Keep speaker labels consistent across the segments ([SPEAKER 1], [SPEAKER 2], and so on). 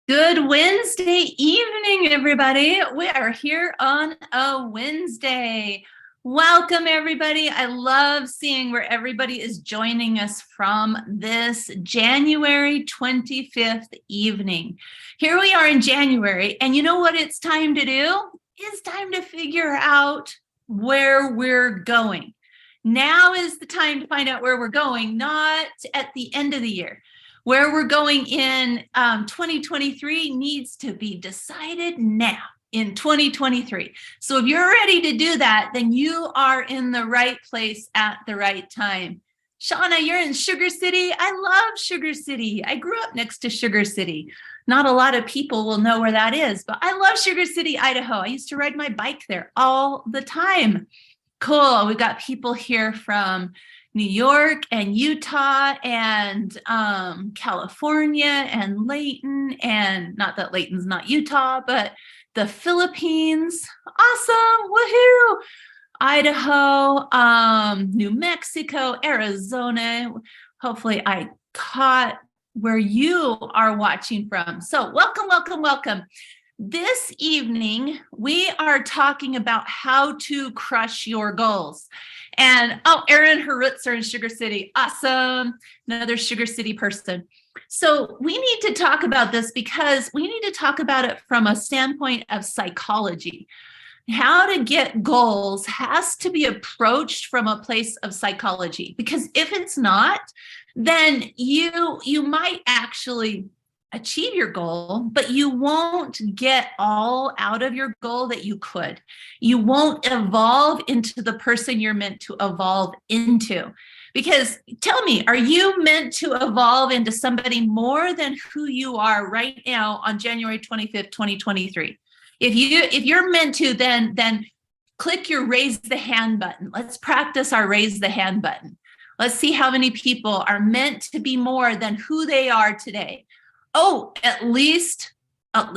[SPEAKER 1] Good Wednesday evening, everybody. We are here on a Wednesday. Welcome, everybody. I love seeing where everybody is joining us from this January 25th evening. Here we are in January, and you know what it's time to do? It's time to figure out where we're going. Now is the time to find out where we're going, not at the end of the year. Where we're going in 2023 needs to be decided now in 2023. So if you're ready to do that, then you are in the right place at the right time. Shauna, you're in Sugar City. I love Sugar City. I grew up next to Sugar City. Not a lot of people will know where that is, but I love Sugar City, Idaho. I used to ride my bike there all the time. Cool. We've got people here from New York and Utah and California and Layton, and not that Layton's not Utah, but the Philippines. Awesome. Woohoo. Idaho, New Mexico, Arizona. Hopefully I caught where you are watching from. So welcome, welcome, welcome. This evening, we are talking about how to crush your goals. And Erin, her roots are in Sugar City. Awesome. Another Sugar City person. So we need to talk about this because we need to talk about it from a standpoint of psychology. How to get goals has to be approached from a place of psychology, because if it's not, then you might actually achieve your goal, but you won't get all out of your goal that you could. You won't evolve into the person you're meant to evolve into. Because tell me, are you meant to evolve into somebody more than who you are right now on January 25th, 2023? If you're meant to, then click your raise the hand button. Let's practice our raise the hand button. Let's see how many people are meant to be more than who they are today. Oh, at least a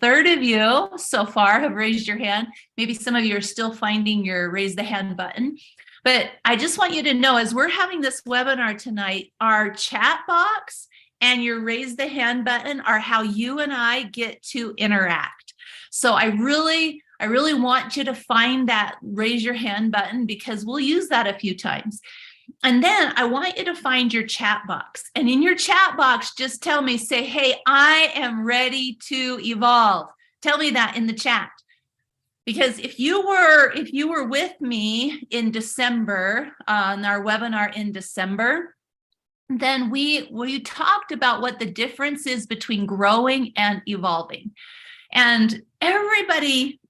[SPEAKER 1] third of you so far have raised your hand. Maybe some of you are still finding your raise the hand button. But I just want you to know, as we're having this webinar tonight, our chat box and your raise the hand button are how you and I get to interact. So I really want you to find that raise your hand button, because we'll use that a few times. And then I want you to find your chat box. And in your chat box, just tell me, say, hey, I am ready to evolve. Tell me that in the chat. Because if you were with me in December, on our webinar in December, then we talked about what the difference is between growing and evolving. And everybody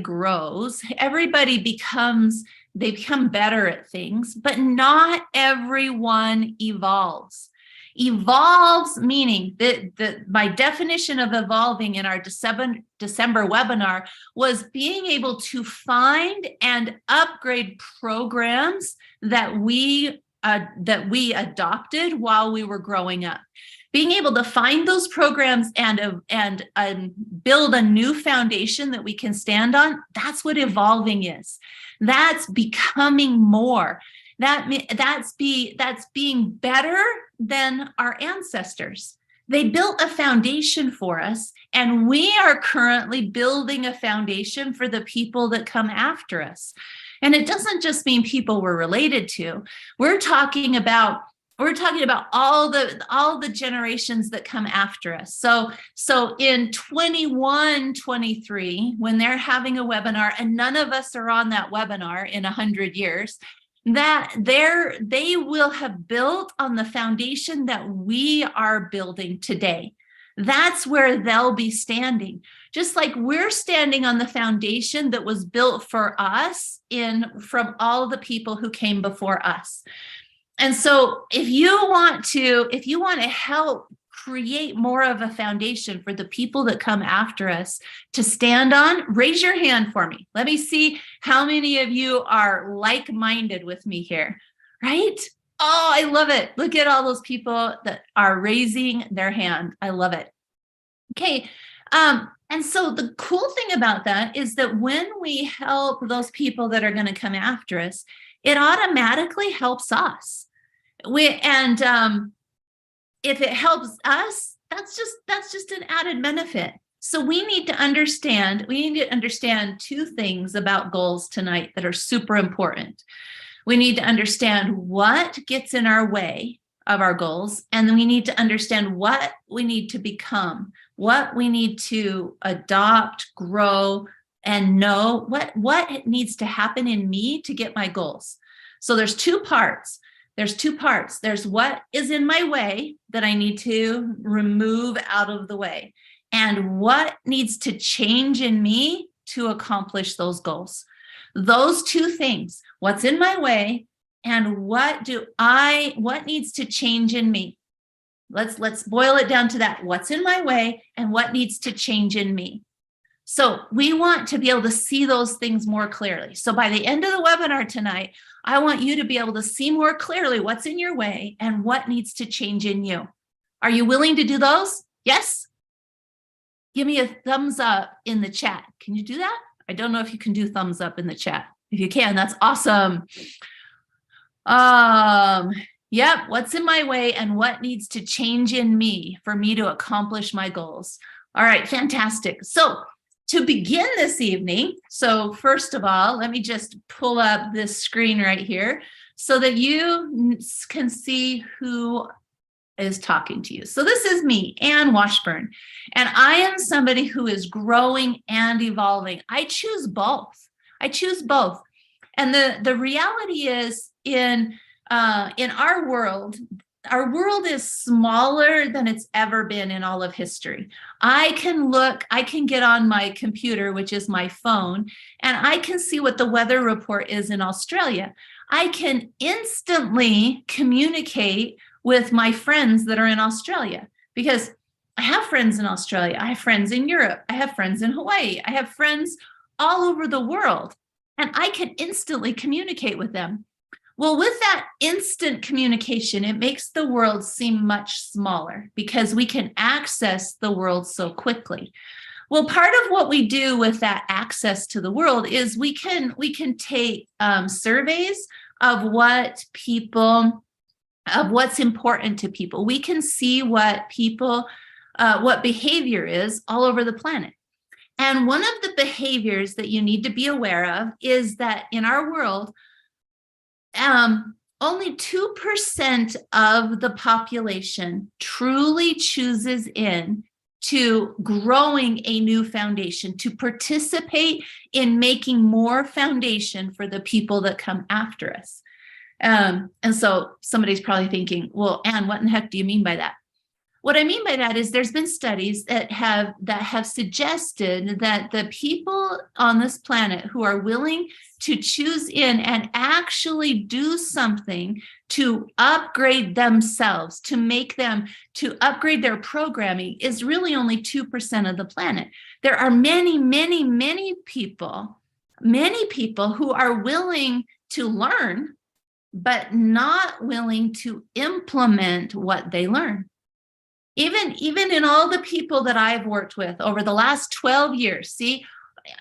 [SPEAKER 1] grows, everybody they become better at things, but not everyone evolves. Evolves meaning that my definition of evolving in our December webinar was being able to find and upgrade programs that we adopted while we were growing up. Being able to find those programs and build a new foundation that we can stand on, that's what evolving is. That's becoming more. That's being better than our ancestors. They built a foundation for us, and we are currently building a foundation for the people that come after us. And it doesn't just mean people we're related to. We're talking about all the generations that come after us. So in 21, 23, when they're having a webinar, and none of us are on that webinar in 100 years, that they will have built on the foundation that we are building today. That's where they'll be standing. Just like we're standing on the foundation that was built for us from all the people who came before us. And so if you want to help create more of a foundation for the people that come after us to stand on, raise your hand for me. Let me see how many of you are like-minded with me here, right? Oh, I love it. Look at all those people that are raising their hand. I love it. Okay. And so the cool thing about that is that when we help those people that are going to come after us, it automatically helps us. If it helps us, that's just an added benefit. So we need to understand two things about goals tonight that are super important. We need to understand what gets in our way of our goals, and then we need to understand what we need to become, what we need to adopt, grow, and know what needs to happen in me to get my goals. So there's two parts. There's what is in my way that I need to remove out of the way, and what needs to change in me to accomplish those goals. Those two things, what's in my way and what needs to change in me. Let's boil it down to that. What's in my way and what needs to change in me. So we want to be able to see those things more clearly. So by the end of the webinar tonight, I want you to be able to see more clearly what's in your way and what needs to change in you. Are you willing to do those? Yes? Give me a thumbs up in the chat. Can you do that? I don't know if you can do thumbs up in the chat. If you can, that's awesome. Yep, what's in my way and what needs to change in me for me to accomplish my goals. All right, fantastic. So to begin this evening, so first of all, let me just pull up this screen right here so that you can see who is talking to you. So this is me, Ann Washburn, and I am somebody who is growing and evolving. I choose both. And the reality is in our world is smaller than it's ever been in all of history. I can get on my computer, which is my phone, and I can see what the weather report is in Australia. I can instantly communicate with my friends that are in Australia because I have friends in Australia. I have friends in Europe. I have friends in Hawaii. I have friends all over the world, and I can instantly communicate with them. Well, with that instant communication, it makes the world seem much smaller because we can access the world so quickly. Well, part of what we do with that access to the world is we can take surveys of what's important to people. We can see what behavior is all over the planet. And one of the behaviors that you need to be aware of is that in our world, only 2% of the population truly chooses in to growing a new foundation, to participate in making more foundation for the people that come after us. And so somebody's probably thinking, well, Ann, what in the heck do you mean by that? What I mean by that is there's been studies that have suggested that the people on this planet who are willing to choose in and actually do something to upgrade themselves, to upgrade their programming is really only 2% of the planet. There are many, many, many people who are willing to learn, but not willing to implement what they learn. Even in all the people that I've worked with over the last 12 years,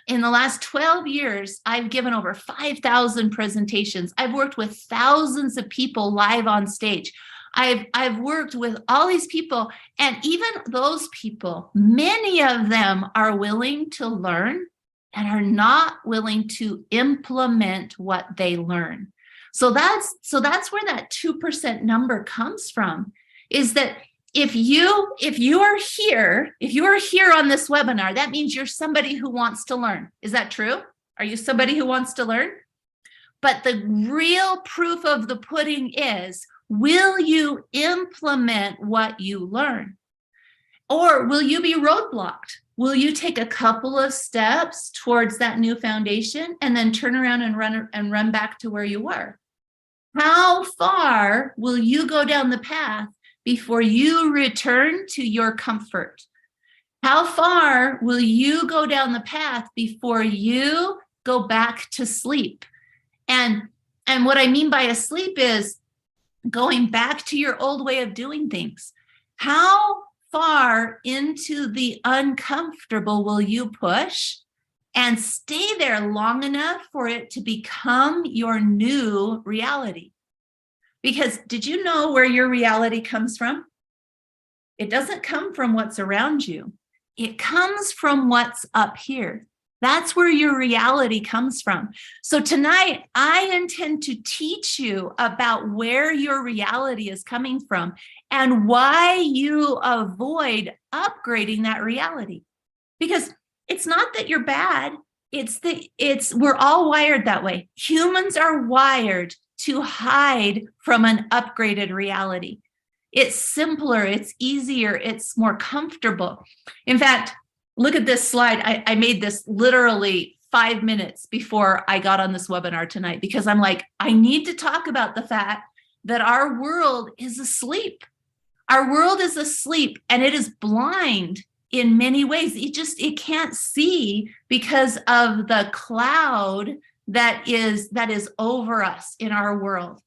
[SPEAKER 1] in the last 12 years, I've given over 5,000 presentations. I've worked with thousands of people live on stage. I've worked with all these people, and even those people, many of them are willing to learn and are not willing to implement what they learn. So that's where that 2% number comes from, is that if you are here on this webinar, that means you're somebody who wants to learn. Is that true? Are you somebody who wants to learn? But the real proof of the pudding is, will you implement what you learn? Or will you be roadblocked? Will you take a couple of steps towards that new foundation and then turn around and run back to where you were? How far will you go down the path before you return to your comfort? How far will you go down the path before you go back to sleep? And what I mean by asleep is going back to your old way of doing things. How far into the uncomfortable will you push and stay there long enough for it to become your new reality? Because did you know where your reality comes from? It doesn't come from what's around you. It comes from what's up here. That's where your reality comes from. So tonight, I intend to teach you about where your reality is coming from and why you avoid upgrading that reality. Because it's not that you're bad. We're all wired that way. Humans are wired to hide from an upgraded reality. It's simpler, it's easier, it's more comfortable. In fact, look at this slide. I made this literally 5 minutes before I got on this webinar tonight, because I'm like, I need to talk about the fact that our world is asleep. Our world is asleep, and it is blind in many ways. It can't see because of the cloud that is over us in our world.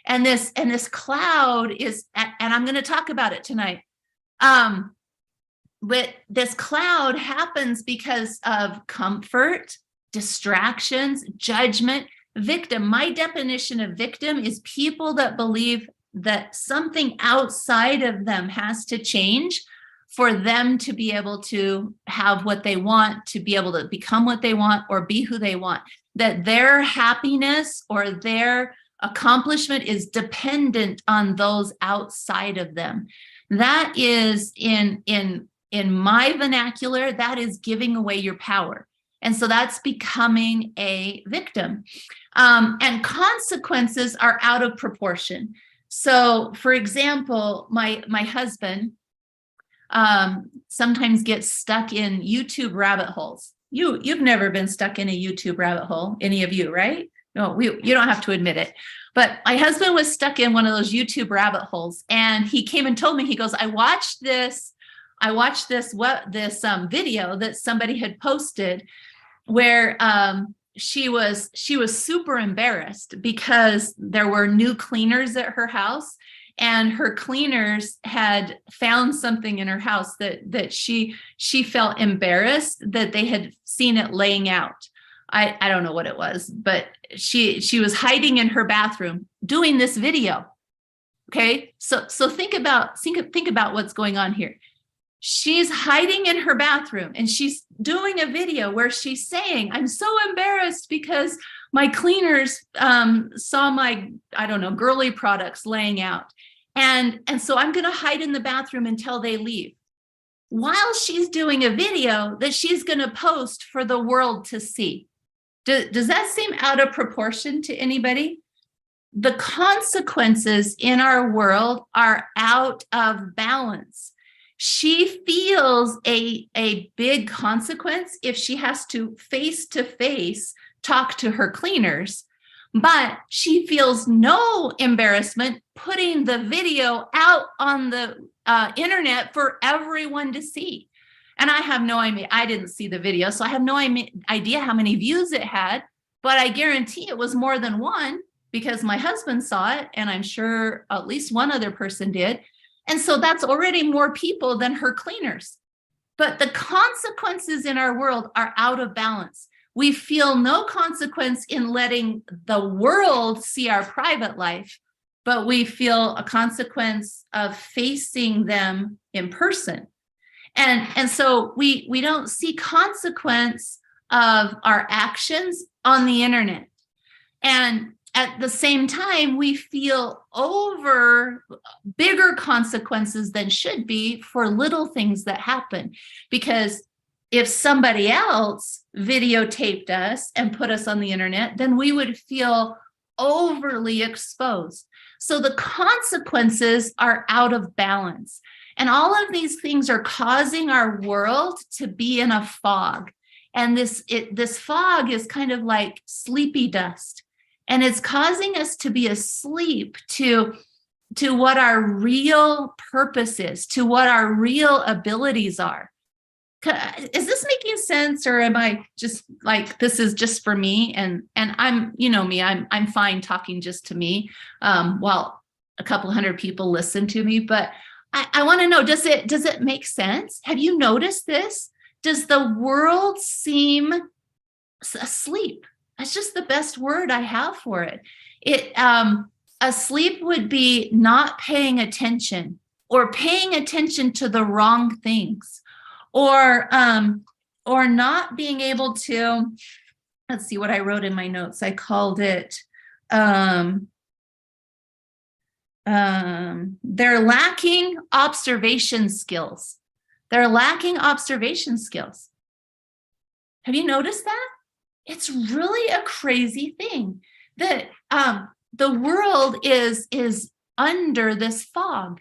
[SPEAKER 1] And this cloud is, and I'm going to talk about it tonight. But this cloud happens because of comfort, distractions, judgment, victim. My definition of victim is people that believe that something outside of them has to change for them to be able to have what they want, to be able to become what they want or be who they want, that their happiness or their accomplishment is dependent on those outside of them. That is in my vernacular, that is giving away your power. And so that's becoming a victim. And consequences are out of proportion. So for example, my husband sometimes gets stuck in YouTube rabbit holes. You've never been stuck in a YouTube rabbit hole, any of you, right? No, you don't have to admit it. But my husband was stuck in one of those YouTube rabbit holes, and he came and told me, he goes, I watched this video that somebody had posted where she was super embarrassed because there were new cleaners at her house, and her cleaners had found something in her house that she felt embarrassed that they had seen it laying out. I don't know what it was, but she was hiding in her bathroom doing this video. Okay, so think about what's going on here. She's hiding in her bathroom and she's doing a video where she's saying, I'm so embarrassed because my cleaners saw my, I don't know, girly products laying out. And so I'm going to hide in the bathroom until they leave. While she's doing a video that she's going to post for the world to see. Does that seem out of proportion to anybody? The consequences in our world are out of balance. She feels a big consequence if she has to face talk to her cleaners, but she feels no embarrassment putting the video out on the internet for everyone to see. And I have no idea, I didn't see the video, so I have no idea how many views it had, but I guarantee it was more than one because my husband saw it, and I'm sure at least one other person did. And so that's already more people than her cleaners. But the consequences in our world are out of balance. We feel no consequence in letting the world see our private life, but we feel a consequence of facing them in person. And so we don't see consequence of our actions on the internet. And at the same time, we feel over bigger consequences than should be for little things that happen. Because if somebody else videotaped us and put us on the internet, then we would feel overly exposed. So the consequences are out of balance. And all of these things are causing our world to be in a fog. And this fog is kind of like sleepy dust. And it's causing us to be asleep to what our real purpose is, to what our real abilities are. Is this making sense, or am I just like, this is just for me? And I'm, you know me, I'm fine talking just to me, while a couple hundred people listen to me. But I want to know, does it make sense? Have you noticed this? Does the world seem asleep? That's just the best word I have for it. Asleep would be not paying attention or paying attention to the wrong things, or not being able to, let's see what I wrote in my notes. I called it, they're lacking observation skills. They're lacking observation skills. Have you noticed that? It's really a crazy thing that the world is under this fog.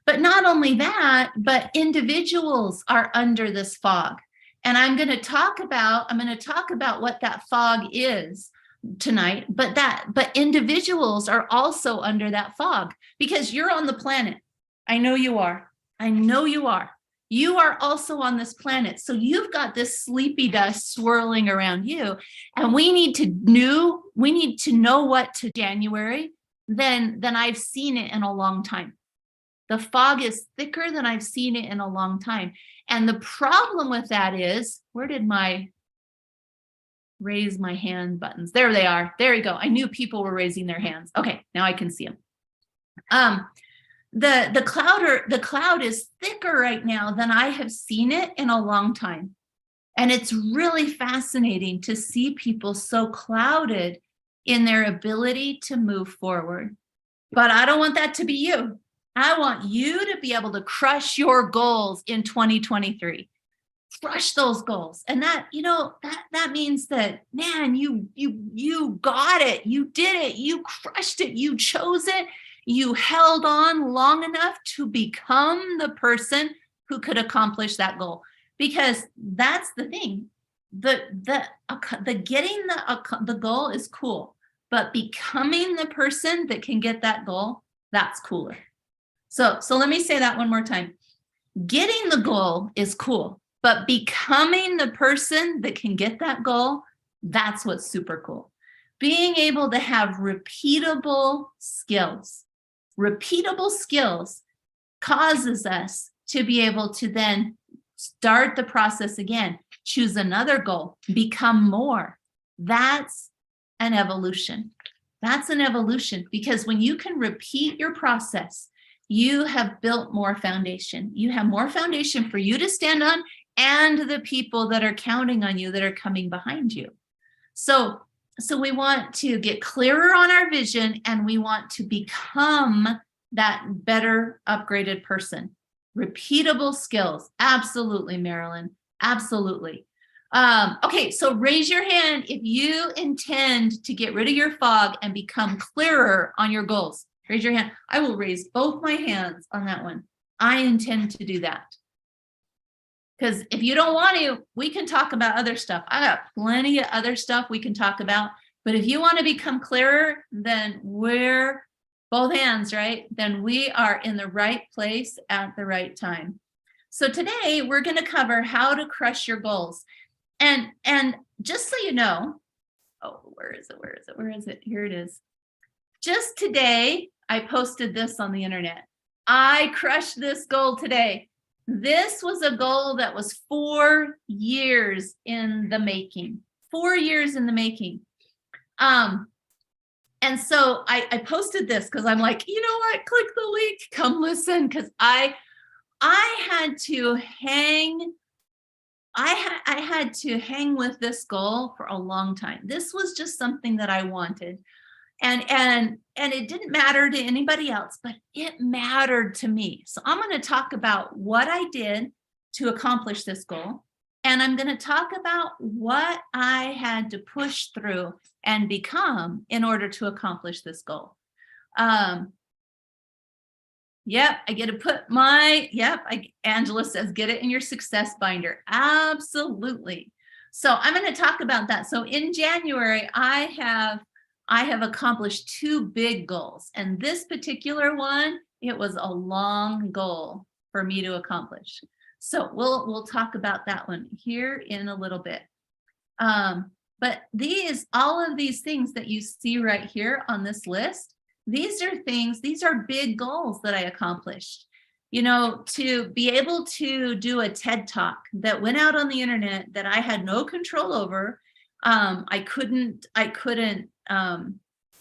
[SPEAKER 1] But not only that, but individuals are under this fog. And I'm going to talk about what that fog is tonight, but individuals are also under that fog because you're on the planet. I know you are. You are also on this planet. So you've got this sleepy dust swirling around you. And we need to know what to January than I've seen it in a long time. The fog is thicker than I've seen it in a long time. And the problem with that is, where did my raise my hand buttons? There they are. There you go. I knew people were raising their hands. Okay, now I can see them. The cloud is thicker right now than I have seen it in a long time. And it's really fascinating to see people so clouded in their ability to move forward. But I don't want that to be you. I want you to be able to crush your goals in 2023. Crush those goals. And that means that, man, you got it. You did it. You crushed it. You chose it. You held on long enough to become the person who could accomplish that goal. Because that's the thing. The getting the goal is cool, but becoming the person that can get that goal, that's cooler. So let me say that one more time. Getting the goal is cool, but becoming the person that can get that goal, that's what's super cool. Being able to have repeatable skills. Repeatable skills causes us to be able to then start the process again, choose another goal, become more. That's an evolution. That's an evolution, because when you can repeat your process, you have built more foundation. You have more foundation for you to stand on and the people that are counting on you that are coming behind you. So we want to get clearer on our vision, and we want to become that better, upgraded person. Repeatable skills. Absolutely, Marilyn. Absolutely. Okay, so raise your hand if you intend to get rid of your fog and become clearer on your goals. Raise your hand. I will raise both my hands on that one. I intend to do that. Because if you don't want to, we can talk about other stuff. I got plenty of other stuff we can talk about. But if you want to become clearer, then we're both hands, right? Then we are in the right place at the right time. So today we're going to cover how to crush your goals. And just so you know, where is it? Here it is. Just today, I posted this on the internet. I crushed this goal today. This was a goal that was 4 years in the making. 4 years in the making. And so I posted this because I'm like, you know what? Click the link, come listen, because I had to hang. I had to hang with this goal for a long time. This was just something that I wanted. And it didn't matter to anybody else, but it mattered to me. So I'm going to talk about what I did to accomplish this goal. And I'm going to talk about what I had to push through and become in order to accomplish this goal. Yep, I get to put Angela says, get it in your success binder. Absolutely. So I'm going to talk about that. So in January, I have accomplished 2 big goals. And this particular one, it was a long goal for me to accomplish. So we'll talk about that one here in a little bit. But all of these things that you see right here on this list, these are big goals that I accomplished. You know, to be able to do a TED Talk that went out on the internet that I had no control over. I couldn't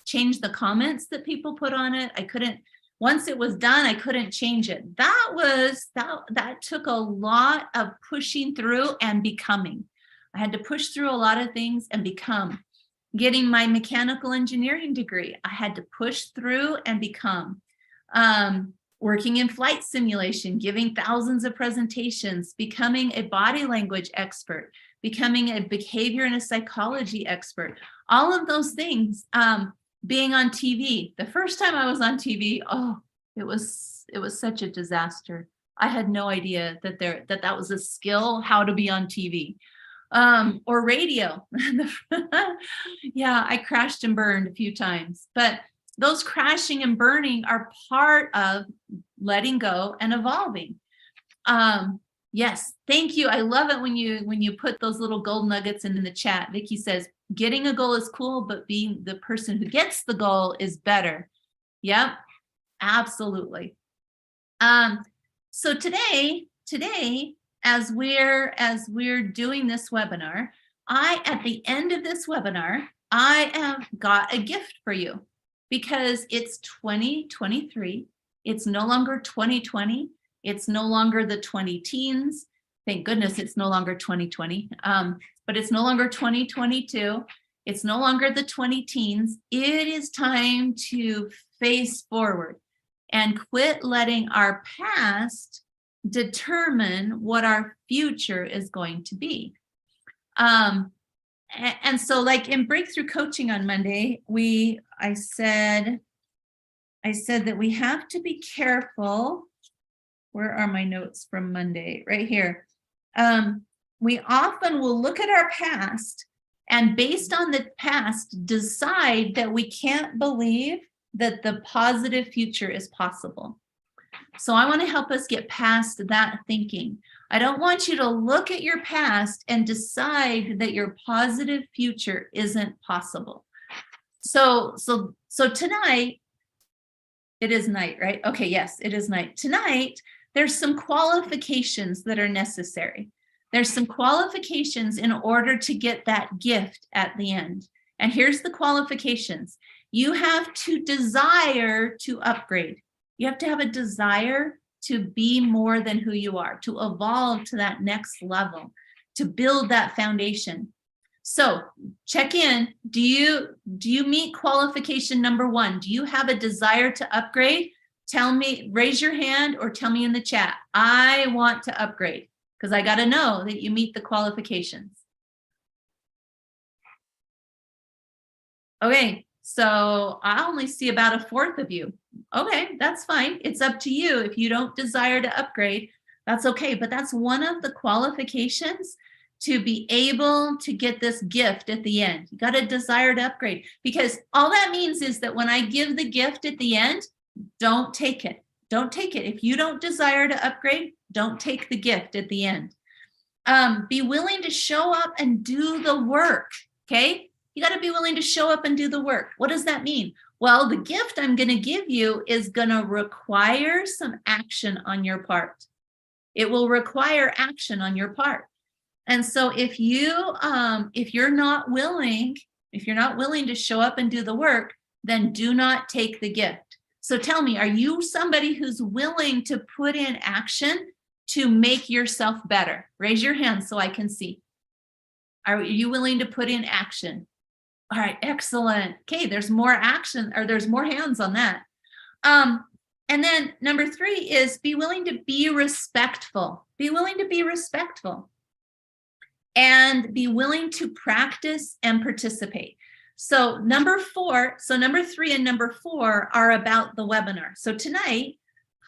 [SPEAKER 1] change the comments that people put on it. I couldn't Once it was done, I couldn't change it. That took a lot of pushing through and becoming. I had to push through a lot of things and become. Getting my mechanical engineering degree, I had to push through and become. Working in flight simulation, giving thousands of presentations, becoming a body language expert, becoming a behavior and a psychology expert, all of those things. Being on TV. The first time I was on TV, it was such a disaster. I had no idea that was a skill, how to be on TV. Or radio. Yeah, I crashed and burned a few times, but those crashing and burning are part of letting go and evolving. Yes, thank you. I love it when you put those little gold nuggets in the chat. Vicky says, getting a goal is cool, but being the person who gets the goal is better. Yep, absolutely. So today, as we're doing this webinar, at the end of this webinar, I have got a gift for you, because it's 2023. It's no longer 2020. It's no longer the 20 teens. Thank goodness it's no longer 2020. But it's no longer 2022. It's no longer the 20 teens. It is time to face forward and quit letting our past determine what our future is going to be. And so, like in breakthrough coaching on Monday, I said that we have to be careful. Where are my notes from Monday? Right here. We often will look at our past and, based on the past, decide that we can't believe that the positive future is possible. So I want to help us get past that thinking. I don't want you to look at your past and decide that your positive future isn't possible. So tonight, it is night, right? Okay, yes, it is night. Tonight, there's some qualifications that are necessary. There's some qualifications in order to get that gift at the end. And here's the qualifications. You have to desire to upgrade. You have to have a desire to be more than who you are, to evolve to that next level, to build that foundation. So check in. Do you meet qualification number 1? Do you have a desire to upgrade? Tell me, raise your hand or tell me in the chat. I want to upgrade, because I got to know that you meet the qualifications. Okay, so I only see about a fourth of you. Okay, that's fine. It's up to you. If you don't desire to upgrade, that's okay. But that's one of the qualifications to be able to get this gift at the end. You got to desire to upgrade, because all that means is that when I give the gift at the end, don't take it. Don't take it. If you don't desire to upgrade, don't take the gift at the end. Be willing to show up and do the work. Okay. You got to be willing to show up and do the work. What does that mean? Well, the gift I'm going to give you is going to require some action on your part. It will require action on your part. And so if you're not willing to show up and do the work, then do not take the gift. So tell me, are you somebody who's willing to put in action to make yourself better? Raise your hand so I can see. Are you willing to put in action? All right, excellent. Okay, there's more action, or there's more hands on that. And then number 3 is be willing to be respectful. Be willing to be respectful. And be willing to practice and participate. So number 3 and number 4 are about the webinar. So tonight,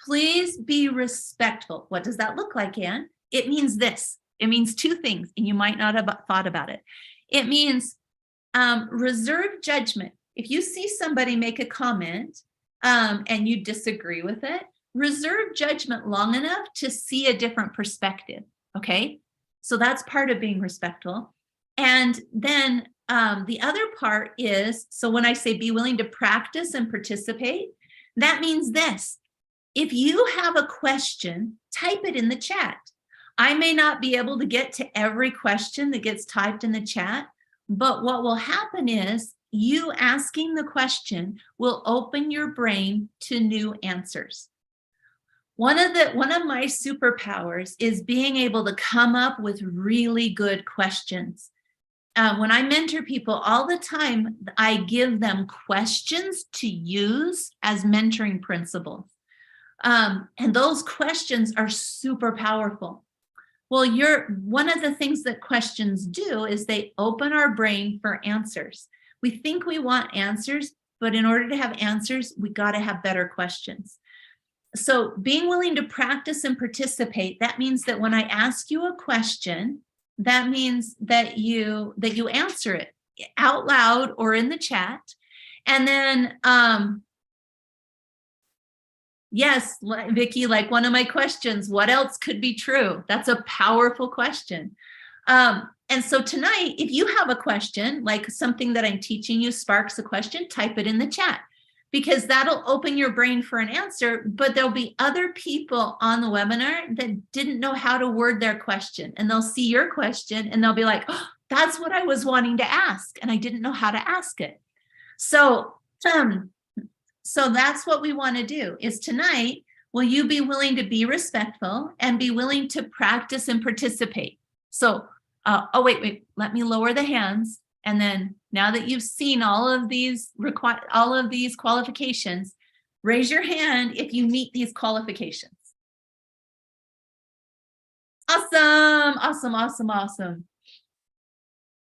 [SPEAKER 1] please be respectful. What does that look like, Ann? It means this. It means 2 things, and you might not have thought about it. It means reserve judgment. If you see somebody make a comment and you disagree with it, reserve judgment long enough to see a different perspective, okay? So that's part of being respectful. And then the other part is, so when I say be willing to practice and participate, that means this. If you have a question, type it in the chat. I may not be able to get to every question that gets typed in the chat, but what will happen is you asking the question will open your brain to new answers. One of my superpowers is being able to come up with really good questions. When I mentor people all the time, I give them questions to use as mentoring principles. And those questions are super powerful. Well, one of the things that questions do is they open our brain for answers. We think we want answers, but in order to have answers, we got to have better questions. So being willing to practice and participate, that means that when I ask you a question, that means that you answer it out loud or in the chat. And then, yes, Vicki, like one of my questions, what else could be true? That's a powerful question. And so tonight, if you have a question, like something that I'm teaching you sparks a question, type it in the chat, because that'll open your brain for an answer. But there'll be other people on the webinar that didn't know how to word their question, and they'll see your question and they'll be like, oh, that's what I was wanting to ask, and I didn't know how to ask it. So that's what we want to do is tonight, will you be willing to be respectful and be willing to practice and participate? So, wait, let me lower the hands. And then now that you've seen all of these qualifications, raise your hand if you meet these qualifications. Awesome.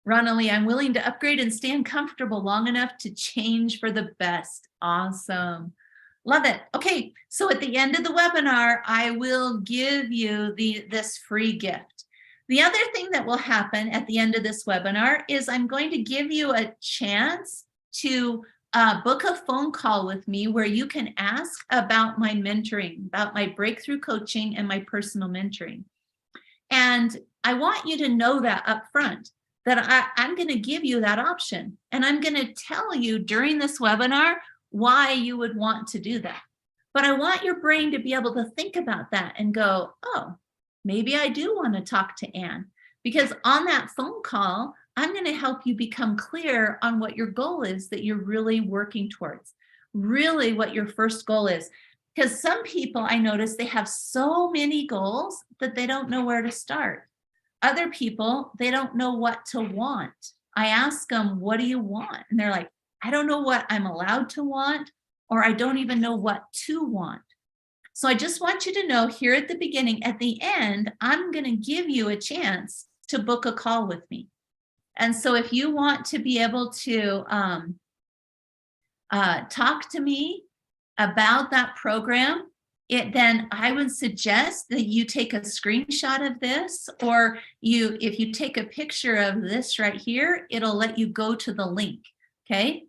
[SPEAKER 1] Ronald, I'm willing to upgrade and stay uncomfortable long enough to change for the best. Awesome. Love it. Okay, so at the end of the webinar, I will give you this free gift. The other thing that will happen at the end of this webinar is I'm going to give you a chance to book a phone call with me where you can ask about my mentoring, about my breakthrough coaching and my personal mentoring. And I want you to know that up front, that I'm going to give you that option. And I'm going to tell you during this webinar why you would want to do that. But I want your brain to be able to think about that and go, oh, maybe I do want to talk to Anne, because on that phone call, I'm going to help you become clear on what your goal is that you're really working towards, really what your first goal is. Because some people, I notice, they have so many goals that they don't know where to start. Other people, they don't know what to want. I ask them, what do you want? And they're like, I don't know what I'm allowed to want, or I don't even know what to want. So I just want you to know here at the beginning, at the end, I'm going to give you a chance to book a call with me. And so if you want to be able to talk to me about that program, then I would suggest that you take a screenshot of this, or if you take a picture of this right here, it'll let you go to the link. Okay.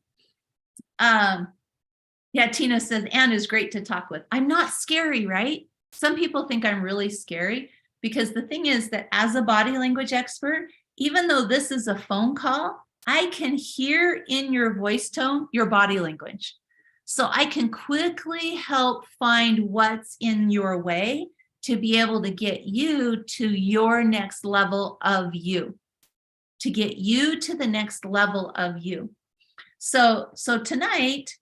[SPEAKER 1] Yeah, Tina says, Anne is great to talk with. I'm not scary, right? Some people think I'm really scary, because the thing is that as a body language expert, even though this is a phone call, I can hear in your voice tone your body language. So I can quickly help find what's in your way to be able to get you to your next level of you, to get you to the next level of you. So tonight,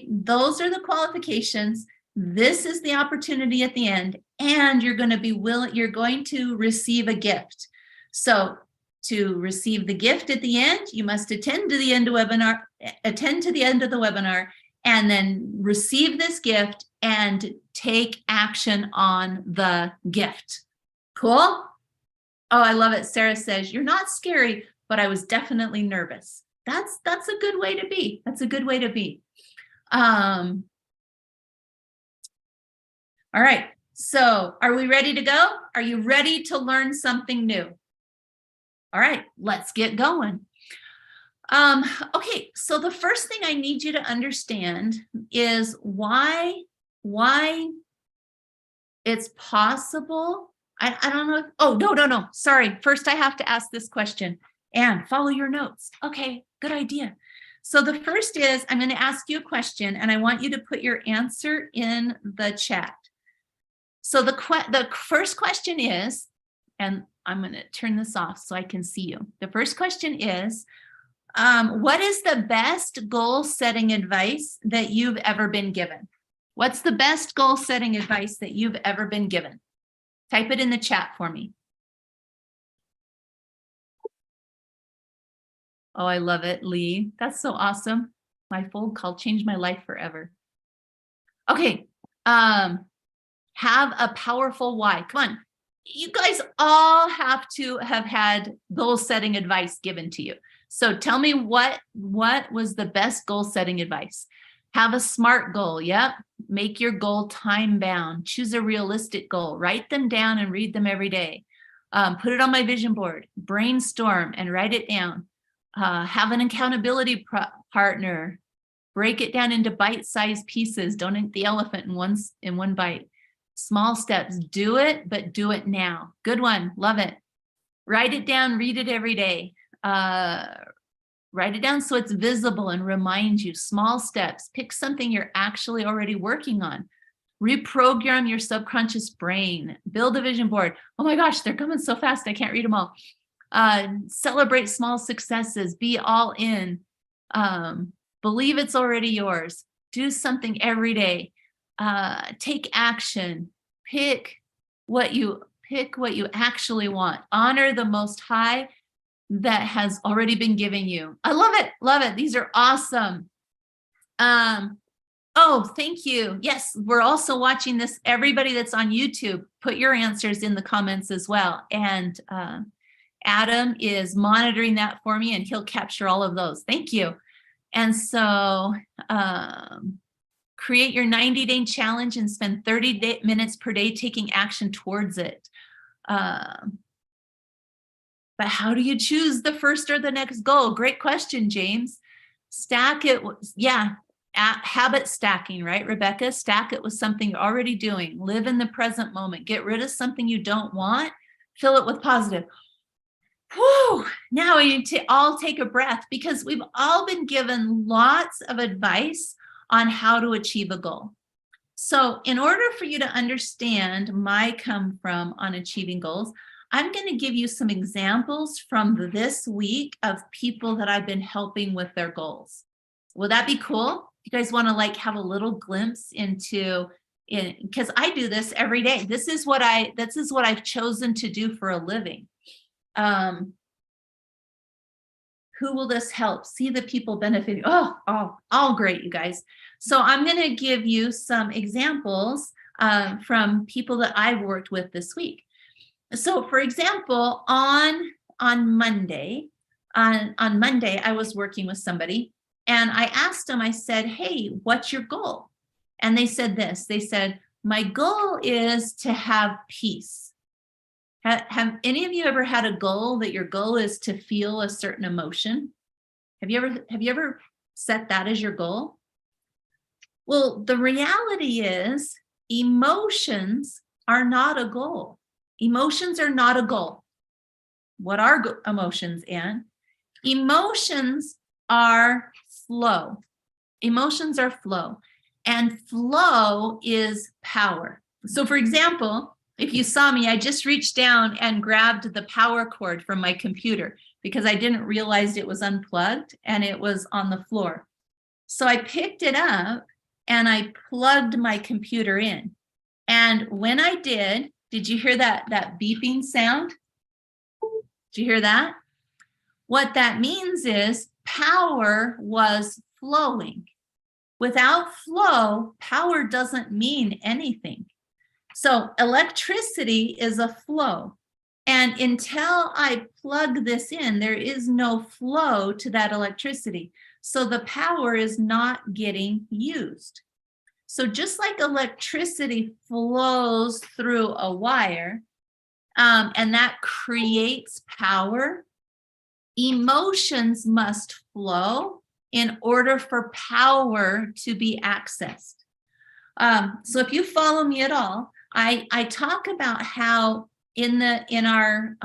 [SPEAKER 1] those are the qualifications. This is the opportunity at the end, and you're going to receive a gift. So to receive the gift at the end, you must attend to the end of the webinar, and then receive this gift and take action on the gift. Cool? Oh, I love it. Sarah says, you're not scary, but I was definitely nervous. That's a good way to be. That's a good way to be. All right. So are we ready to go? Are you ready to learn something new? All right, let's get going. Okay, so the first thing I need you to understand is why it's possible. I don't know. Oh, no. Sorry. First, I have to ask this question. Anne, follow your notes. Okay, good idea. So the first is, I'm going to ask you a question, and I want you to put your answer in the chat. So the first question is, and I'm going to turn this off so I can see you. The first question is, what is the best goal setting advice that you've ever been given? What's the best goal setting advice that you've ever been given? Type it in the chat for me. Oh, I love it, Lee. That's so awesome. My fold call changed my life forever. Okay. Have a powerful why. Come on. You guys all have to have had goal setting advice given to you. So tell me what was the best goal setting advice? Have a SMART goal. Yep. Make your goal time bound. Choose a realistic goal. Write them down and read them every day. Put it on my vision board. Brainstorm and write it down. Have an accountability partner. Break it down into bite-sized pieces. Don't eat the elephant in one bite. Small steps. Do it, but do it now. Good one. Love it. Write it down. Read it every day. Write it down so it's visible and remind you. Small steps. Pick something you're actually already working on. Reprogram your subconscious brain. Build a vision board. Oh my gosh, they're coming so fast. I can't read them all. Celebrate small successes. Be all in. Believe it's already yours. Do something every day. Take action. Pick what you actually want. Honor the Most High that has already been given you. I love it. Love it. These are awesome. Oh, thank you. Yes, we're also watching this. Everybody that's on YouTube, put your answers in the comments as well. And Adam is monitoring that for me, and he'll capture all of those. Thank you. And so create your 90-day challenge and spend 30 minutes per day taking action towards it. But how do you choose the first or the next goal? Great question, James. Stack it. Yeah. Habit stacking, right, Rebecca? Stack it with something you're already doing. Live in the present moment. Get rid of something you don't want. Fill it with positive. Whew. Now we need to all take a breath, because we've all been given lots of advice on how to achieve a goal. So in order for you to understand my come from on achieving goals, I'm going to give you some examples from this week of people that I've been helping with their goals. Will that be cool? You guys want to have a little glimpse into it, because I do this every day. This is what I've chosen to do for a living. Who will this help? See the people benefiting. Oh, all great, you guys. So I'm going to give you some examples from people that I've worked with this week. So for example, on Monday, I was working with somebody, and I asked them, I said, hey, what's your goal? And they said this. They said, my goal is to have peace. Have any of you ever had a goal that your goal is to feel a certain emotion? Have you ever set that as your goal? Well, the reality is emotions are not a goal. Emotions are not a goal. What are emotions, Anne? Emotions are flow. Emotions are flow. And flow is power. So for example, if you saw me, I just reached down and grabbed the power cord from my computer because I didn't realize it was unplugged and it was on the floor. So I picked it up and I plugged my computer in. And when I did you hear that beeping sound? Did you hear that? What that means is power was flowing. Without flow, power doesn't mean anything. So electricity is a flow. And until I plug this in, there is no flow to that electricity. So the power is not getting used. So just like electricity flows through a wire, and that creates power, emotions must flow in order for power to be accessed. So if you follow me at all, I talk about how in our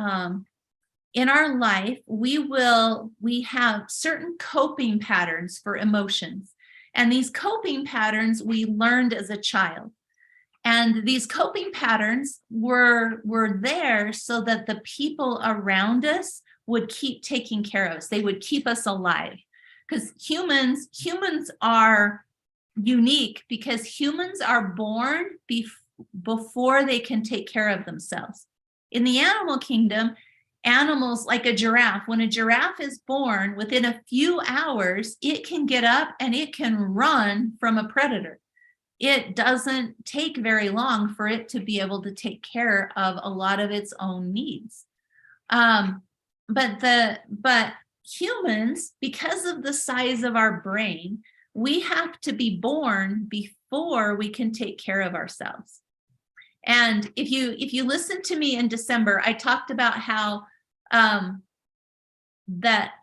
[SPEAKER 1] life we have certain coping patterns for emotions, and these coping patterns we learned as a child. And these coping patterns were there so that the people around us would keep taking care of us. They would keep us alive. Because humans are unique, because humans are born before they can take care of themselves. In the animal kingdom, animals like a giraffe, when a giraffe is born, within a few hours, it can get up and it can run from a predator. It doesn't take very long for it to be able to take care of a lot of its own needs. But humans, because of the size of our brain, we have to be born before we can take care of ourselves. And if you listen to me in December, I talked about how that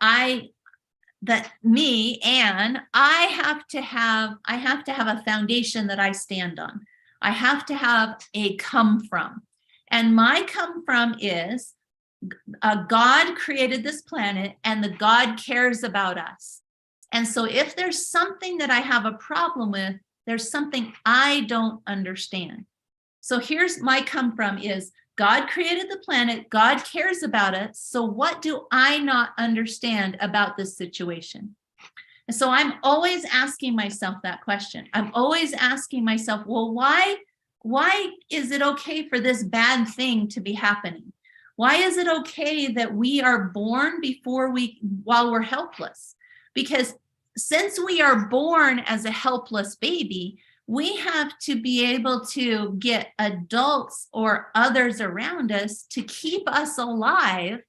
[SPEAKER 1] me, Anne, I have to have a foundation that I stand on. I have to have a come from. And my come from is God created this planet, and the God cares about us. And so if there's something that I have a problem with, there's something I don't understand. So here's my come from is God created the planet, God cares about it. So what do I not understand about this situation? And so I'm always asking myself that question. I'm always asking myself, well, why is it okay for this bad thing to be happening? Why is it okay that we are born while we're helpless? Because since we are born as a helpless baby, we have to be able to get adults or others around us to keep us alive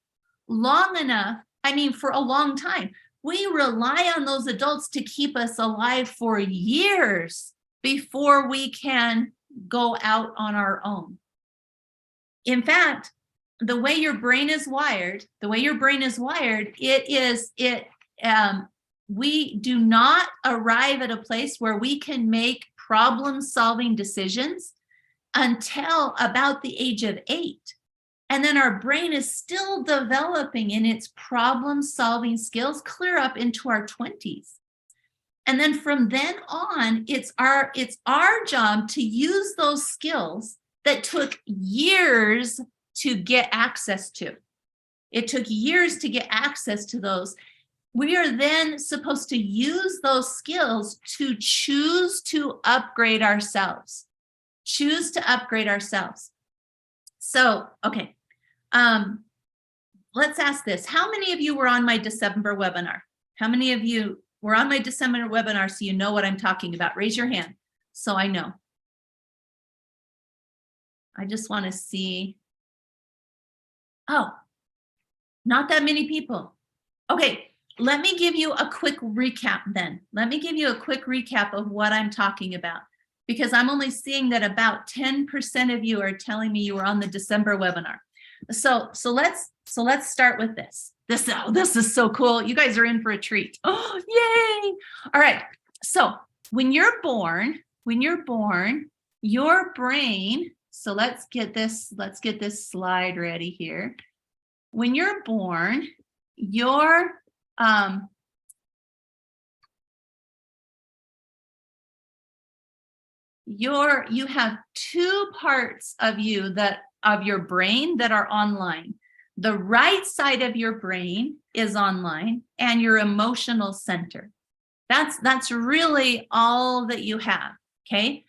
[SPEAKER 1] long enough. I mean, for a long time. We rely on those adults to keep us alive for years before we can go out on our own. In fact, the way your brain is wired, we do not arrive at a place where we can make problem-solving decisions until about the age of 8. And then our brain is still developing in its problem-solving skills clear up into our 20s. And then from then on, it's our job to use those skills that took years to get access to. It took years to get access to those. We are then supposed to use those skills to choose to upgrade ourselves. So, okay. Let's ask this. How many of you were on my December webinar? How many of you were on my December webinar so you know what I'm talking about? Raise your hand so I know. I just want to see. Oh, not that many people. Okay, let me give you a quick recap then. Let me give you a quick recap of what I'm talking about, because I'm only seeing that about 10% of you are telling me you were on the December webinar. So let's start with this. This is so cool. You guys are in for a treat. Oh, yay. All right. So when you're born, your brain, so let's get this slide ready here. When you're born, you have two parts of your brain that are online. The right side of your brain is online, and your emotional center. That's really all that you have. Okay.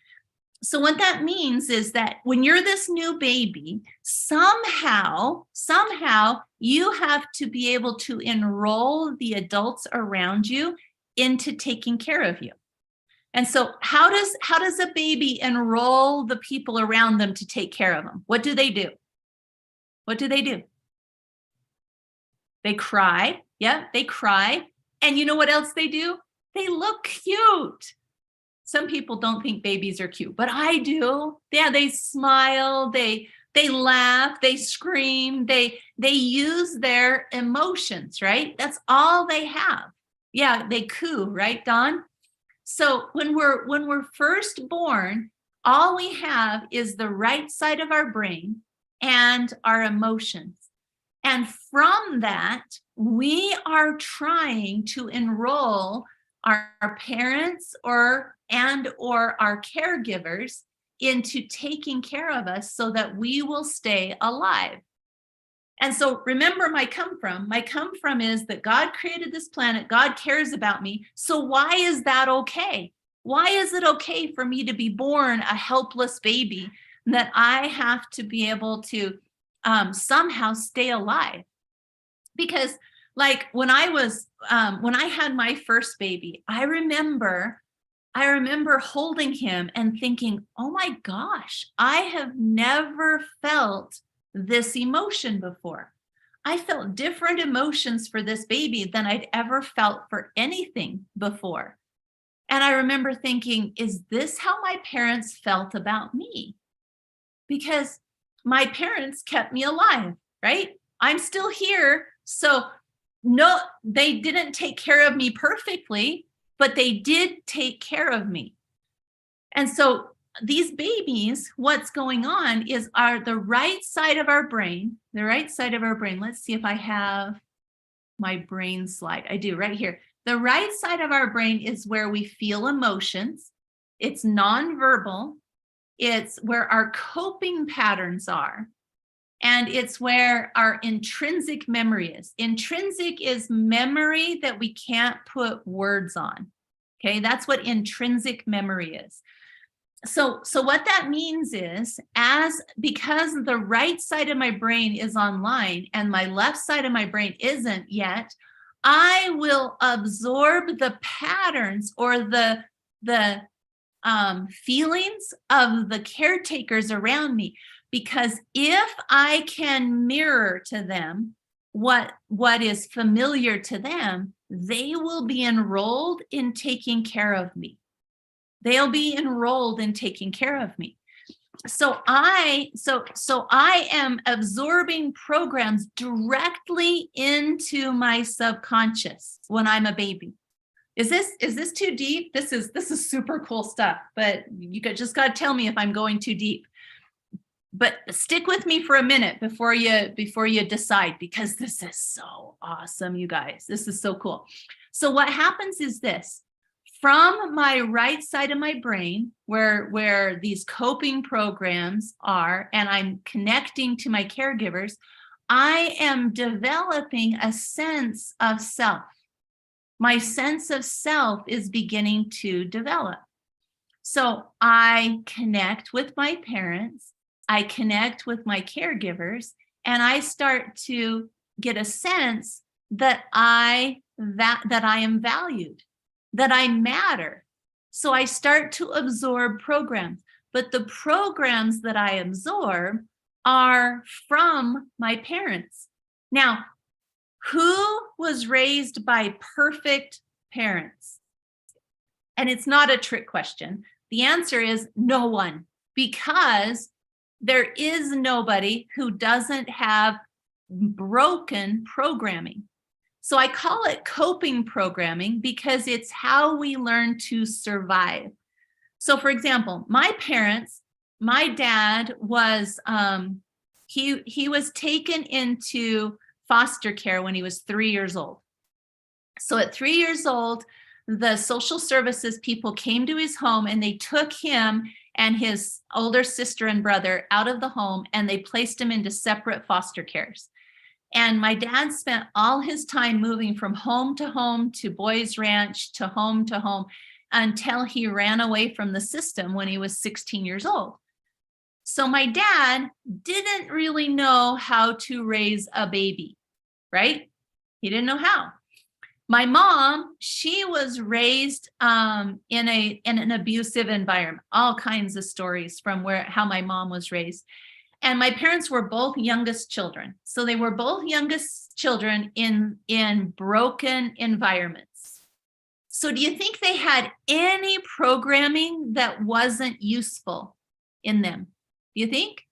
[SPEAKER 1] So what that means is that when you're this new baby, somehow you have to be able to enroll the adults around you into taking care of you. And so how does a baby enroll the people around them to take care of them? What do they do? They cry. Yeah, they cry. And you know what else they do? They look cute. Some people don't think babies are cute, but I do. Yeah, they smile, they laugh, they scream, they use their emotions, right? That's all they have. Yeah, they coo, right, Dawn? So when we're first born, all we have is the right side of our brain and our emotions. And from that, we are trying to enroll our parents or our caregivers into taking care of us so that we will stay alive. And so remember my come from. My come from is that God created this planet. God cares about me. So why is that okay? Why is it okay for me to be born a helpless baby and that I have to be able to somehow stay alive? Because like when I had my first baby, I remember holding him and thinking, oh my gosh, I have never felt this emotion before. I felt different emotions for this baby than I'd ever felt for anything before. And I remember thinking, is this how my parents felt about me? Because my parents kept me alive, right? I'm still here. So no, they didn't take care of me perfectly, but they did take care of me. And so these babies, what's going on is the right side of our brain, let's see if I have my brain slide. I do right here. The right side of our brain is where we feel emotions. It's nonverbal. It's where our coping patterns are. And it's where our intrinsic memory is. Intrinsic is memory that we can't put words on. Okay, that's what intrinsic memory is. So what that means is, because the right side of my brain is online and my left side of my brain isn't yet, I will absorb the patterns or the feelings of the caretakers around me. Because if I can mirror to them what is familiar to them, they will be enrolled in taking care of me. They'll be enrolled in taking care of me. So I am absorbing programs directly into my subconscious when I'm a baby. Is this too deep? This is super cool stuff, but you just got to tell me if I'm going too deep. But stick with me for a minute before you decide, because this is so awesome, you guys. This is so cool. So what happens is this. From my right side of my brain, where these coping programs are, and I'm connecting to my caregivers, I am developing a sense of self. My sense of self is beginning to develop. So I connect with my parents, I connect with my caregivers, and I start to get a sense that I am valued, that I matter. So I start to absorb programs, but the programs that I absorb are from my parents. Now, who was raised by perfect parents? And it's not a trick question. The answer is no one, because there is nobody who doesn't have broken programming. So I call it coping programming because it's how we learn to survive. So for example, my dad was, he was taken into foster care when he was 3 years old. So at 3 years old, the social services people came to his home and they took him and his older sister and brother out of the home and they placed him into separate foster cares. And my dad spent all his time moving from home to Boys Ranch to home until he ran away from the system when he was 16 years old. So my dad didn't really know how to raise a baby, right? He didn't know how. My mom, she was raised in an abusive environment, all kinds of stories from how my mom was raised. And my parents were both youngest children. So they were both youngest children in broken environments. So do you think they had any programming that wasn't useful in them? Do you think?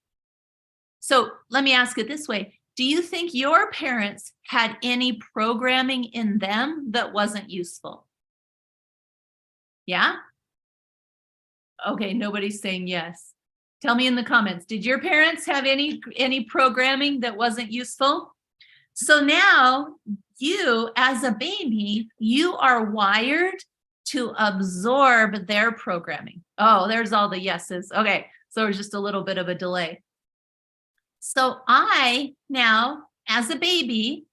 [SPEAKER 1] So let me ask it this way. Do you think your parents had any programming in them that wasn't useful? Yeah? Okay, nobody's saying yes. Tell me in the comments, did your parents have any programming that wasn't useful? So now you, as a baby, you are wired to absorb their programming. Oh, there's all the yeses. Okay. So there's just a little bit of a delay. So I now, as a baby,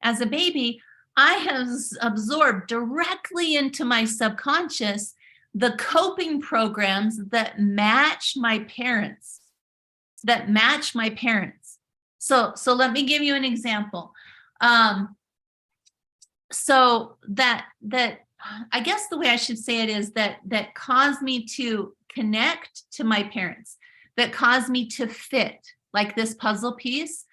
[SPEAKER 1] I have absorbed directly into my subconscious the coping programs that match my parents, So let me give you an example. So that I guess the way I should say it is that caused me to connect to my parents, that caused me to fit like this puzzle piece.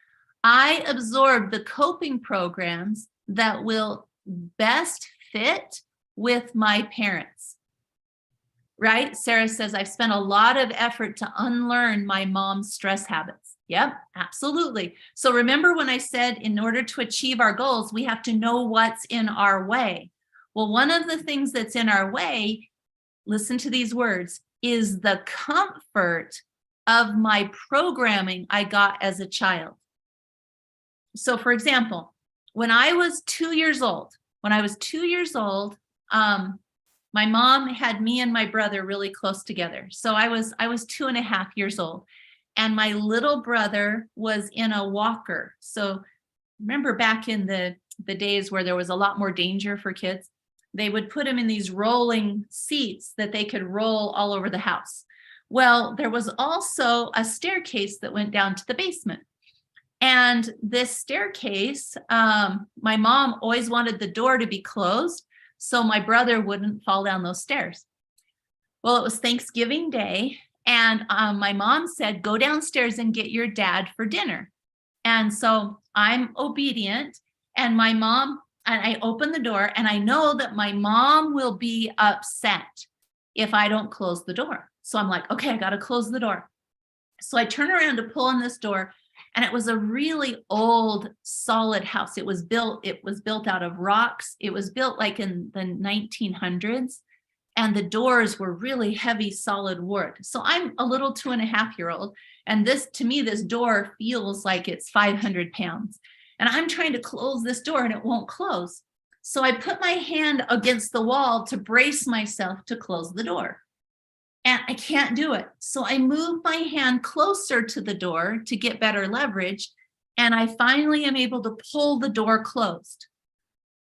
[SPEAKER 1] I absorbed the coping programs that will best fit with my parents. Right? Sarah says, I've spent a lot of effort to unlearn my mom's stress habits. Yep, absolutely. So remember when I said, in order to achieve our goals, we have to know what's in our way. Well, one of the things that's in our way, listen to these words, is the comfort of my programming I got as a child. So for example, when I was 2 years old, my mom had me and my brother really close together. So I was 2.5 years old, and my little brother was in a walker. So remember back in the days where there was a lot more danger for kids, they would put him in these rolling seats that they could roll all over the house. Well, there was also a staircase that went down to the basement. And this staircase, my mom always wanted the door to be closed so my brother wouldn't fall down those stairs. Well, it was Thanksgiving Day, and my mom said, go downstairs and get your dad for dinner. And so I'm obedient, and I open the door, and I know that my mom will be upset if I don't close the door. So I'm like, okay, I got to close the door. So I turn around to pull on this door, and it was a really old, solid house. It was built out of rocks. It was built like in the 1900s, and the doors were really heavy, solid wood. So I'm a little 2.5-year-old, and to me, this door feels like it's 500 pounds. And I'm trying to close this door, and it won't close. So I put my hand against the wall to brace myself to close the door. And I can't do it. So I move my hand closer to the door to get better leverage. And I finally am able to pull the door closed.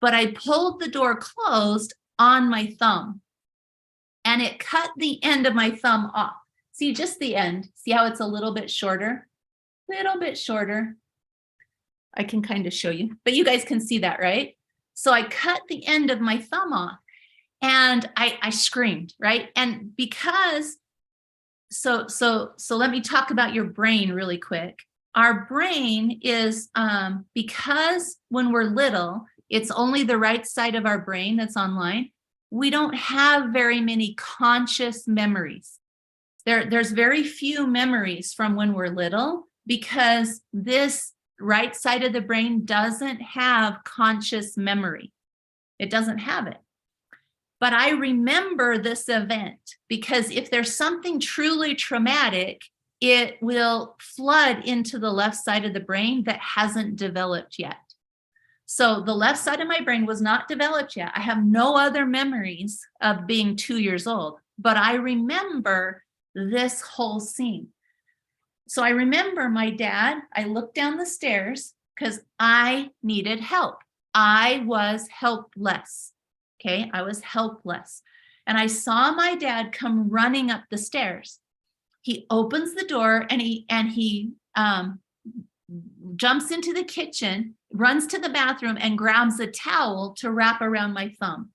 [SPEAKER 1] But I pulled the door closed on my thumb. And it cut the end of my thumb off. See, just the end. See how it's a little bit shorter? Little bit shorter. I can kind of show you. But you guys can see that, right? So I cut the end of my thumb off. And I screamed, right? And because, so let me talk about your brain really quick. Our brain is, because when we're little, it's only the right side of our brain that's online. We don't have very many conscious memories. There's very few memories from when we're little, because this right side of the brain doesn't have conscious memory. It doesn't have it. But I remember this event, because if there's something truly traumatic, it will flood into the left side of the brain that hasn't developed yet. So the left side of my brain was not developed yet. I have no other memories of being 2 years old, but I remember this whole scene. So I remember my dad, I looked down the stairs because I needed help. I was helpless. Okay, I was helpless. And I saw my dad come running up the stairs. He opens the door and he jumps into the kitchen, runs to the bathroom, and grabs a towel to wrap around my thumb.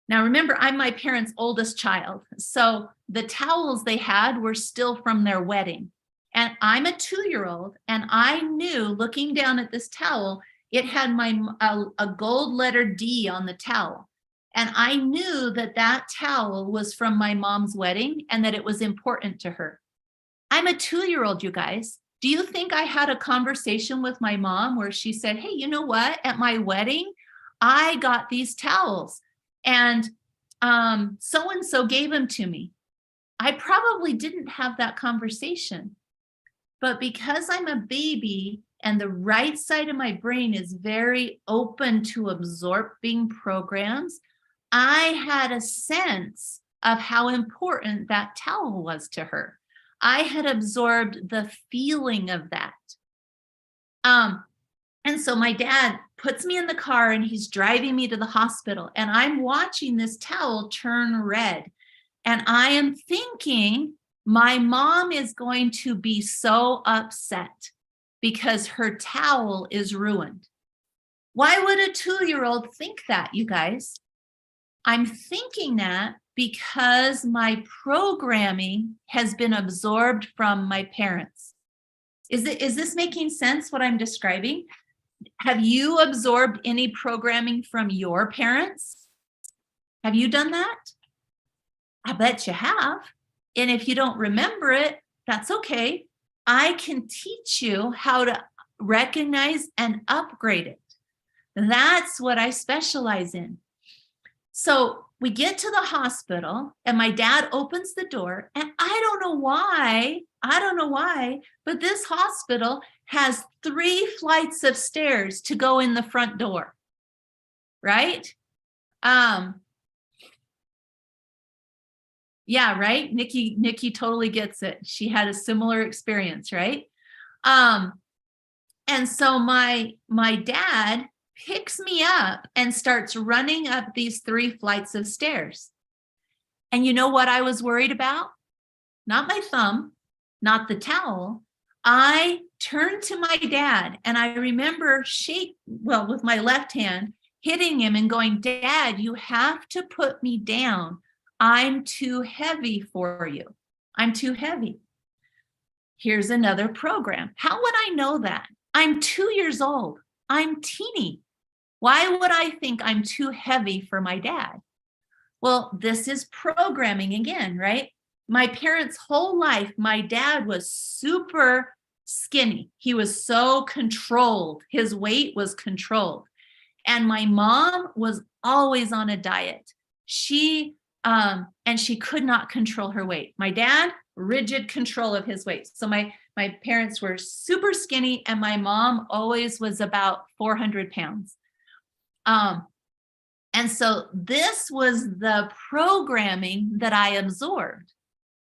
[SPEAKER 1] Now, remember, I'm my parents' oldest child. So the towels they had were still from their wedding. And I'm a 2-year-old, and I knew, looking down at this towel, it had a gold letter D on the towel. And I knew that towel was from my mom's wedding and that it was important to her. I'm a 2-year-old, you guys. Do you think I had a conversation with my mom where she said, hey, you know what? At my wedding, I got these towels, and so-and-so gave them to me. I probably didn't have that conversation. But because I'm a baby, and the right side of my brain is very open to absorbing programs, I had a sense of how important that towel was to her. I had absorbed the feeling of that. And so my dad puts me in the car and he's driving me to the hospital, and I'm watching this towel turn red. And I am thinking my mom is going to be so upset because her towel is ruined. Why would a 2-year-old think that, you guys? I'm thinking that because my programming has been absorbed from my parents. Is this making sense, what I'm describing? Have you absorbed any programming from your parents? Have you done that? I bet you have. And if you don't remember it, that's okay. I can teach you how to recognize and upgrade it. That's what I specialize in. So we get to the hospital and my dad opens the door, and I don't know why, but this hospital has 3 flights of stairs to go in the front door, right? Yeah, right? Nikki totally gets it. She had a similar experience, right? And so my dad picks me up and starts running up these 3 flights of stairs. And you know what I was worried about? Not my thumb, not the towel. I turned to my dad and I remember with my left hand, hitting him and going, "Dad, you have to put me down. I'm too heavy for you. I'm too heavy." Here's another program. How would I know that? I'm 2 years old. I'm teeny. Why would I think I'm too heavy for my dad? Well, this is programming again, right? My parents' whole life, my dad was super skinny. He was so controlled. His weight was controlled. And my mom was always on a diet. She could not control her weight. My dad, rigid control of his weight. So my parents were super skinny, and my mom always was about 400 pounds. And so this was the programming that I absorbed.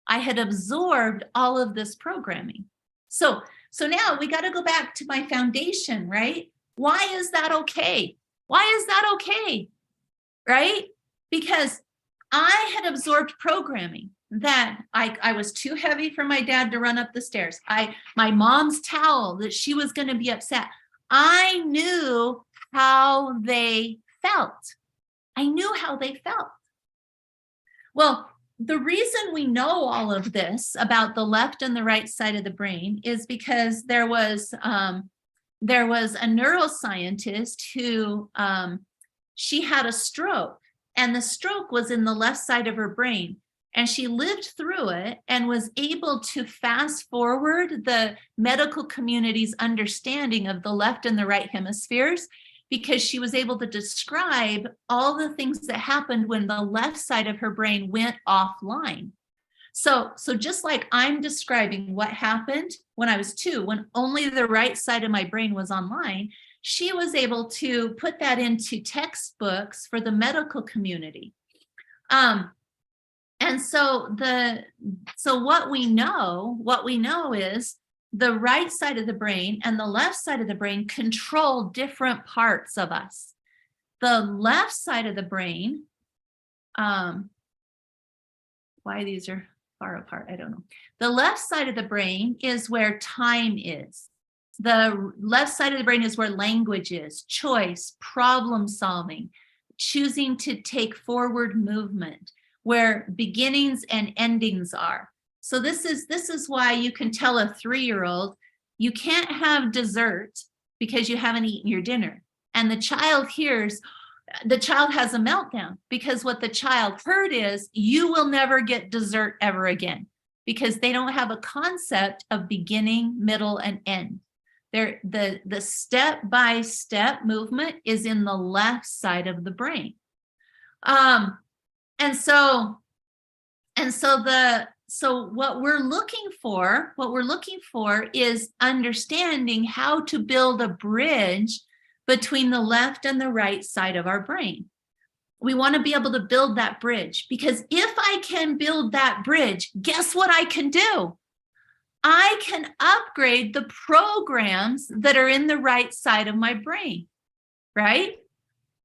[SPEAKER 1] I had absorbed all of this programming. So now we got to go back to my foundation, right? Why is that okay? Why is that okay? Right? Because I had absorbed programming that I was too heavy for my dad to run up the stairs. My mom's towel, that she was going to be upset. I knew how they felt. I knew how they felt. Well, the reason we know all of this about the left and the right side of the brain is because there was a neuroscientist who she had a stroke, and the stroke was in the left side of her brain. And she lived through it and was able to fast forward the medical community's understanding of the left and the right hemispheres, because she was able to describe all the things that happened when the left side of her brain went offline. So just like I'm describing what happened when I was 2, when only the right side of my brain was online, she was able to put that into textbooks for the medical community. And so what we know is the right side of the brain and the left side of the brain control different parts of us. The left side of the brain, why these are far apart, I don't know. The left side of the brain is where time is. The left side of the brain is where language is, choice, problem solving, choosing to take forward movement, where beginnings and endings are. So this is why you can tell a 3-year-old, you can't have dessert because you haven't eaten your dinner. And the child has a meltdown, because what the child heard is, you will never get dessert ever again, because they don't have a concept of beginning, middle, and end. The step-by-step movement is in the left side of the brain. So what we're looking for is understanding how to build a bridge between the left and the right side of our brain. We want to be able to build that bridge, because if I can build that bridge, guess what I can do? I can upgrade the programs that are in the right side of my brain, right?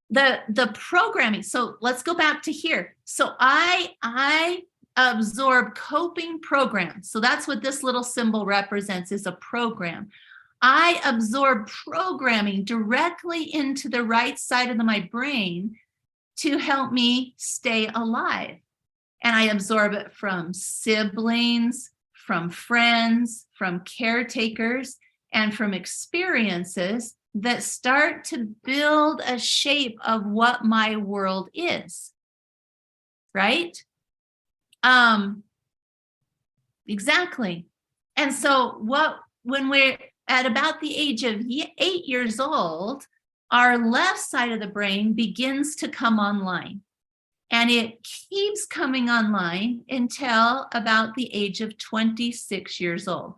[SPEAKER 1] The programming. So let's go back to here. So I absorb coping programs. So that's what this little symbol represents, is a program. I absorb programming directly into the right side of my brain to help me stay alive. And I absorb it from siblings, from friends, from caretakers, and from experiences that start to build a shape of what my world is, right? Exactly. And so when we're at about the age of 8 years old, our left side of the brain begins to come online. And it keeps coming online until about the age of 26 years old.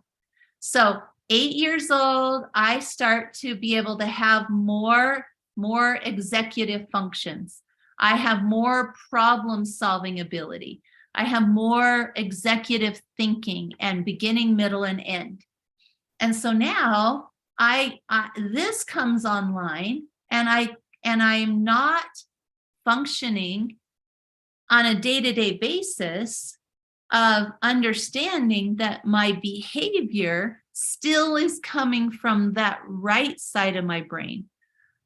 [SPEAKER 1] So 8 years old, I start to be able to have more executive functions. I have more problem-solving ability. I have more executive thinking and beginning, middle, and end. And so now this comes online, and I'm not functioning on a day-to-day basis of understanding that my behavior still is coming from that right side of my brain.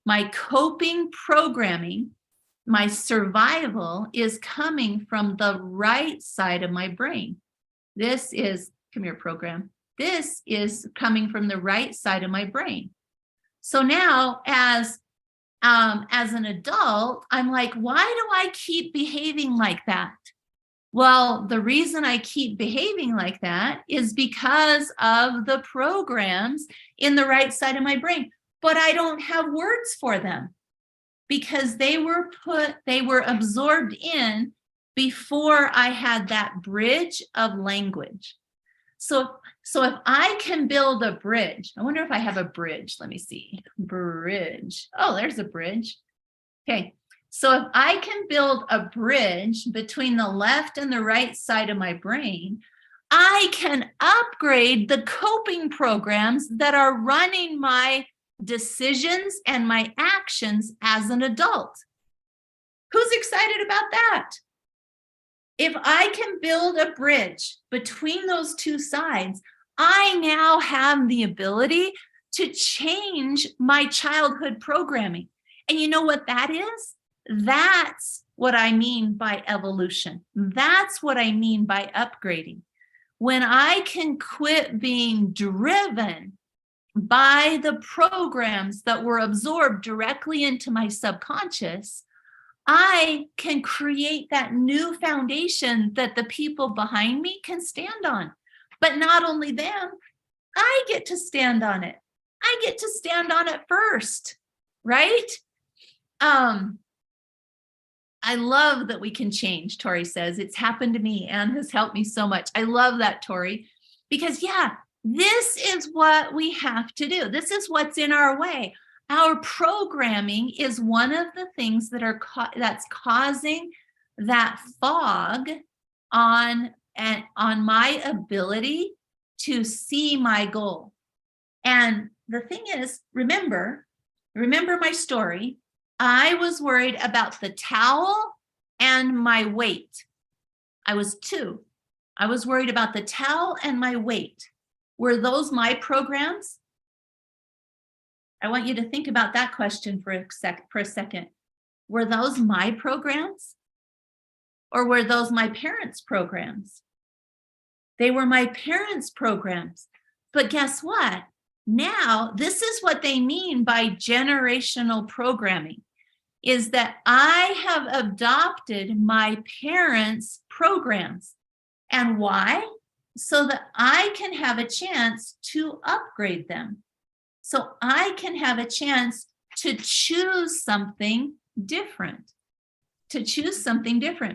[SPEAKER 1] My coping programming, my survival is coming from the right side of my brain. This is, come here, program. This is coming from the right side of my brain. So now as an adult, I'm like, why do I keep behaving like that? Well, the reason I keep behaving like that is because of the programs in the right side of my brain, but I don't have words for them because they were absorbed in before I had that bridge of language. So if I can build a bridge, I wonder if I have a bridge. Let me see. Bridge. Oh, there's a bridge. Okay. So if I can build a bridge between the left and the right side of my brain, I can upgrade the coping programs that are running my decisions and my actions as an adult. Who's excited about that? If I can build a bridge between those two sides, I now have the ability to change my childhood programming. And you know what that is? That's what I mean by evolution. That's what I mean by upgrading. When I can quit being driven by the programs that were absorbed directly into my subconscious, I can create that new foundation that the people behind me can stand on. But not only them, I get to stand on it. I get to stand on it first, right? I love that we can change, Tori says. It's happened to me and has helped me so much. I love that, Tori, because this is what we have to do. This is what's in our way. Our programming is one of the things that that's causing that fog on my ability to see my goal. And the thing is, remember my story. I was worried about the towel and my weight. I was 2. I was worried about the towel and my weight. Were those my programs? I want you to think about that question for a second. Were those my programs? Or were those my parents' programs? They were my parents' programs. But guess what? Now, this is what they mean by generational programming, is that I have adopted my parents' programs. And why? So that I can have a chance to upgrade them. So I can have a chance to choose something different.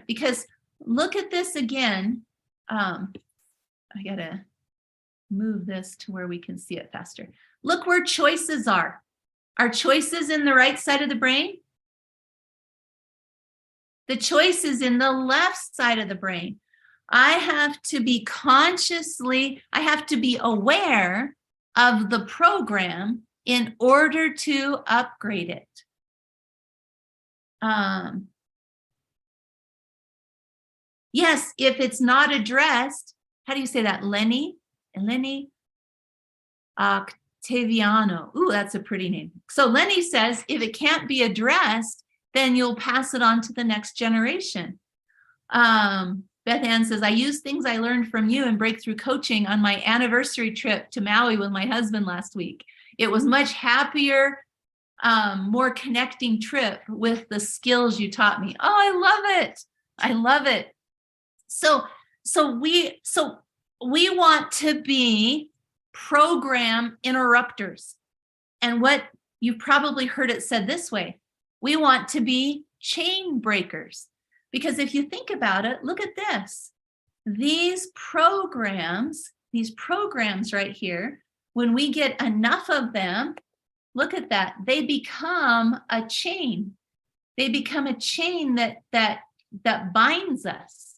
[SPEAKER 1] Because look at this again. I gotta move this to where we can see it faster. Look where choices are. Are choices in the right side of the brain? The choice is in the left side of the brain. I have to be aware of the program in order to upgrade it. Yes, if it's not addressed, how do you say that? Lenny Octaviano. Ooh, that's a pretty name. So Lenny says, if it can't be addressed, then you'll pass it on to the next generation. Beth Ann says, I use things I learned from you in breakthrough coaching on my anniversary trip to Maui with my husband last week. It was much happier, more connecting trip with the skills you taught me. Oh, I love it. I love it. So we want to be program interrupters. And what you've probably heard it said this way, we want to be chain breakers. Because if you think about it, look at this. These programs right here, when we get enough of them, look at that, they become a chain. They become a chain that binds us.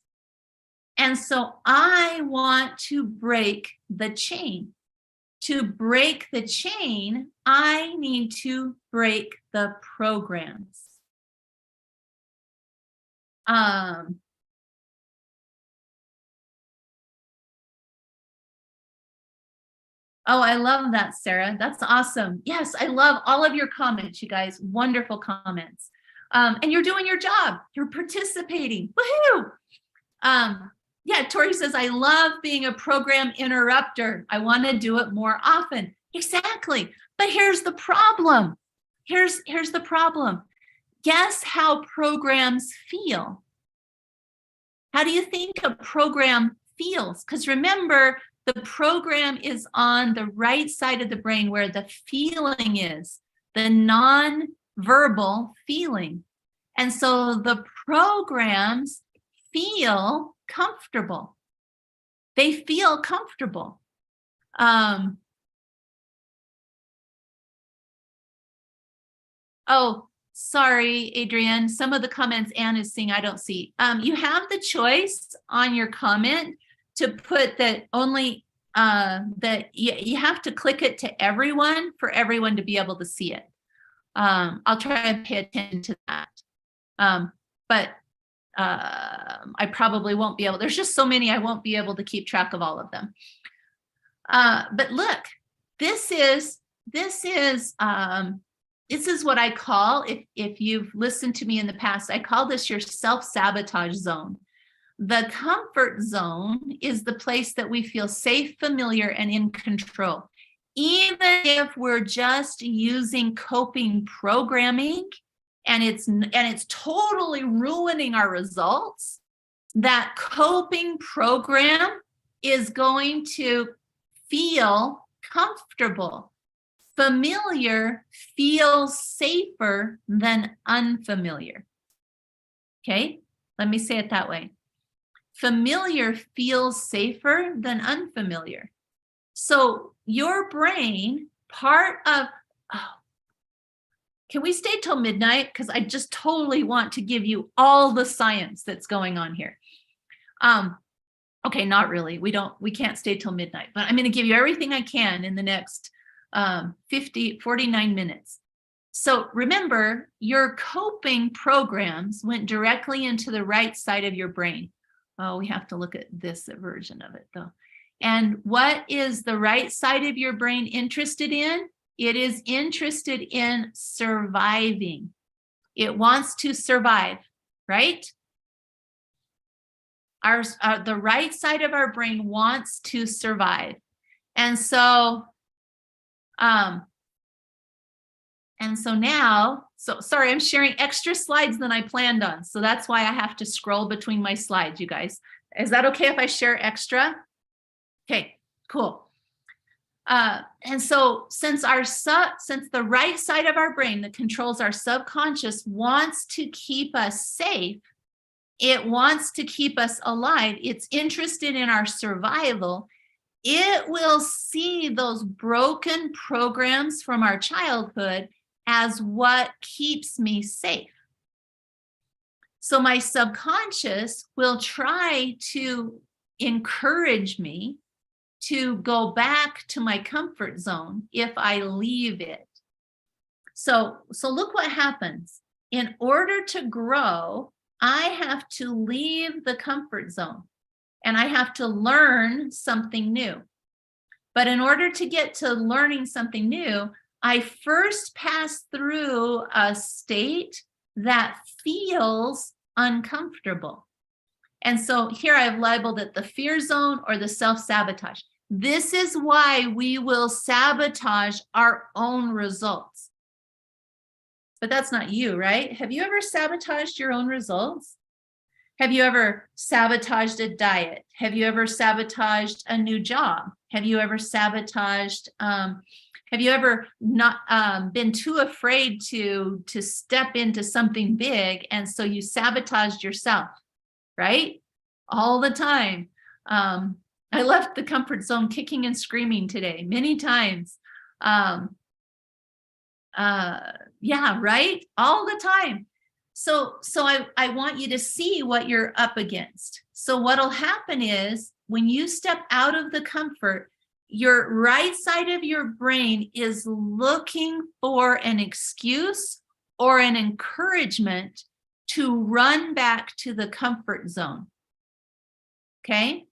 [SPEAKER 1] And so I want to break the chain. To break the chain, I need to break the programs. Oh, I love that, Sarah. That's awesome. Yes, I love all of your comments, you guys. Wonderful comments. And you're doing your job. You're participating. Woohoo! Yeah, Tori says, I love being a program interrupter. I want to do it more often. Exactly. But here's the problem. Here's the problem. Guess how programs feel? How do you think a program feels? Because remember, the program is on the right side of the brain where the feeling is, the non-verbal feeling. And so the programs feel comfortable. They feel comfortable. Oh, sorry, Adrienne. Some of the comments Anne is seeing I don't see. You have the choice on your comment to put that only that you have to click it to everyone for everyone to be able to see it. I'll try and pay attention to that. But I probably won't be able, there's just so many, I won't be able to keep track of all of them. But look, this is what I call, if you've listened to me in the past, I call this your self-sabotage zone. The comfort zone is the place that we feel safe, familiar, and in control. Even if we're just using coping programming and it's totally ruining our results, that coping program is going to feel comfortable. Familiar feels safer than unfamiliar. Okay, let me say it that way. Familiar feels safer than unfamiliar. So your brain, can we stay till midnight? Because I just totally want to give you all the science that's going on here. Okay, not really. We can't stay till midnight, but I'm going to give you everything I can in the next 49 minutes. So remember, your coping programs went directly into the right side of your brain. Oh, we have to look at this version of it though. And what is the right side of your brain interested in? It is interested in surviving. It wants to survive, right? The right side of our brain wants to survive. And so now, sorry, I'm sharing extra slides than I planned on. So that's why I have to scroll between my slides, you guys. Is that okay if I share extra? Okay, cool. And so since the right side of our brain that controls our subconscious wants to keep us safe, it wants to keep us alive, it's interested in our survival, it will see those broken programs from our childhood as what keeps me safe. So my subconscious will try to encourage me to go back to my comfort zone if I leave it. So look what happens. In order to grow, I have to leave the comfort zone and I have to learn something new. But in order to get to learning something new, I first pass through a state that feels uncomfortable. And so here I've labeled it the fear zone or the self-sabotage. This is why we will sabotage our own results. But that's not you, right? Have you ever sabotaged your own results? Have you ever sabotaged a diet? Have you ever sabotaged a new job? Have you ever sabotaged, have you ever not been too afraid to step into something big, and so you sabotaged yourself, right? All the time. I left the comfort zone kicking and screaming today, many times. Yeah, right? All the time. So I want you to see what you're up against. So what'll happen is when you step out of the comfort, your right side of your brain is looking for an excuse or an encouragement to run back to the comfort zone. Okay?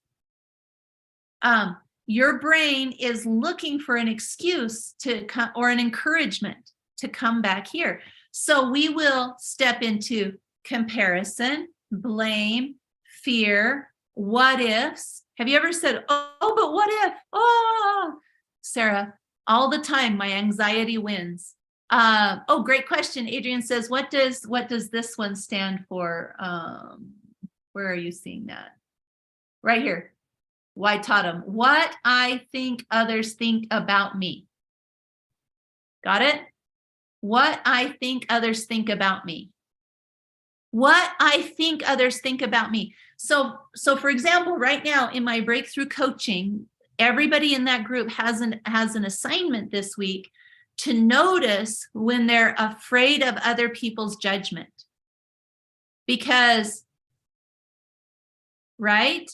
[SPEAKER 1] Your brain is looking for an excuse to come or an encouragement to come back here. So we will step into comparison, blame, fear, what ifs. Have you ever said, oh, but what if? Oh, Sarah, all the time, my anxiety wins. Oh, great question. Adrian says, what does this one stand for? Where are you seeing that? Right here. Why taught him? What I think others think about me. Got it? What I think others think about me. What I think others think about me. So for example, right now in my breakthrough coaching, everybody in that group has an assignment this week to notice when they're afraid of other people's judgment. Because, right?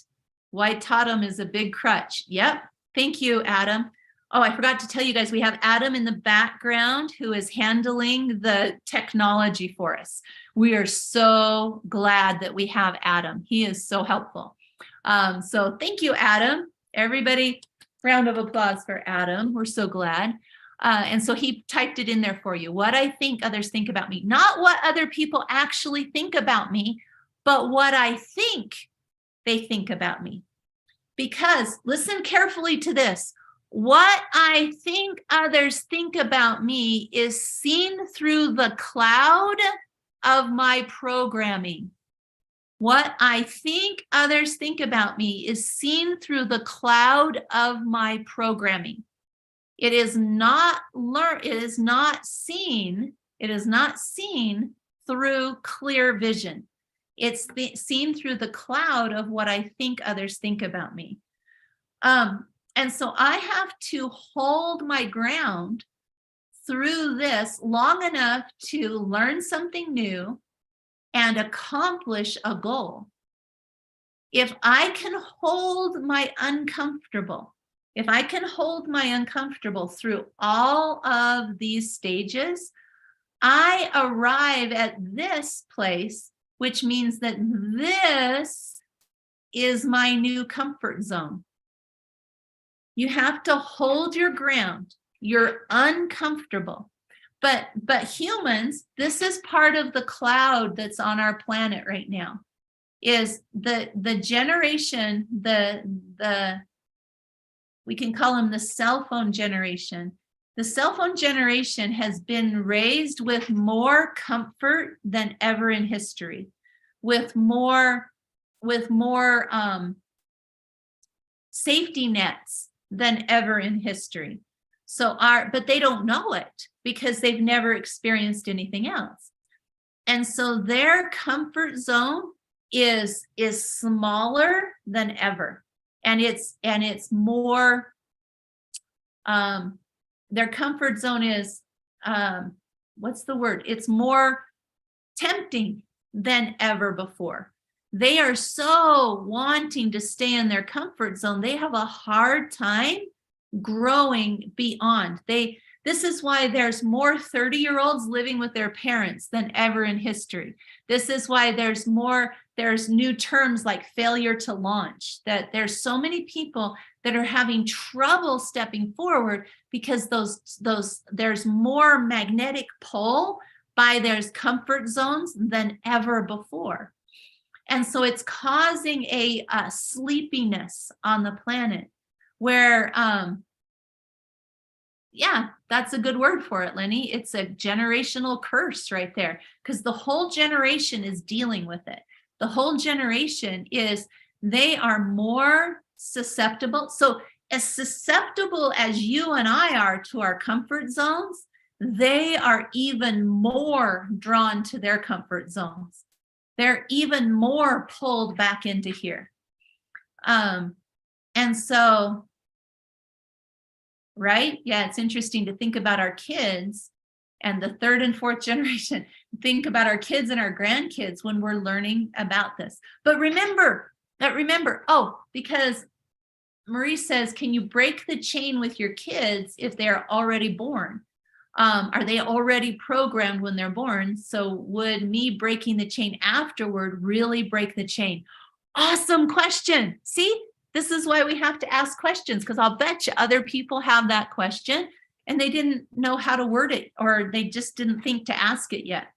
[SPEAKER 1] White Totem is a big crutch. Yep. Thank you, Adam. Oh, I forgot to tell you guys, we have Adam in the background who is handling the technology for us. We are so glad that we have Adam. He is so helpful. So thank you, Adam. Everybody, round of applause for Adam. We're so glad. And so he typed it in there for you. What I think others think about me. Not what other people actually think about me, but what I think they think about me. Because listen carefully to this. What I think others think about me is seen through the cloud of my programming. What I think others think about me is seen through the cloud of my programming. It is not seen through clear vision. It's seen through the cloud of what I think others think about me. And so I have to hold my ground through this long enough to learn something new and accomplish a goal. If I can hold my uncomfortable, through all of these stages, I arrive at this place, which means that this is my new comfort zone. You have to hold your ground. You're uncomfortable. But humans, this is part of the cloud that's on our planet right now, is the generation, we can call them the cell phone generation. The cell phone generation has been raised with more comfort than ever in history, with more safety nets than ever in history. But they don't know it because they've never experienced anything else. And so their comfort zone is smaller than ever. And it's more, their comfort zone is, what's the word? It's more tempting. than ever before. They are so wanting to stay in their comfort zone. They have a hard time growing beyond. This is why there's more 30-year-olds living with their parents than ever in history. This is why there's new terms like failure to launch, that there's so many people that are having trouble stepping forward because there's more magnetic pull by their comfort zones than ever before. And so it's causing a sleepiness on the planet where, yeah, that's a good word for it, Lenny. It's a generational curse right there, because the whole generation is dealing with it. The whole generation they are more susceptible. So as susceptible as you and I are to our comfort zones, they are even more drawn to their comfort zones. They're even more pulled back into here. And so, right? Yeah, it's interesting to think about our kids and the third and fourth generation. Think about our kids and our grandkids when we're learning about this. But remember, because Marie says, can you break the chain with your kids if they're already born? Are they already programmed when they're born? So would me breaking the chain afterward really break the chain? Awesome question. See, this is why we have to ask questions, because I'll bet you other people have that question and they didn't know how to word it, or they just didn't think to ask it yet.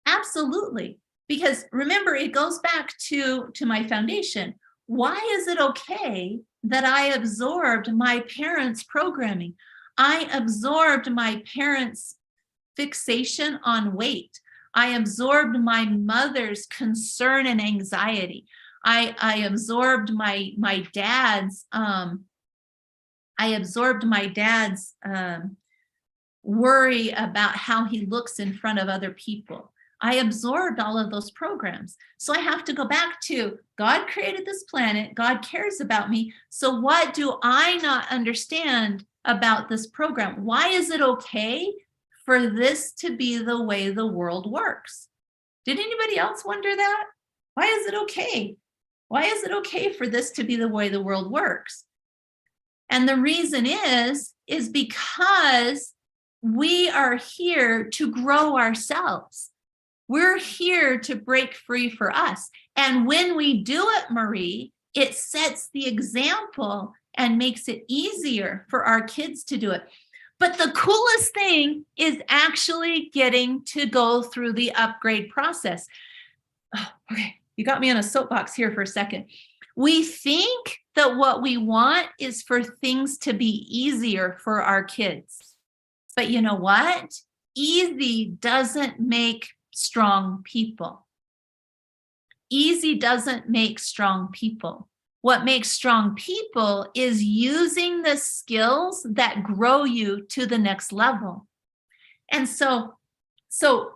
[SPEAKER 1] Absolutely. Because remember, it goes back to my foundation. Why is it okay that I absorbed my parents' programming? I absorbed my parents' fixation on weight. I absorbed my mother's concern and anxiety. I absorbed my dad's worry about how he looks in front of other people. I absorbed all of those programs. So I have to go back to God created this planet. God cares about me. So what do I not understand about this program? Why is it okay for this to be the way the world works? Did anybody else wonder that? Why is it okay? Why is it okay for this to be the way the world works? And the reason is because we are here to grow ourselves. We're here to break free for us. And when we do it, Marie, it sets the example and makes it easier for our kids to do it. But the coolest thing is actually getting to go through the upgrade process. Oh, okay, you got me on a soapbox here for a second. We think that what we want is for things to be easier for our kids. But you know what? Easy doesn't make strong people. Easy doesn't make strong people. What makes strong people is using the skills that grow you to the next level. And so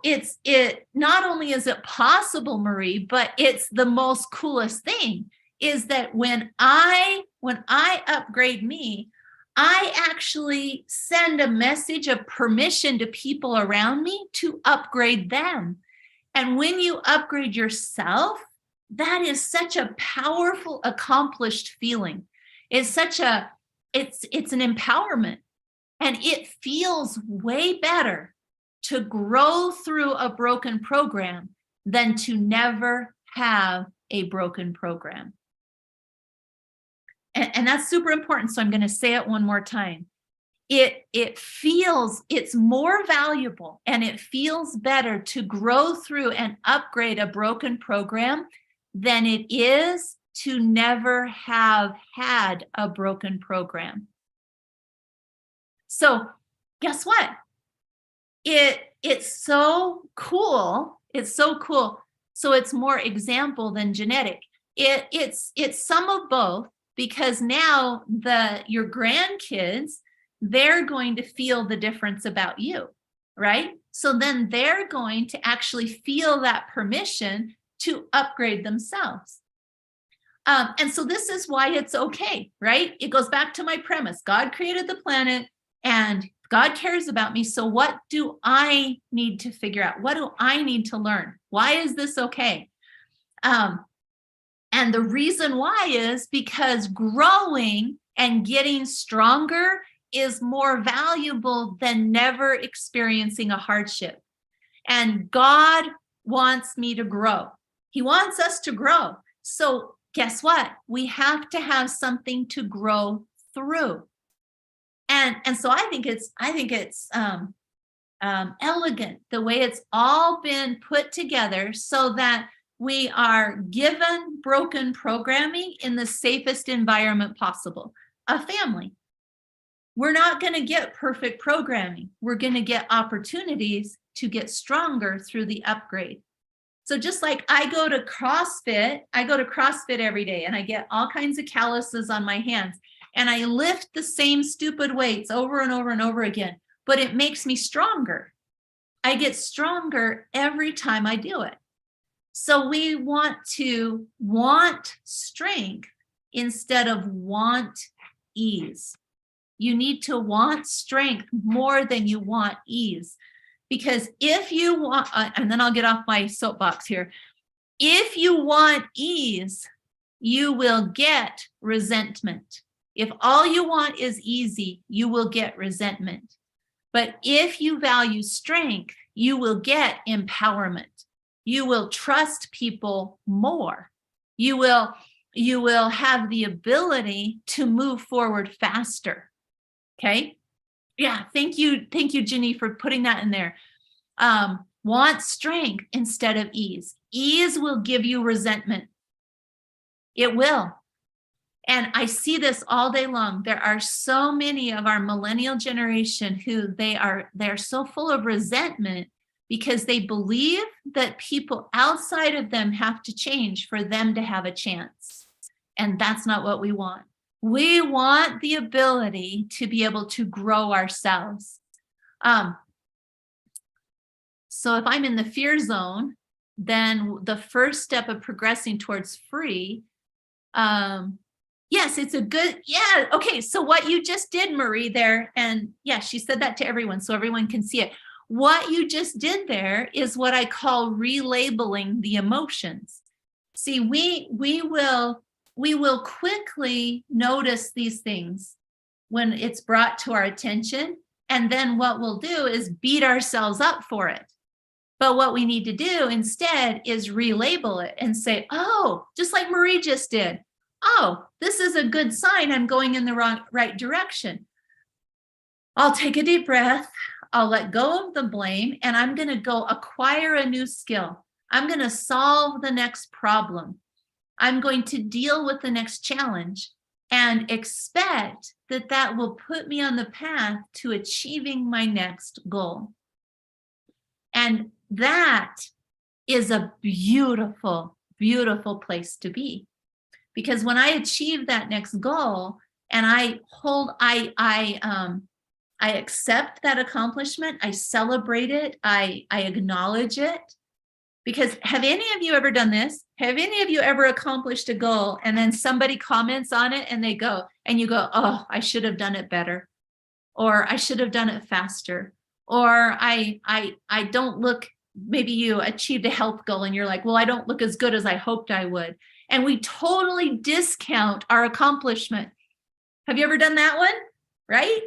[SPEAKER 1] it not only is it possible, Marie, but it's the most coolest thing is that when I upgrade me, I actually send a message of permission to people around me to upgrade them. And when you upgrade yourself, that is such a powerful, accomplished feeling. It's an empowerment, and it feels way better to grow through a broken program than to never have a broken program. And that's super important. So I'm going to say it one more time. It's more valuable and it feels better to grow through and upgrade a broken program than it is to never have had a broken program. So guess what? It's so cool. It's so cool. So it's more example than genetic. It's some of both, because now your grandkids, they're going to feel the difference about you, right? So then they're going to actually feel that permission to upgrade themselves. And so this is why it's okay, right? It goes back to my premise. God created the planet, and God cares about me. So what do I need to figure out? What do I need to learn? Why is this okay? And the reason why is because growing and getting stronger is more valuable than never experiencing a hardship. And God wants me to grow. He wants us to grow. So guess what? We have to have something to grow through. And so I think it's elegant the way it's all been put together so that we are given broken programming in the safest environment possible, a family. We're not going to get perfect programming. We're going to get opportunities to get stronger through the upgrade. So just like I go to CrossFit every day and I get all kinds of calluses on my hands and I lift the same stupid weights over and over and over again, but it makes me stronger. I get stronger every time I do it. So we want to want strength instead of want ease. You need to want strength more than you want ease. Because if you want, and then I'll get off my soapbox here. If you want ease, you will get resentment. If all you want is easy, you will get resentment. But if you value strength, you will get empowerment. You will trust people more. You will have the ability to move forward faster. Okay? Yeah, thank you, Ginny, for putting that in there. Want strength instead of ease. Ease will give you resentment. It will. And I see this all day long. There are so many of our millennial generation who they're so full of resentment because they believe that people outside of them have to change for them to have a chance. And that's not what we want. We want the ability to be able to grow ourselves. So if I'm in the fear zone, then the first step of progressing towards free, yes, it's a good, yeah. Okay, so what you just did, Marie, there, and yeah, she said that to everyone so everyone can see it. What you just did there is what I call relabeling the emotions. See, we will quickly notice these things when it's brought to our attention. And then what we'll do is beat ourselves up for it. But what we need to do instead is relabel it and say, oh, just like Marie just did. Oh, this is a good sign I'm going in the right direction. I'll take a deep breath. I'll let go of the blame and I'm going to go acquire a new skill. I'm going to solve the next problem. I'm going to deal with the next challenge and expect that will put me on the path to achieving my next goal. And that is a beautiful, beautiful place to be. Because when I achieve that next goal and I accept that accomplishment, I celebrate it, I acknowledge it. Because have any of you ever done this? Have any of you ever accomplished a goal and then somebody comments on it and you go, oh, I should have done it better. Or I should have done it faster. Or I don't look, maybe you achieved a health goal and you're like, well, I don't look as good as I hoped I would. And we totally discount our accomplishment. Have you ever done that one? Right?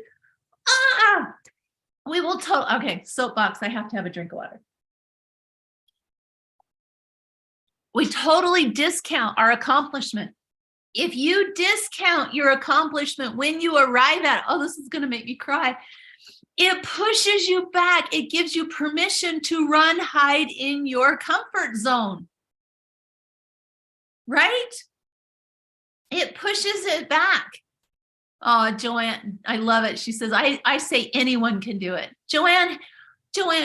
[SPEAKER 1] We will okay, soapbox, I have to have a drink of water. We totally discount our accomplishment. If you discount your accomplishment when you arrive at, oh, this is going to make me cry. It pushes you back. It gives you permission to run, hide in your comfort zone. Right? It pushes it back. Oh, Joanne, I love it. She says, I say anyone can do it. Joanne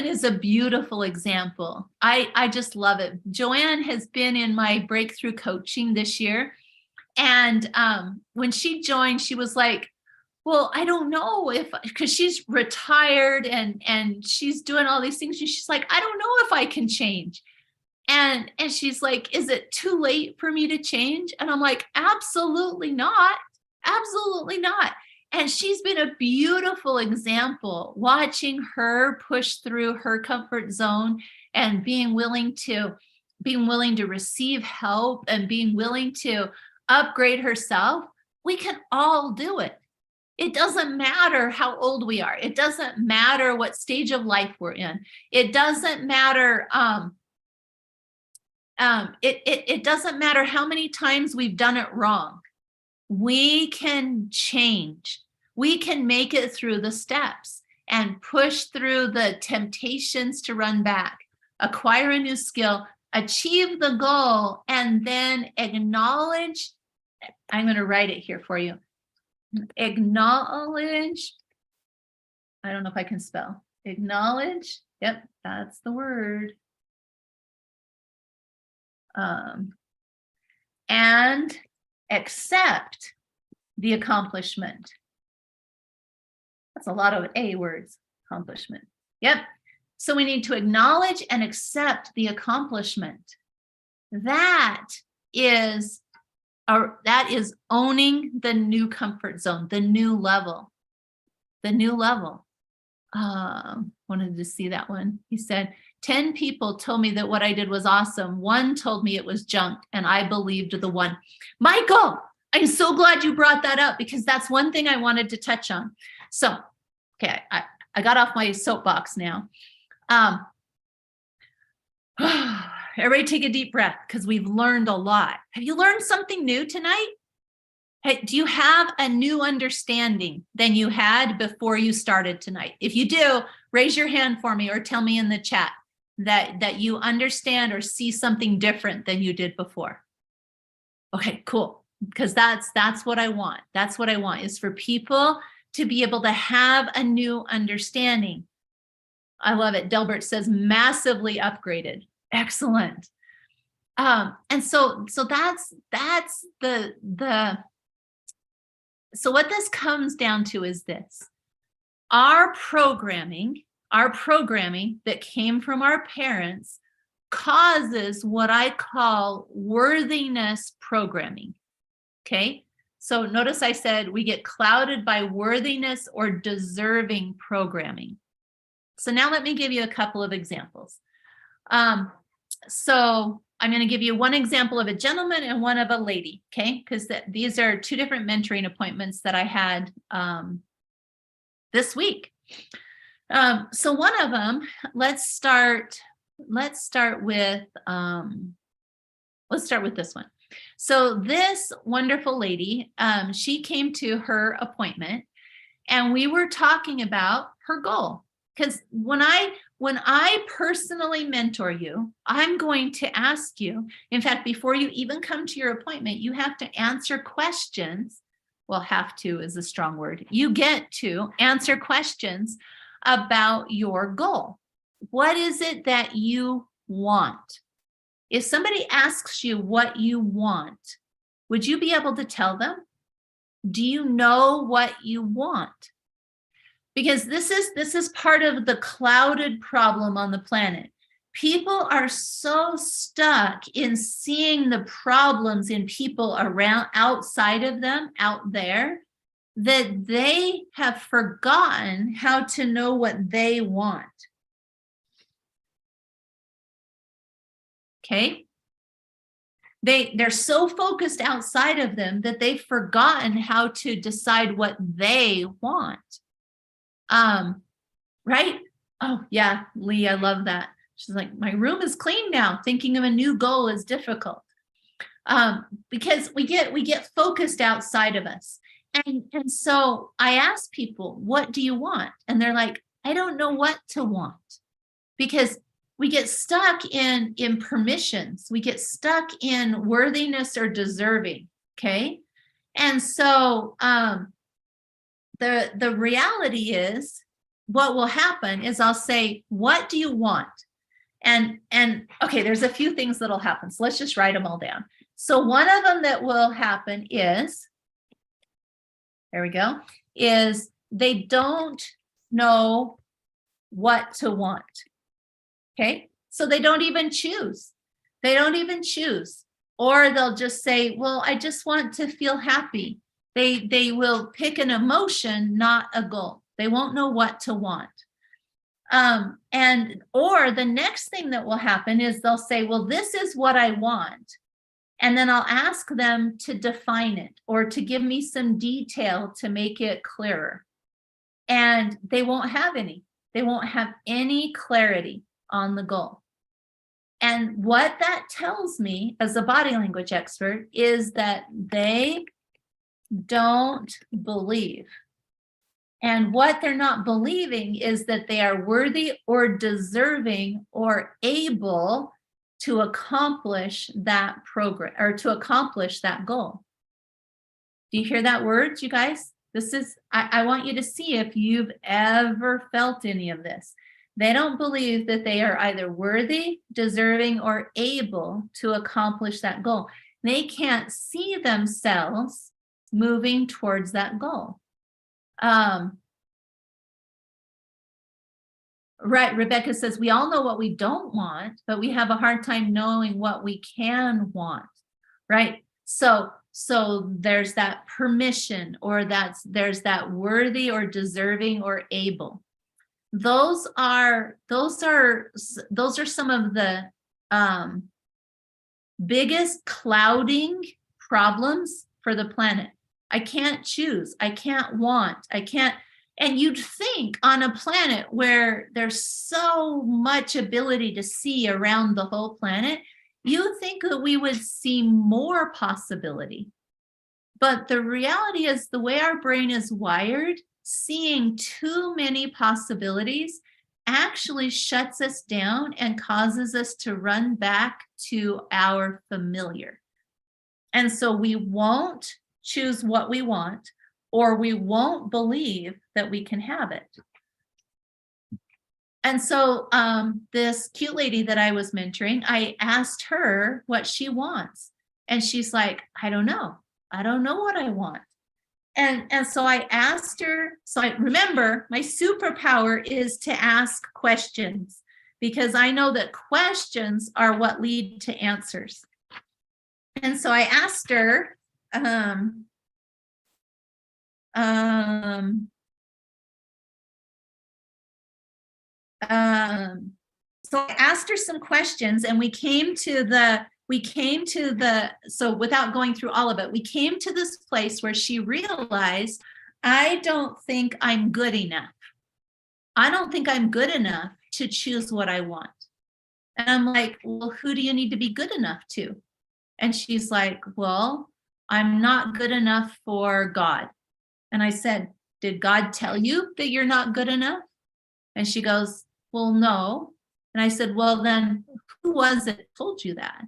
[SPEAKER 1] is a beautiful example. I just love it. Joanne has been in my breakthrough coaching this year. And when she joined, she was like, well, I don't know because she's retired and she's doing all these things. And she's like, I don't know if I can change. And she's like, is it too late for me to change? And I'm like, absolutely not. Absolutely not. And she's been a beautiful example, watching her push through her comfort zone and being willing to receive help and being willing to upgrade herself. We can all do it. It doesn't matter how old we are. It doesn't matter what stage of life we're in. It doesn't matter. It doesn't matter how many times we've done it wrong. We can change. We can make it through the steps and push through the temptations to run back, acquire a new skill, achieve the goal, and then acknowledge. I'm going to write it here for you. Acknowledge. I don't know if I can spell. Acknowledge. Yep, that's the word. And accept the accomplishment. That's a lot of A words, accomplishment. Yep. So we need to acknowledge and accept the accomplishment. That is owning the new comfort zone, the new level. The new level. Wanted to see that one. He said, 10 people told me that what I did was awesome. One told me it was junk, and I believed the one. Michael, I'm so glad you brought that up, because that's one thing I wanted to touch on. So, okay, I got off my soapbox now. Everybody take a deep breath, because we've learned a lot. Have you learned something new tonight? Hey, do you have a new understanding than you had before you started tonight? If you do, raise your hand for me or tell me in the chat that you understand or see something different than you did before. Okay, cool. Because that's what I want. That's what I want, is for people to be able to have a new understanding. I love it. Delbert says massively upgraded. Excellent. And so that's so what this comes down to is this. Our programming that came from our parents causes what I call worthiness programming. Okay. So notice I said we get clouded by worthiness or deserving programming. So now let me give you a couple of examples. So I'm going to give you one example of a gentleman and one of a lady, okay? Because these are two different mentoring appointments that I had this week. So one of them, let's start with this one. So this wonderful lady, she came to her appointment, and we were talking about her goal. Because when I personally mentor you, I'm going to ask you, in fact, before you even come to your appointment, you have to answer questions. Well, have to is a strong word. You get to answer questions about your goal. What is it that you want? If somebody asks you what you want, would you be able to tell them? Do you know what you want? Because this is part of the clouded problem on the planet. People are so stuck in seeing the problems in people around, outside of them, out there, that they have forgotten how to know what they want. Okay? They're so focused outside of them that they've forgotten how to decide what they want. Right? Oh yeah, Lee, I love that. She's like, my room is clean now. Thinking of a new goal is difficult. Because we get focused outside of us. And so I ask people, what do you want? And they're like, I don't know what to want. Because we get stuck in permissions. We get stuck in worthiness or deserving. Okay. And so the reality is, what will happen is I'll say, what do you want? And okay, there's a few things that'll happen. So let's just write them all down. So one of them that will happen is, there we go, is they don't know what to want. Okay, so they don't even choose. They don't even choose. Or they'll just say, well, I just want to feel happy. They will pick an emotion, not a goal. They won't know what to want. Or the next thing that will happen is they'll say, well, this is what I want. And then I'll ask them to define it or to give me some detail to make it clearer. And they won't have any. They won't have any clarity on the goal. And what that tells me as a body language expert is that they don't believe. And what they're not believing is that they are worthy or deserving or able to accomplish that program or to accomplish that goal. Do you hear that word, you guys? This is, I want you to see if you've ever felt any of this. They don't believe that they are either worthy, deserving, or able to accomplish that goal. They can't see themselves moving towards that goal. Right, Rebecca says, we all know what we don't want, but we have a hard time knowing what we can want, right? So there's that permission, or there's that worthy or deserving or able. Those are some of the biggest clouding problems for the planet. I can't choose, I can't want, I can't. And you'd think on a planet where there's so much ability to see around the whole planet, you think that we would see more possibility. But the reality is, the way our brain is wired, seeing too many possibilities actually shuts us down and causes us to run back to our familiar. And so we won't choose what we want, or we won't believe that we can have it. And so this cute lady that I was mentoring, I asked her what she wants. And she's like, I don't know what I want. And so I asked her, so I remember my superpower is to ask questions, because I know that questions are what lead to answers. And so I asked her, so I asked her some questions, and we came to the, so without going through all of it, we came to this place where she realized, I don't think I'm good enough. I don't think I'm good enough to choose what I want. And I'm like, well, who do you need to be good enough to? And she's like, well, I'm not good enough for God. And I said, did God tell you that you're not good enough? And she goes, well, no. And I said, well, then who was it that told you that?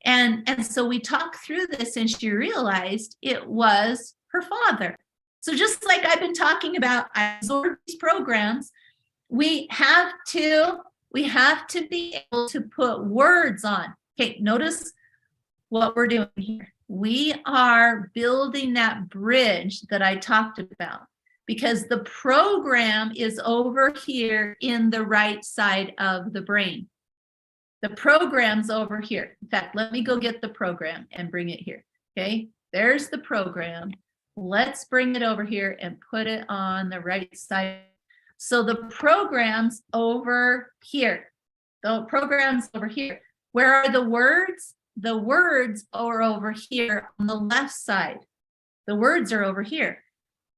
[SPEAKER 1] And so we talked through this, and she realized it was her father. So just like I've been talking about, I absorb these programs, we have to be able to put words on. Okay, notice what we're doing here. We are building that bridge that I talked about, because the program is over here in the right side of the brain. The program's over here. In fact, let me go get the program and bring it here. Okay, there's the program. Let's bring it over here and put it on the right side. So the program's over here. The program's over here. Where are the words? The words are over here on the left side. The words are over here.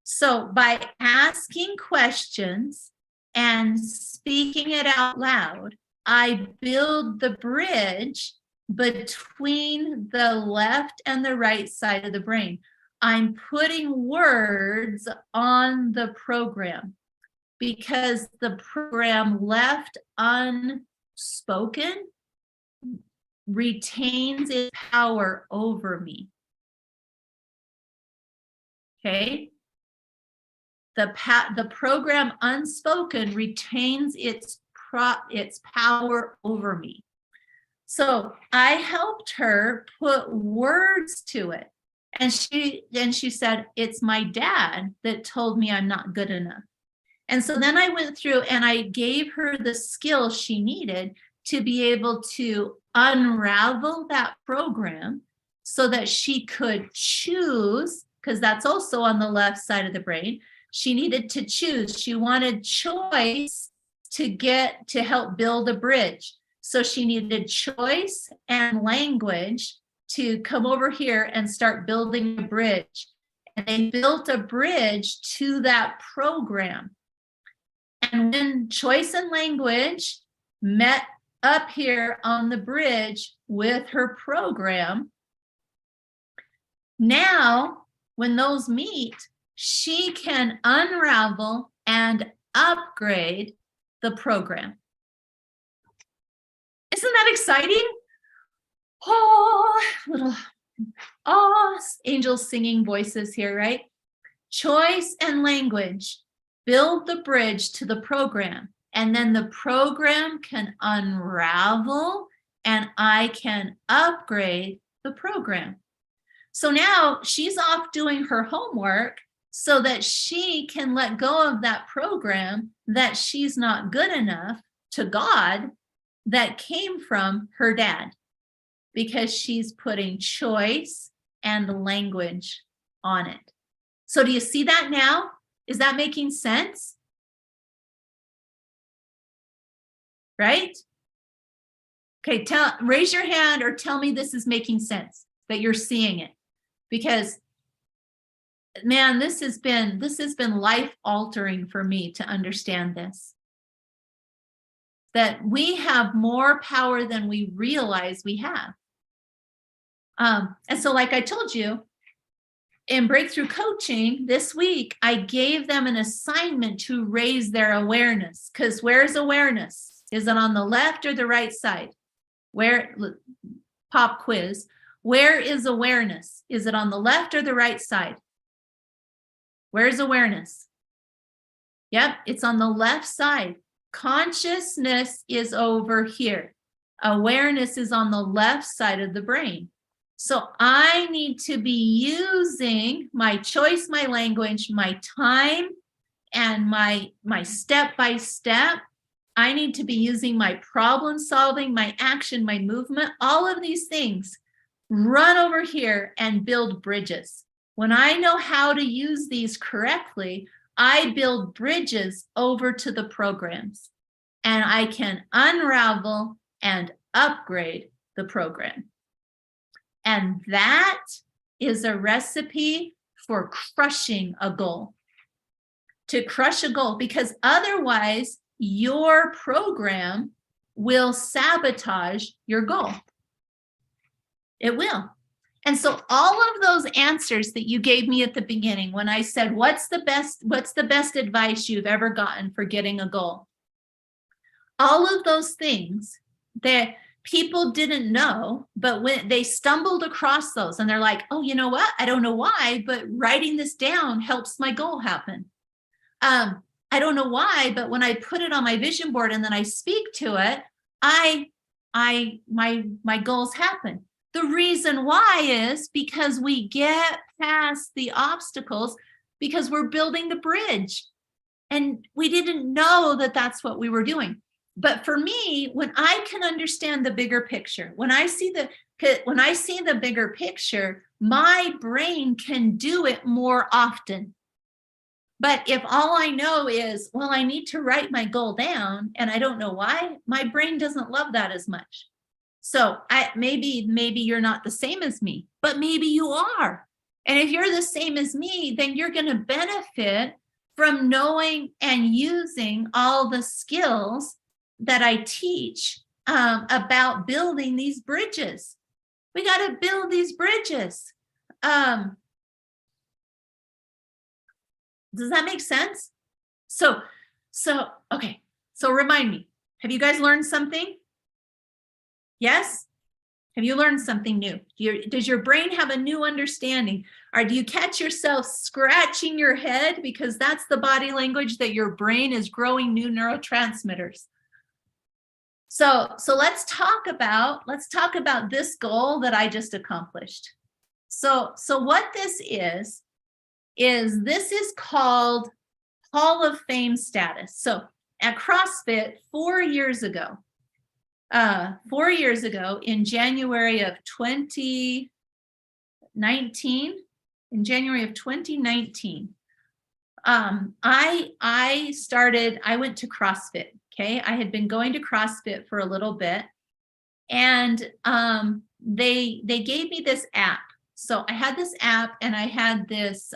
[SPEAKER 1] So by asking questions and speaking it out loud, I build the bridge between the left and the right side of the brain. I'm putting words on the program, because the program left unspoken retains its power over me. Okay? The program unspoken retains its power over me. So I helped her put words to it. And she said, it's my dad that told me I'm not good enough. And so then I went through and I gave her the skills she needed to be able to unravel that program so that she could choose, because that's also on the left side of the brain. She needed to choose. She wanted choice to help build a bridge. So she needed choice and language to come over here and start building a bridge. And they built a bridge to that program. And when choice and language met up here on the bridge with her program, now when those meet, she can unravel and upgrade the program. Isn't that exciting? Angels singing voices here, right? Choice and language build the bridge to the program, and then the program can unravel and I can upgrade the program. So now she's off doing her homework so that she can let go of that program that she's not good enough to God that came from her dad, because she's putting choice and language on it. So do you see that now? Is that making sense? Right? Okay, raise your hand or tell me this is making sense, that you're seeing it. Because man, this has been life altering for me to understand this. That we have more power than we realize we have. And so like I told you, in breakthrough coaching this week, I gave them an assignment to raise their awareness. Because where's awareness? Is it on the left or the right side? Pop quiz. Where is awareness? Is it on the left or the right side? Where's awareness? Yep, it's on the left side. Consciousness is over here. Awareness is on the left side of the brain. So I need to be using my choice, my language, my time, and my step-by-step. I need to be using my problem solving, my action, my movement, all of these things. Run over here and build bridges. When I know how to use these correctly, I build bridges over to the programs, and I can unravel and upgrade the program. And that is a recipe for crushing a goal. To crush a goal, because otherwise your program will sabotage your goal. It will. And so all of those answers that you gave me at the beginning, when I said, what's the best advice you've ever gotten for getting a goal? All of those things that people didn't know, but when they stumbled across those and they're like, oh, you know what? I don't know why, but writing this down helps my goal happen. I don't know why, but when I put it on my vision board and then I speak to it, my goals happen. The reason why is because we get past the obstacles because we're building the bridge. And we didn't know that that's what we were doing. But for me, when I can understand the bigger picture, when I see the bigger picture, my brain can do it more often. But if all I know is, well, I need to write my goal down and I don't know why, my brain doesn't love that as much. So maybe you're not the same as me, but maybe you are. And if you're the same as me, then you're going to benefit from knowing and using all the skills that I teach about building these bridges. We got to build these bridges. Does that make sense? So okay. So remind me, have you guys learned something? Yes? Have you learned something new? Does your brain have a new understanding? Or do you catch yourself scratching your head because that's the body language that your brain is growing new neurotransmitters? So let's talk about this goal that I just accomplished. So what this is this is called Hall of Fame status. So at CrossFit 4 years ago in January of 2019, in January of 2019, I went to CrossFit. Okay. I had been going to CrossFit for a little bit, and they gave me this app. So I had this app, and I had this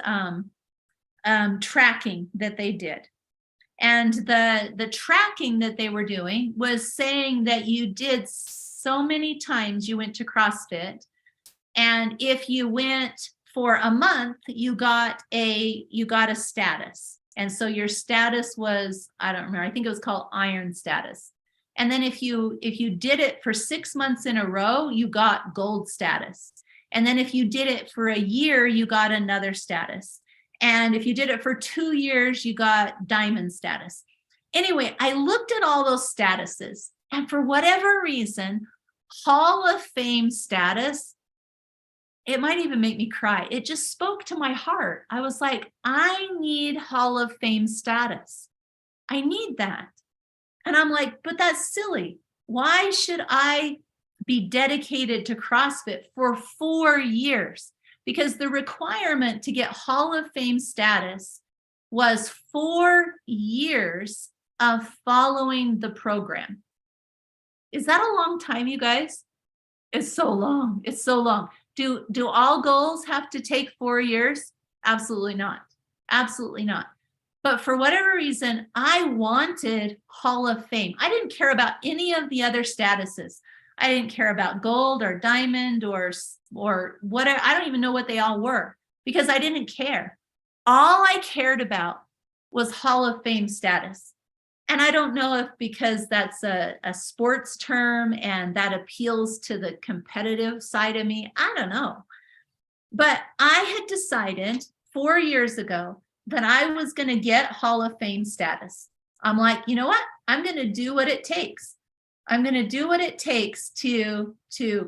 [SPEAKER 1] tracking that they did. And the tracking that they were doing was saying that you did so many times, you went to CrossFit, and if you went for a month, you got a status. And so your status was, I don't remember, I think it was called iron status. And then if you did it for 6 months in a row, you got gold status. And then if you did it for a year, you got another status. And if you did it for 2 years, you got diamond status. Anyway, I looked at all those statuses, and for whatever reason, Hall of Fame status, it might even make me cry. It just spoke to my heart. I was like, I need Hall of Fame status. I need that. And I'm like, but that's silly. Why should I be dedicated to CrossFit for 4 years? Because the requirement to get Hall of Fame status was 4 years of following the program. Is that a long time, you guys? It's so long. It's so long. Do all goals have to take 4 years? Absolutely not. Absolutely not. But for whatever reason, I wanted Hall of Fame. I didn't care about any of the other statuses. I didn't care about gold or diamond or whatever. I don't even know what they all were, because I didn't care. All I cared about was Hall of Fame status. And I don't know if because that's a sports term and that appeals to the competitive side of me. I don't know. But I had decided 4 years ago that I was going to get Hall of Fame status. I'm like, you know what? I'm going to do what it takes. I'm going to do what it takes to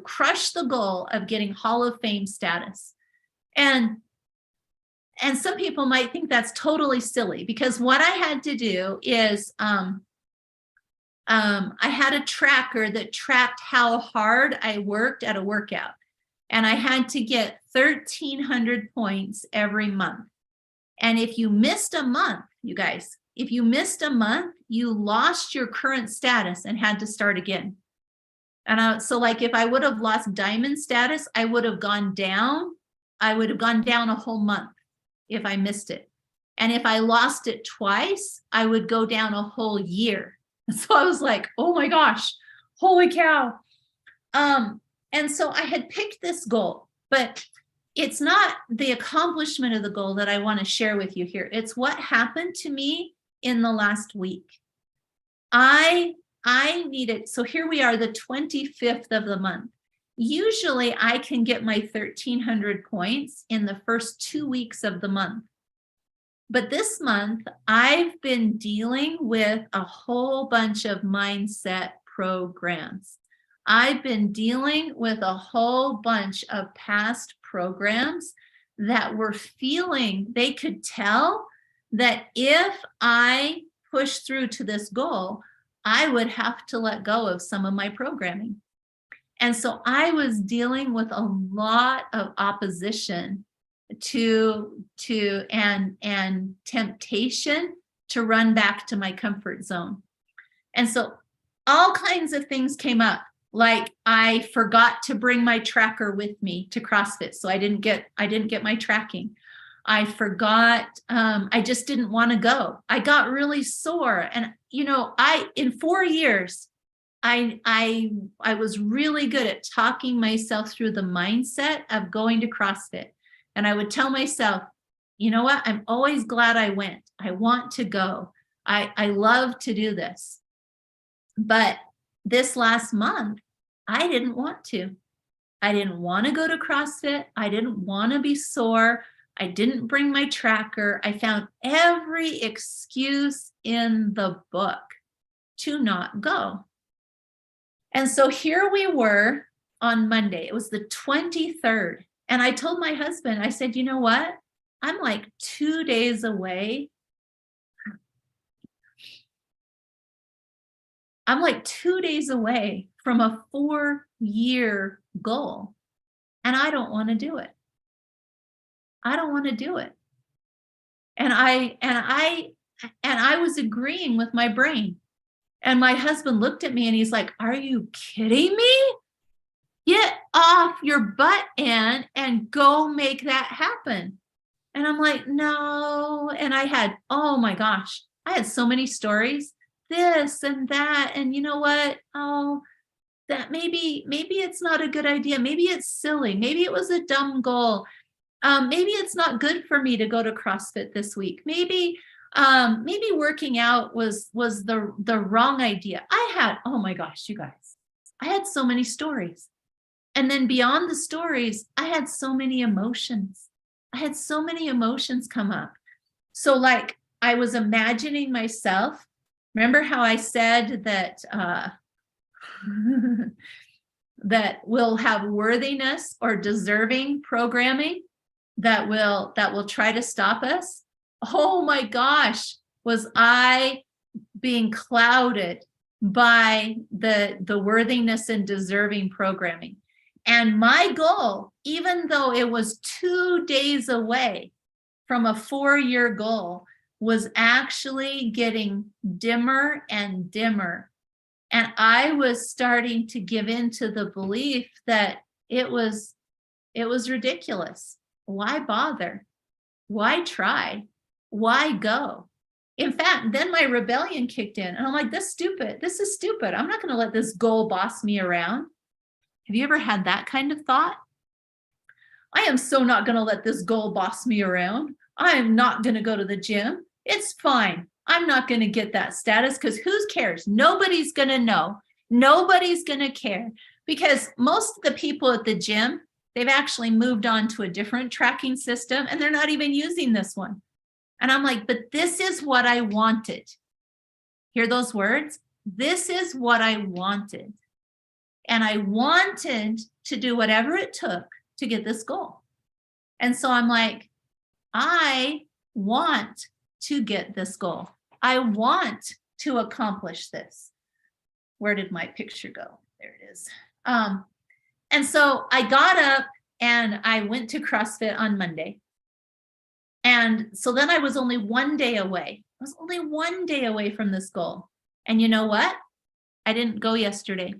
[SPEAKER 1] crush the goal of getting Hall of Fame status. And some people might think that's totally silly, because what I had to do is I had a tracker that tracked how hard I worked at a workout. And I had to get 1,300 points every month. And if you missed a month, you guys, if you missed a month, you lost your current status and had to start again. And so like if I would have lost diamond status, I would have gone down. I would have gone down a whole month if I missed it. And if I lost it twice, I would go down a whole year. So I was like, oh my gosh, holy cow. And so I had picked this goal, but it's not the accomplishment of the goal that I want to share with you here. It's what happened to me in the last week. I needed, so here we are, the 25th of the month. Usually I can get my 1,300 points in the first 2 weeks of the month. But this month, I've been dealing with a whole bunch of mindset programs. I've been dealing with a whole bunch of past programs that were feeling, they could tell that if I push through to this goal, I would have to let go of some of my programming. And so I was dealing with a lot of opposition and temptation to run back to my comfort zone. And so all kinds of things came up. Like I forgot to bring my tracker with me to CrossFit. So I didn't get my tracking. I forgot, I just didn't want to go. I got really sore. And, in 4 years, I was really good at talking myself through the mindset of going to CrossFit. And I would tell myself, you know what? I'm always glad I went. I want to go. I love to do this. But this last month, I didn't want to. I didn't want to go to CrossFit. I didn't want to be sore. I didn't bring my tracker. I found every excuse in the book to not go. And so here we were on Monday. It was the 23rd. And I told my husband, I said, you know what? I'm like 2 days away. I'm like 2 days away from a 4-year goal, and I don't want to do it. I don't want to do it. And I was agreeing with my brain. And my husband looked at me and he's like, are you kidding me? Get off your butt, Ann, and go make that happen. And I'm like, no. And I had, oh my gosh, I had so many stories, this and that. And you know what? Oh, that maybe it's not a good idea. Maybe it's silly. Maybe it was a dumb goal. Maybe it's not good for me to go to CrossFit this week. Maybe working out was the wrong idea. I had, oh my gosh, you guys, I had so many stories. And then beyond the stories, I had so many emotions. I had so many emotions come up. So like I was imagining myself. Remember how I said that that we'll have worthiness or deserving programming that will try to stop us? Oh my gosh, was I being clouded by the worthiness and deserving programming? And my goal, even though it was 2 days away from a 4-year goal, was actually getting dimmer and dimmer. And I was starting to give in to the belief that it was ridiculous. Why bother? Why try? Why go? In fact, then my rebellion kicked in and I'm like, this is stupid. I'm not going to let this goal boss me around. Have you ever had that kind of thought? I am so not going to let this goal boss me around. I am not going to go to the gym. It's fine. I'm not going to get that status because who cares? Nobody's going to know. Nobody's going to care because most of the people at the gym, they've actually moved on to a different tracking system and they're not even using this one. And I'm like, but this is what I wanted. Hear those words? This is what I wanted. And I wanted to do whatever it took to get this goal. And so I'm like, I want to get this goal. I want to accomplish this. Where did my picture go? There it is. And so I got up and I went to CrossFit on Monday. And so then I was only 1 day away. I was only 1 day away from this goal. And you know what? I didn't go yesterday.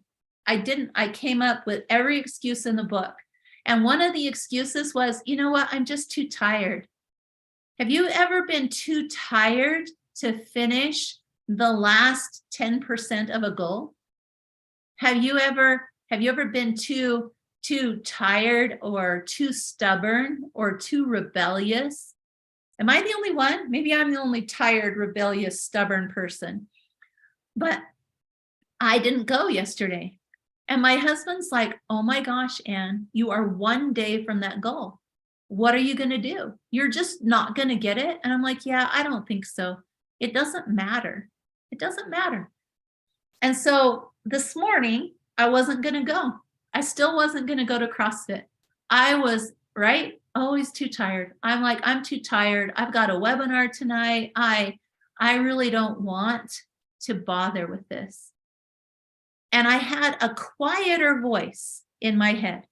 [SPEAKER 1] I came up with every excuse in the book. And one of the excuses was, you know what? I'm just too tired. Have you ever been too tired to finish the last 10% of a goal? Have you ever been too tired or too stubborn or too rebellious? Am I the only one? Maybe I'm the only tired, rebellious, stubborn person. But I didn't go yesterday. And my husband's like, oh my gosh, Ann, you are 1 day from that goal. What are you going to do? You're just not going to get it? And I'm like, yeah, I don't think so. It doesn't matter. It doesn't matter. And so this morning, I wasn't going to go. I still wasn't going to go to CrossFit. I was, right? Always too tired. I'm like, I'm too tired. I've got a webinar tonight. I really don't want to bother with this. And I had a quieter voice in my head.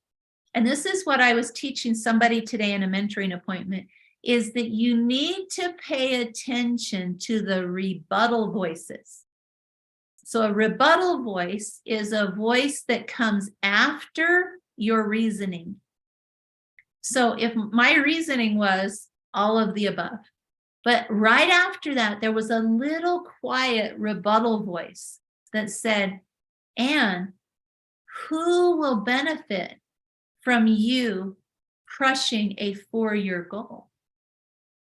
[SPEAKER 1] And this is what I was teaching somebody today in a mentoring appointment, is that you need to pay attention to the rebuttal voices. So a rebuttal voice is a voice that comes after your reasoning. So if my reasoning was all of the above, but right after that, there was a little quiet rebuttal voice that said, Ann, who will benefit from you crushing a 4-year goal?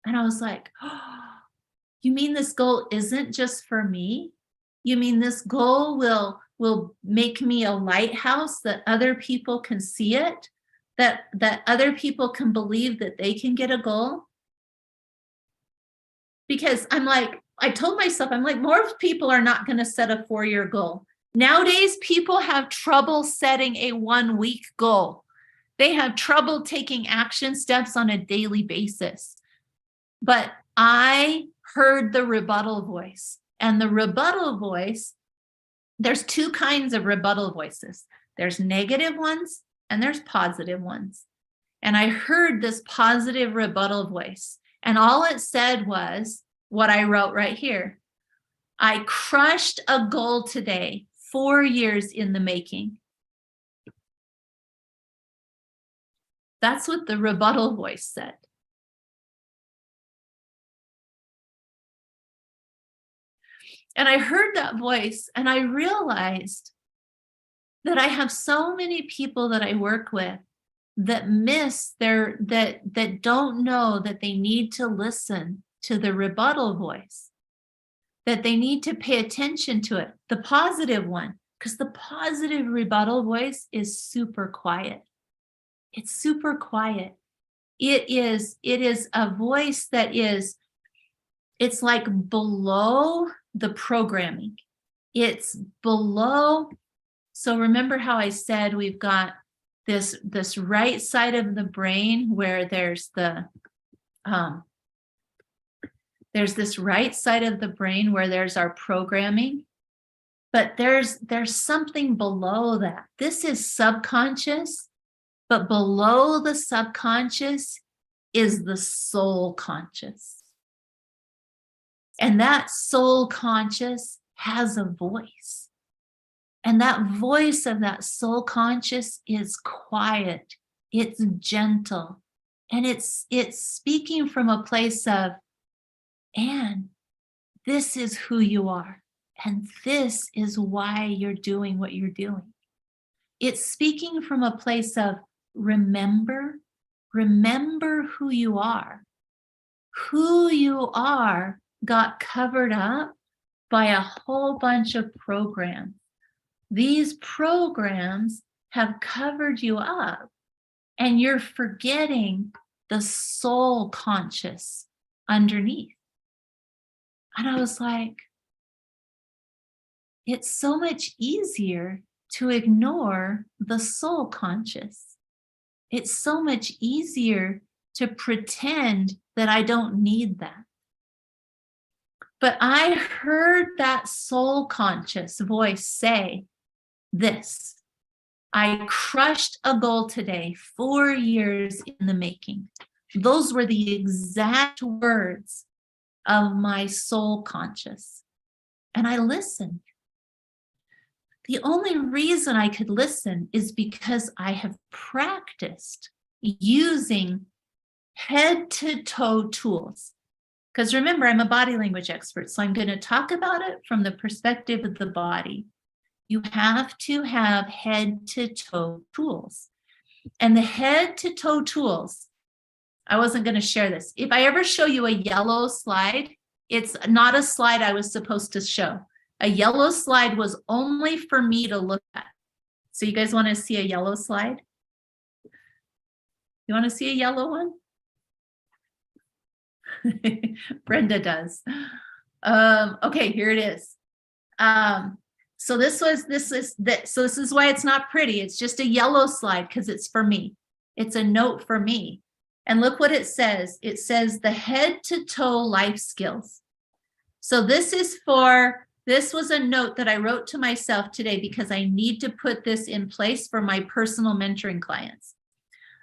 [SPEAKER 1] And I was like, oh, you mean this goal isn't just for me? You mean this goal will make me a lighthouse that other people can see it, that other people can believe that they can get a goal? Because I'm like, I told myself, I'm like, more people are not going to set a 4-year goal. Nowadays, people have trouble setting a 1-week goal. They have trouble taking action steps on a daily basis. But I heard the rebuttal voice. And the rebuttal voice, there's 2 kinds of rebuttal voices. There's negative ones and there's positive ones. And I heard this positive rebuttal voice. And all it said was what I wrote right here. I crushed a goal today, 4 years in the making. That's what the rebuttal voice said. And I heard that voice and I realized that I have so many people that I work with that miss that don't know that they need to listen to the rebuttal voice, that they need to pay attention to it, the positive one, because the positive rebuttal voice is super quiet. It's super quiet. It is a voice that it's like below the programming. It's below. So remember how I said we've got this right side of the brain where there's this right side of the brain where there's our programming, but there's something below that. This is subconscious, but below the subconscious is the soul conscious. And that soul conscious has a voice. And that voice of that soul conscious is quiet, it's gentle, and it's speaking from a place of, and this is who you are, and this is why you're doing what you're doing. It's speaking from a place of remember who you are. Who you are got covered up by a whole bunch of programs. These programs have covered you up, and you're forgetting the soul conscious underneath. And I was like, it's so much easier to ignore the soul conscious. It's so much easier to pretend that I don't need that. But I heard that soul conscious voice say this: I crushed a goal today, 4 years in the making. Those were the exact words of my soul conscious. And I listened. The only reason I could listen is because I have practiced using head to toe tools. Because remember, I'm a body language expert, so I'm going to talk about it from the perspective of the body. You have to have head to toe tools. And the head to toe tools, I wasn't going to share this. If I ever show you a yellow slide, it's not a slide I was supposed to show. A yellow slide was only for me to look at. So you guys want to see a yellow slide? You want to see a yellow one? Brenda does. Okay, here it is. So this is why it's not pretty. It's just a yellow slide because it's for me. It's a note for me. And look what it says. It says the head to toe life skills. So this was a note that I wrote to myself today because I need to put this in place for my personal mentoring clients.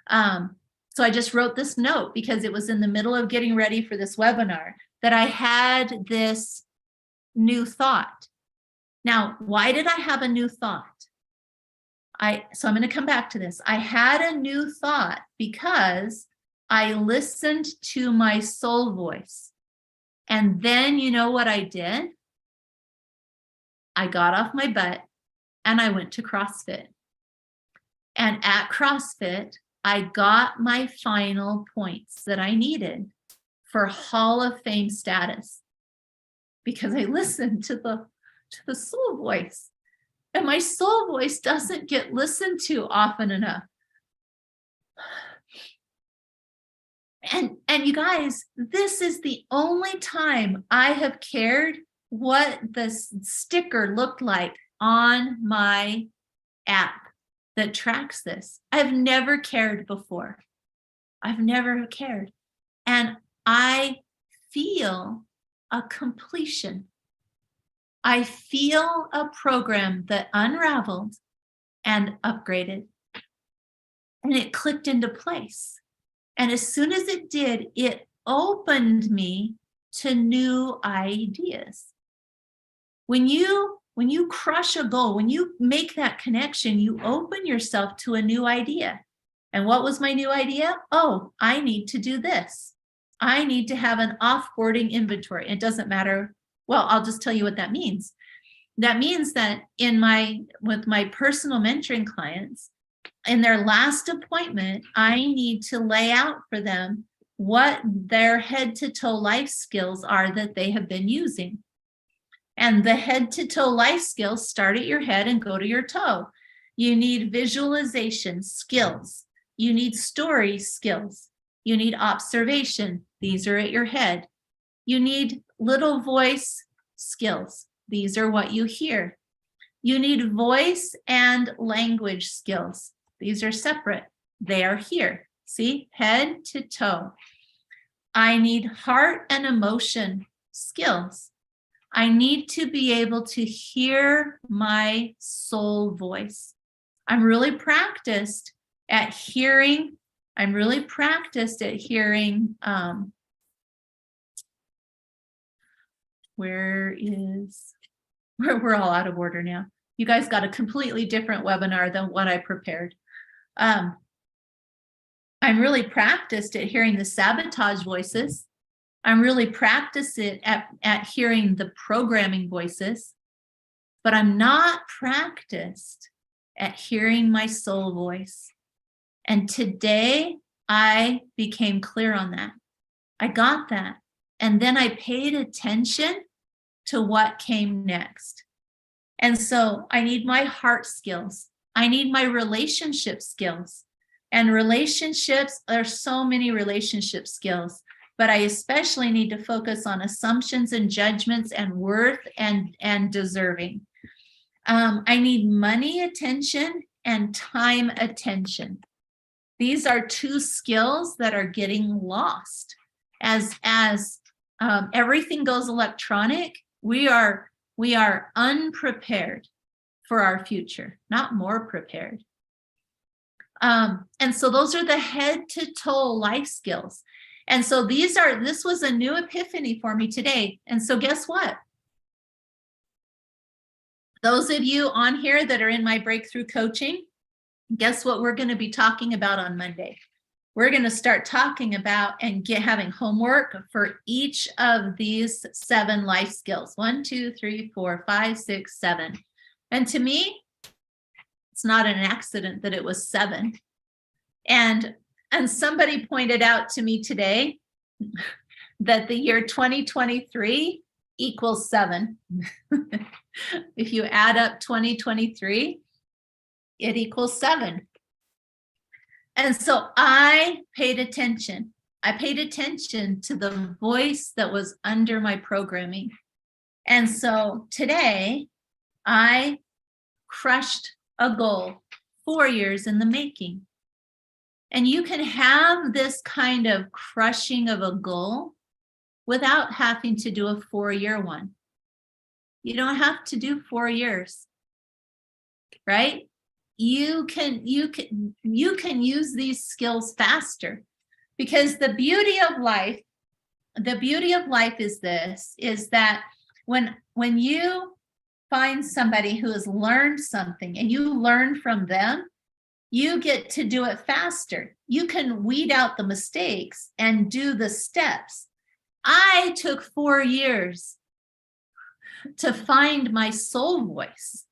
[SPEAKER 1] So I just wrote this note because it was in the middle of getting ready for this webinar that I had this new thought. Now, why did I have a new thought? So I'm going to come back to this. I had a new thought because I listened to my soul voice. And then you know what I did? I got off my butt and I went to CrossFit. And at CrossFit, I got my final points that I needed for Hall of Fame status because I listened to the soul voice. And my soul voice doesn't get listened to often enough. And you guys, this is the only time I have cared what the sticker looked like on my app that tracks this. I've never cared before. I've never cared. And I feel a completion. I feel a program that unraveled and upgraded. and it clicked into place. And as soon as it did, it opened me to new ideas. When you crush a goal, when you make that connection, you open yourself to a new idea. And what was my new idea? Oh, I need to do this. I need to have an offboarding inventory. It doesn't matter. Well, I'll just tell you what that means. That means that with my personal mentoring clients, in their last appointment, I need to lay out for them what their head to toe life skills are that they have been using. And the head to toe life skills start at your head and go to your toe. You need visualization skills. You need story skills. You need observation. These are at your head. You need little voice skills. These are what you hear. You need voice and language skills. These are separate. They are here. See, head to toe. I need heart and emotion skills. I need to be able to hear my soul voice. I'm really practiced at hearing. We're all out of order now. You guys got a completely different webinar than what I prepared. I'm really practiced at hearing the sabotage voices. I'm really practiced at hearing the programming voices, but I'm not practiced at hearing my soul voice. And today I became clear on that. I got that. And then I paid attention to what came next. And so I need my heart skills. I need my relationship skills. And relationships, there's so many relationship skills, but I especially need to focus on assumptions and judgments and worth and deserving. I need money attention and time attention. These are two skills that are getting lost. As everything goes electronic, we are unprepared for our future, not more prepared. And so those are the head to toe life skills. And so this was a new epiphany for me today. And so guess what? Those of you on here that are in my breakthrough coaching, guess what we're going to be talking about on Monday? We're going to start talking about and having homework for each of these 7 life skills. 1, 2, 3, 4, 5, 6, 7. And to me, it's not an accident that it was 7. And somebody pointed out to me today that the year 2023 equals 7. If you add up 2023, it equals 7. And so I paid attention. I paid attention to the voice that was under my programming. And so today I crushed a goal 4 years in the making. And you can have this kind of crushing of a goal without having to do a 4-year one. You don't have to do 4 years, right? You can use these skills faster, because the beauty of life is this, is that when you find somebody who has learned something and you learn from them, you get to do it faster. You can weed out the mistakes and do the steps. I took 4 years to find my soul voice.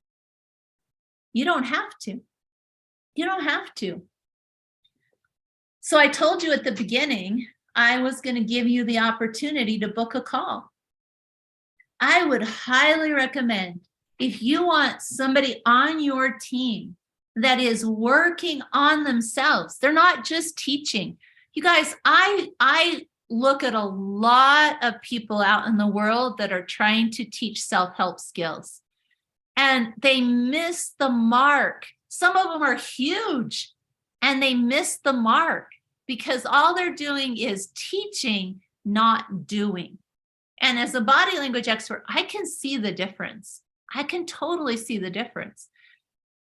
[SPEAKER 1] You don't have to. You don't have to. So I told you at the beginning, I was going to give you the opportunity to book a call. I would highly recommend, if you want somebody on your team that is working on themselves, they're not just teaching. You guys, I look at a lot of people out in the world that are trying to teach self-help skills, and they miss the mark. Some of them are huge and they miss the mark because all they're doing is teaching, not doing. And as a body language expert, I can see the difference. I can totally see the difference,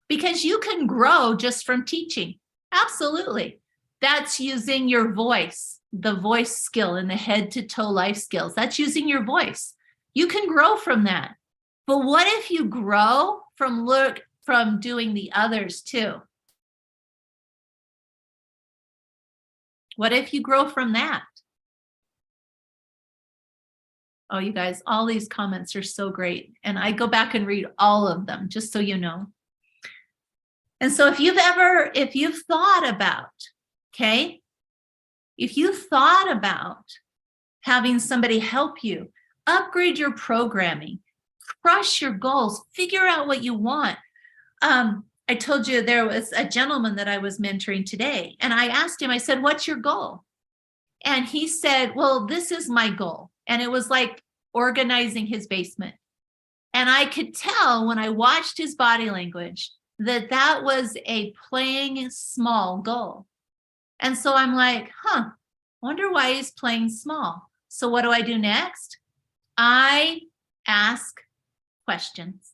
[SPEAKER 1] because you can grow just from teaching. Absolutely. That's using your voice, the voice skill and the head to toe life skills. That's using your voice. You can grow from that. But what if you grow from doing the others too? What if you grow from that? Oh, you guys, all these comments are so great. And I go back and read all of them, just so you know. And so if you've thought about, okay, if you thought about having somebody help you upgrade your programming, crush your goals, figure out what you want. I told you there was a gentleman that I was mentoring today, and I asked him, I said, what's your goal? And he said, well, this is my goal. And it was like organizing his basement. And I could tell when I watched his body language that that was a playing small goal. And so I'm like, wonder why he's playing small. So what do I do next? I ask questions.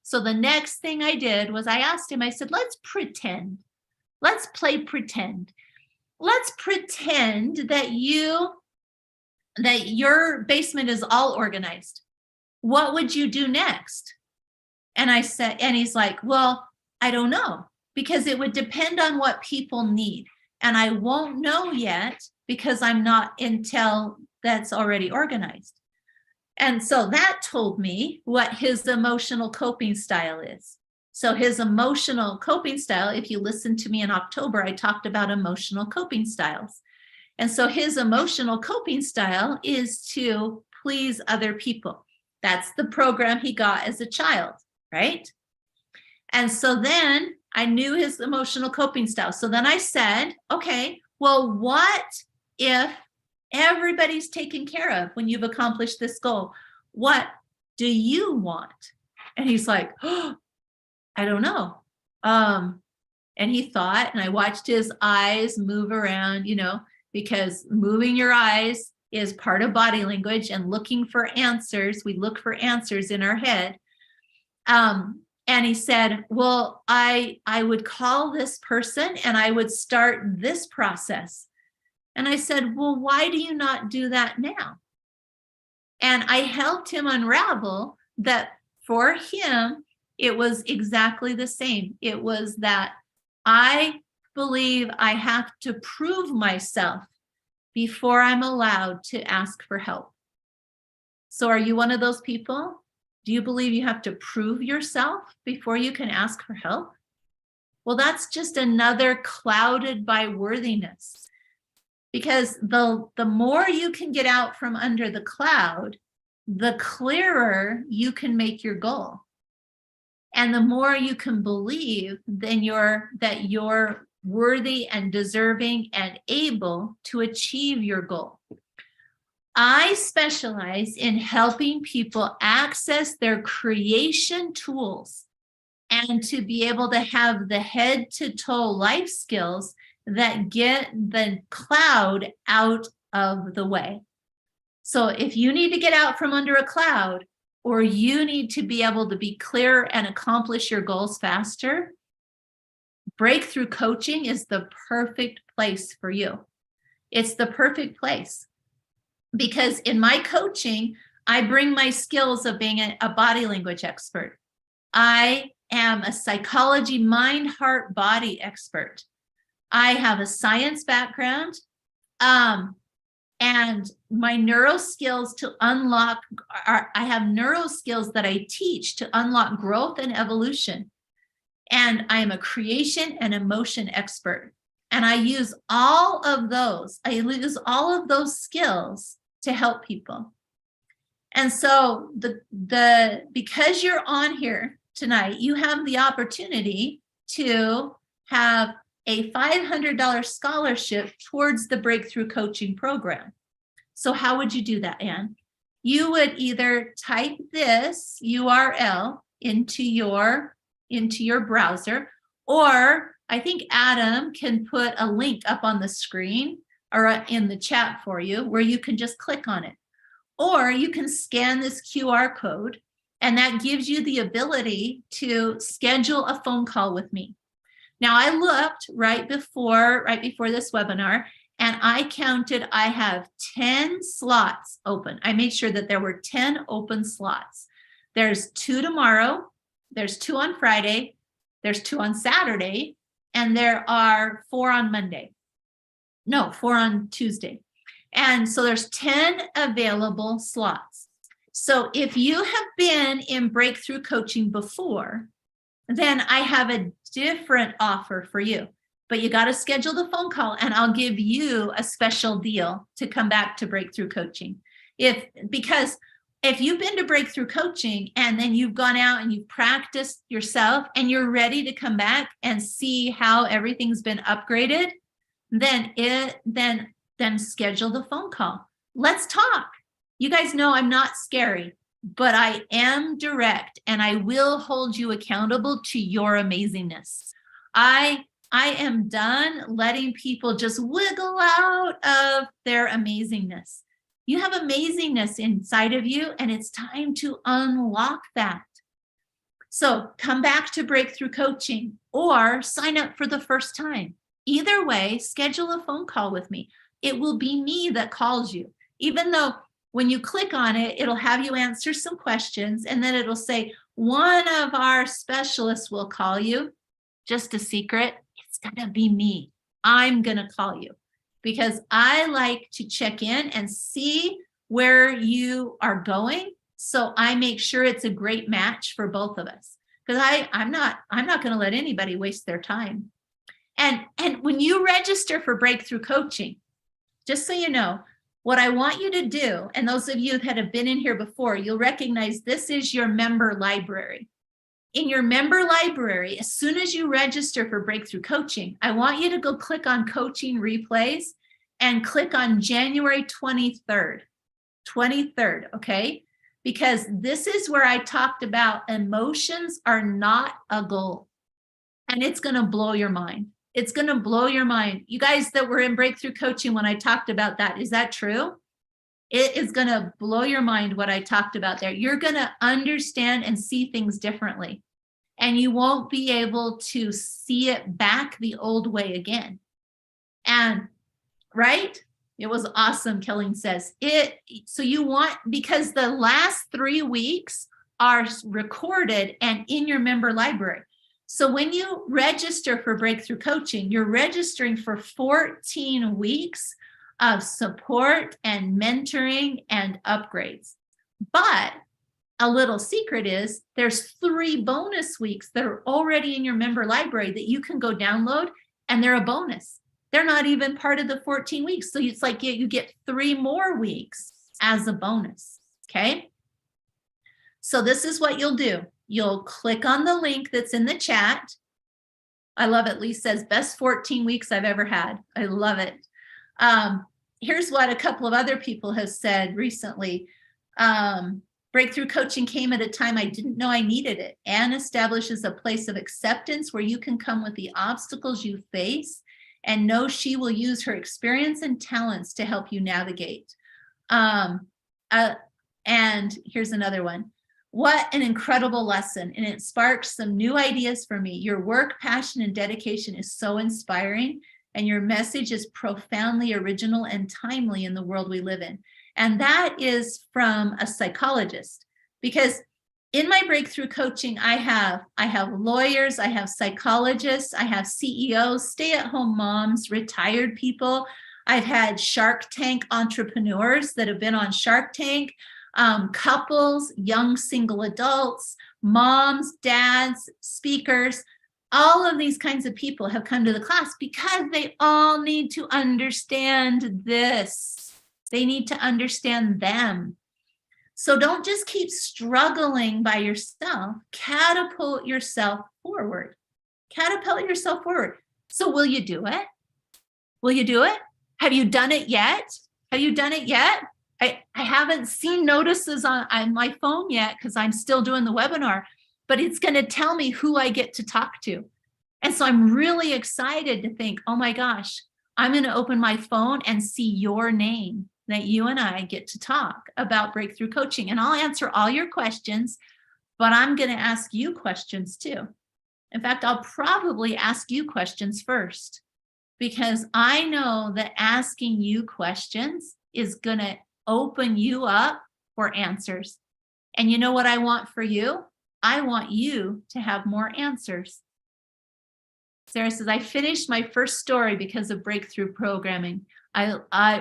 [SPEAKER 1] So the next thing I did was I asked him, I said, let's pretend. Let's play pretend. Let's pretend that your basement is all organized. What would you do next? And I said, and he's like, well, I don't know, because it would depend on what people need. And I won't know yet because I'm not until that's already organized. And so that told me what his emotional coping style is. So his emotional coping style, if you listened to me in October, I talked about emotional coping styles. And so his emotional coping style is to please other people. That's the program he got as a child, right? And so then I knew his emotional coping style. So then I said, okay, well, what if everybody's taken care of when you've accomplished this goal? What do you want? And he's like, oh, I don't know. And he thought, and I watched his eyes move around, because moving your eyes is part of body language and looking for answers. We look for answers in our head. And he said, well, I would call this person and I would start this process. And I said, well, why do you not do that now? And I helped him unravel that for him, it was exactly the same. It was that I believe I have to prove myself before I'm allowed to ask for help. So are you one of those people? Do you believe you have to prove yourself before you can ask for help? Well, that's just another clouded by worthiness. Because the more you can get out from under the cloud, the clearer you can make your goal. And the more you can believe that you're worthy and deserving and able to achieve your goal. I specialize in helping people access their creation tools and to be able to have the head to toe life skills that get the cloud out of the way. So if you need to get out from under a cloud, or you need to be able to be clear and accomplish your goals faster, breakthrough coaching is the perfect place for you. It's the perfect place. Because in my coaching, I bring my skills of being a body language expert. I am a psychology, mind, heart, body expert. I have a science background, and my neuro skills to unlock, I have neuro skills that I teach to unlock growth and evolution. And I am a creation and emotion expert. And I use all of those skills to help people. And so because you're on here tonight, you have the opportunity to have a $500 scholarship towards the Breakthrough Coaching Program. So how would you do that, Anne? You would either type this URL into your browser, or I think Adam can put a link up on the screen or in the chat for you where you can just click on it. Or you can scan this QR code, and that gives you the ability to schedule a phone call with me. Now I looked right before this webinar, and I counted, I have 10 slots open. I made sure that there were 10 open slots. There's 2 tomorrow, there's 2 on Friday, there's 2 on Saturday, and there are 4 on Monday. No, 4 on Tuesday. And so there's 10 available slots. So if you have been in breakthrough coaching before, then I have a different offer for you. But you got to schedule the phone call, and I'll give you a special deal to come back to breakthrough coaching. Because if you've been to breakthrough coaching and then you've gone out and you've practiced yourself and you're ready to come back and see how everything's been upgraded, then schedule the phone call. Let's talk. You guys know I'm not scary, but I am direct, and I will hold you accountable to your amazingness. I am done letting people just wiggle out of their amazingness. You have amazingness inside of you, and it's time to unlock that. So come back to breakthrough coaching or sign up for the first time. Either way, schedule a phone call with me. It will be me that calls you, even though when you click on it, it'll have you answer some questions, and then it'll say, one of our specialists will call you. Just a secret, it's gonna be me. I'm gonna call you because I like to check in and see where you are going. So I make sure it's a great match for both of us, because I'm not gonna let anybody waste their time. And when you register for breakthrough coaching, just so you know, what I want you to do, and those of you that have been in here before, you'll recognize this is your member library. In your member library, as soon as you register for breakthrough coaching, I want you to go click on coaching replays and click on January 23rd, okay? Because this is where I talked about emotions are not a goal, and it's gonna blow your mind. It's going to blow your mind. You guys that were in breakthrough coaching when I talked about that, is that true? It is going to blow your mind what I talked about there. You're going to understand and see things differently, and you won't be able to see it back the old way again. And right? It was awesome, Killing says. So you want, because the last 3 weeks are recorded and in your member library. So when you register for breakthrough coaching, you're registering for 14 weeks of support and mentoring and upgrades. But a little secret is there's 3 bonus weeks that are already in your member library that you can go download, and they're a bonus. They're not even part of the 14 weeks. So it's like you get 3 more weeks as a bonus, okay? So this is what you'll do. You'll click on the link that's in the chat. I love it. Lee says, best 14 weeks I've ever had. I love it. Here's what a couple of other people have said recently. Breakthrough coaching came at a time I didn't know I needed it. Anne establishes a place of acceptance where you can come with the obstacles you face and know she will use her experience and talents to help you navigate. And here's another one. What an incredible lesson, and it sparks some new ideas for me. Your work, passion, and dedication is so inspiring, and your message is profoundly original and timely in the world we live in. And that is from a psychologist, because in my breakthrough coaching, I have lawyers, I have psychologists, I have CEOs, stay-at-home moms, retired people. I've had Shark Tank entrepreneurs that have been on Shark Tank. Couples, young single adults, moms, dads, speakers, all of these kinds of people have come to the class because they all need to understand this. They need to understand them. So don't just keep struggling by yourself. Catapult yourself forward. Catapult yourself forward. So will you do it? Will you do it? Have you done it yet? Have you done it yet? I haven't seen notices on my phone yet because I'm still doing the webinar, but it's going to tell me who I get to talk to. And so I'm really excited to think, oh my gosh, I'm going to open my phone and see your name, that you and I get to talk about breakthrough coaching. And I'll answer all your questions, but I'm going to ask you questions too. In fact, I'll probably ask you questions first, because I know that asking you questions is going to open you up for answers. And you know what I want for you? I want you to have more answers. Sarah says, I finished my first story because of breakthrough programming.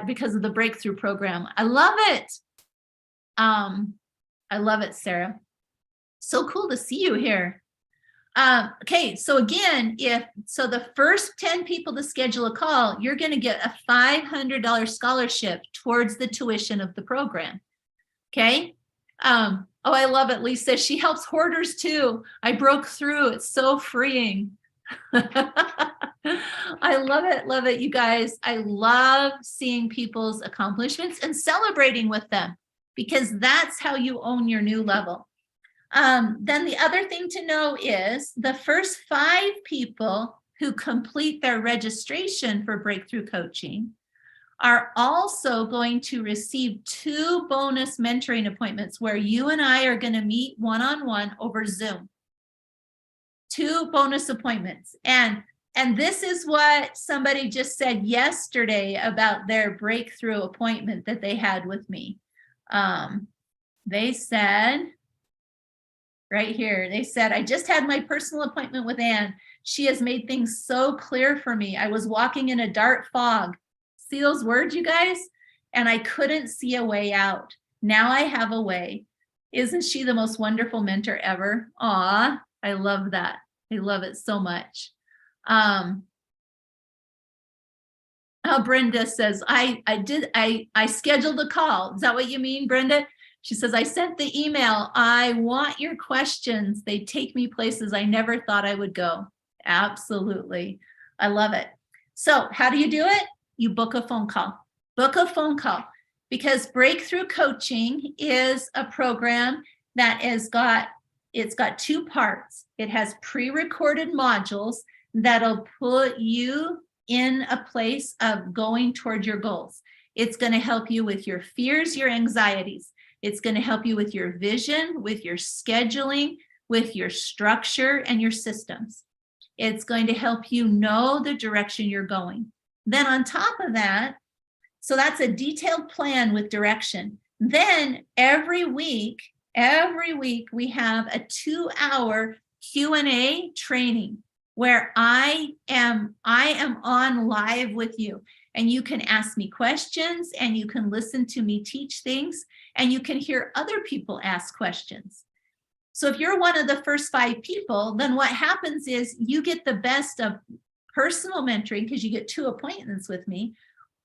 [SPEAKER 1] Because of the breakthrough program. I love it. I love it, Sarah. So cool to see you here. Okay, so again, the first 10 people to schedule a call, you're going to get a $500 scholarship towards the tuition of the program. Okay. Oh, I love it. Lisa, she helps hoarders too. I broke through. It's so freeing. I love it. Love it, you guys. I love seeing people's accomplishments and celebrating with them, because that's how you own your new level. Then the other thing to know is the first 5 people who complete their registration for breakthrough coaching are also going to receive 2 bonus mentoring appointments where you and I are going to meet one-on-one over Zoom. 2 bonus appointments. And this is what somebody just said yesterday about their breakthrough appointment that they had with me. They said, right here, they said, I just had my personal appointment with Ann. She has made things so clear for me. I was walking in a dark fog. See those words, you guys? And I couldn't see a way out. Now I have a way. Isn't she the most wonderful mentor ever? Aw, I love that. I love it so much. Brenda says, I scheduled a call. Is that what you mean, Brenda? She says, I sent the email. I want your questions. They take me places I never thought I would go. Absolutely. I love it. So how do you do it? You book a phone call. Book a phone call, because breakthrough coaching is a program that it's got 2 parts. It has pre-recorded modules that'll put you in a place of going toward your goals. It's going to help you with your fears, your anxieties. It's going to help you with your vision, with your scheduling, with your structure and your systems. It's going to help you know the direction you're going. Then on top of that, so that's a detailed plan with direction. Then every week we have a 2-hour Q&A training where I am on live with you, and you can ask me questions, and you can listen to me teach things, and you can hear other people ask questions. So if you're one of the first 5 people, then what happens is you get the best of personal mentoring, because you get 2 appointments with me.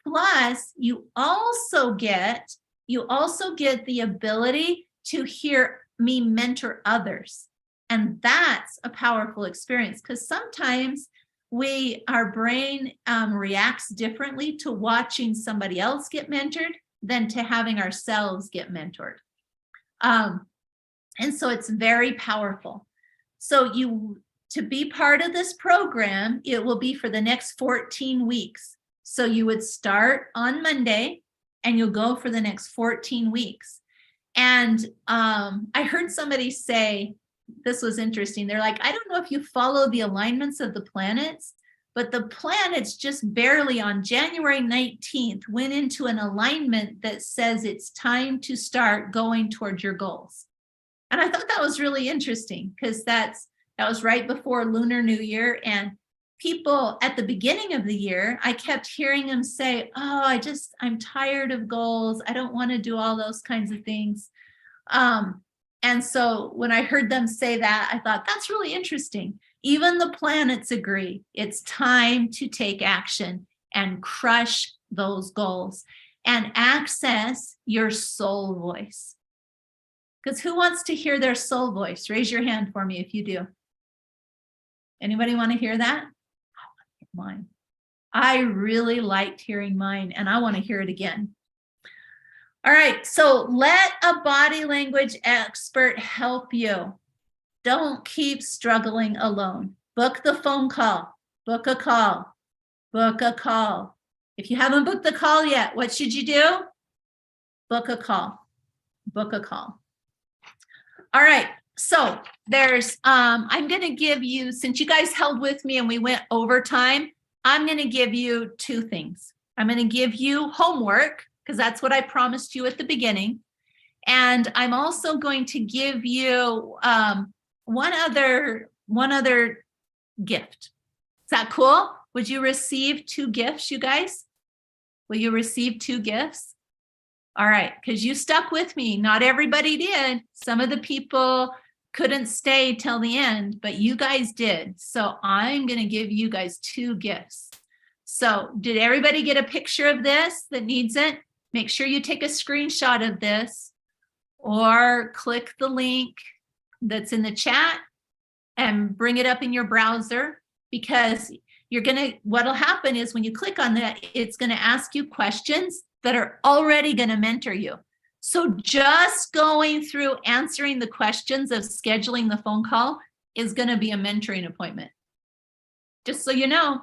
[SPEAKER 1] Plus, you also get the ability to hear me mentor others. And that's a powerful experience, because sometimes our brain reacts differently to watching somebody else get mentored than to having ourselves get mentored. And so it's very powerful. So to be part of this program, it will be for the next 14 weeks. So you would start on Monday and you'll go for the next 14 weeks. And I heard somebody say, this was interesting. They're like, I don't know if you follow the alignments of the planets, but the planets just barely on January 19th went into an alignment that says it's time to start going towards your goals. And I thought that was really interesting, because that was right before Lunar New Year. And people at the beginning of the year, I kept hearing them say, oh, I'm tired of goals. I don't want to do all those kinds of things. And so when I heard them say that, I thought that's really interesting. Even the planets agree. It's time to take action and crush those goals and access your soul voice. Because who wants to hear their soul voice? Raise your hand for me if you do. Anybody want to hear that? Mine. I really liked hearing mine, and I want to hear it again. All right, so let a body language expert help you. Don't keep struggling alone. Book the phone call. Book a call. Book a call. If you haven't booked the call yet, what should you do? Book a call. Book a call. All right, So there's, I'm going to give you, since you guys held with me and we went over time, I'm going to give you two things. I'm going to give you homework because that's what I promised you at the beginning. And I'm also going to give you one other gift. Is that cool? Would you receive two gifts, you guys? Will you receive two gifts? All right, because you stuck with me. Not everybody did. Some of the people couldn't stay till the end, but you guys did. So I'm going to give you guys two gifts. So did everybody get a picture of this that needs it? Make sure you take a screenshot of this or click the link that's in the chat and bring it up in your browser, because what'll happen is when you click on that, it's going to ask you questions that are already going to mentor you. So just going through answering the questions of scheduling the phone call is going to be a mentoring appointment. Just so you know,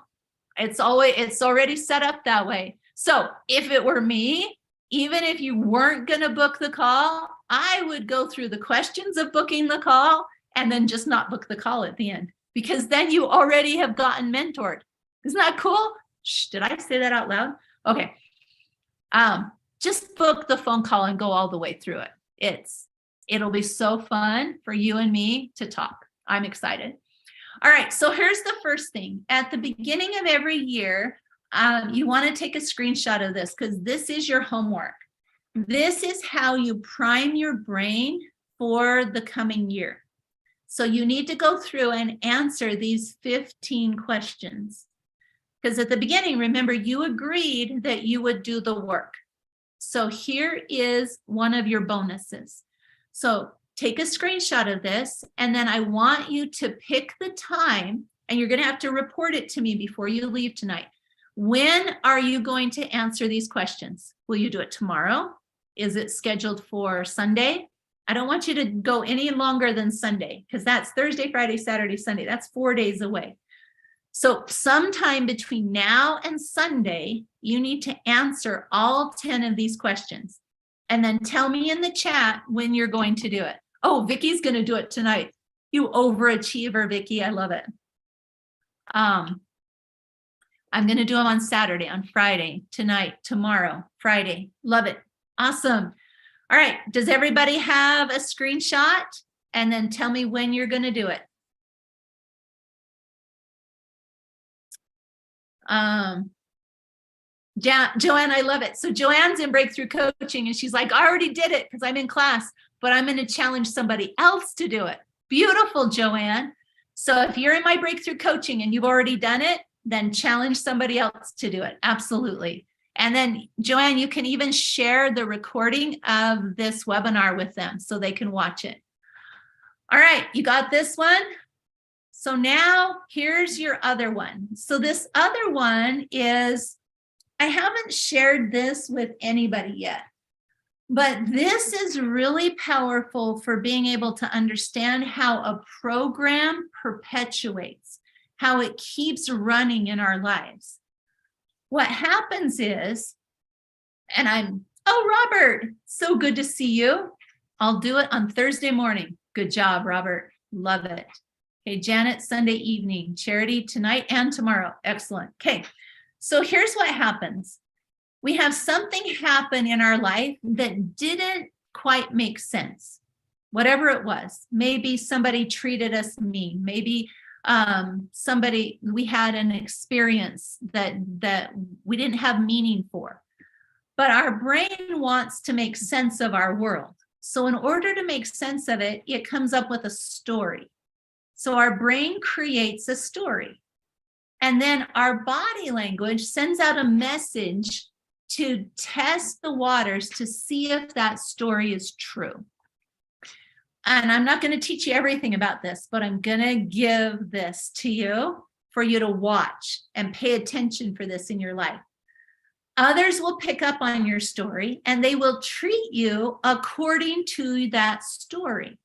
[SPEAKER 1] it's already set up that way. So if it were me, even if you weren't going to book the call, I would go through the questions of booking the call and then just not book the call at the end, because then you already have gotten mentored. Isn't that cool? Shh, did I say that out loud? Okay. Just book the phone call and go all the way through it. It'll be so fun for you and me to talk. I'm excited. All right, so here's the first thing. At the beginning of every year, you want to take a screenshot of this because this is your homework. This is how you prime your brain for the coming year. So you need to go through and answer these 15 questions. Because at the beginning, remember, you agreed that you would do the work. So here is one of your bonuses. So take a screenshot of this, and then I want you to pick the time, and you're going to have to report it to me before you leave tonight. When are you going to answer these questions? Will you do it tomorrow? Is it scheduled for Sunday? I don't want you to go any longer than Sunday, because that's Thursday, Friday, Saturday, Sunday. That's 4 days away. So sometime between now and Sunday, you need to answer all 10 of these questions. And then tell me in the chat when you're going to do it. Oh, Vicky's going to do it tonight. You overachiever, Vicky. I love it. I'm going to do them on Saturday, on Friday, tonight, tomorrow, Friday. Love it. Awesome. All right. Does everybody have a screenshot? And then tell me when you're going to do it. Joanne, I love it. So Joanne's in Breakthrough Coaching and she's like, I already did it because I'm in class, but I'm going to challenge somebody else to do it. Beautiful, Joanne. So if you're in my Breakthrough Coaching and you've already done it, then challenge somebody else to do it. Absolutely. And then Joanne, you can even share the recording of this webinar with them so they can watch it. All right, you got this one? So now here's your other one. So this other one is, I haven't shared this with anybody yet, but this is really powerful for being able to understand how a program perpetuates, how it keeps running in our lives. What happens is, oh, Robert, so good to see you. I'll do it on Thursday morning. Good job, Robert. Love it. Okay, Janet, Sunday evening, Charity tonight and tomorrow. Excellent. Okay, so here's what happens. We have something happen in our life that didn't quite make sense, whatever it was. Maybe somebody treated us mean. Maybe we had an experience that we didn't have meaning for. But our brain wants to make sense of our world. So in order to make sense of it, it comes up with a story. So our brain creates a story. And then our body language sends out a message to test the waters to see if that story is true. And I'm not going to teach you everything about this, but I'm going to give this to you for you to watch and pay attention for this in your life. Others will pick up on your story and they will treat you according to that story.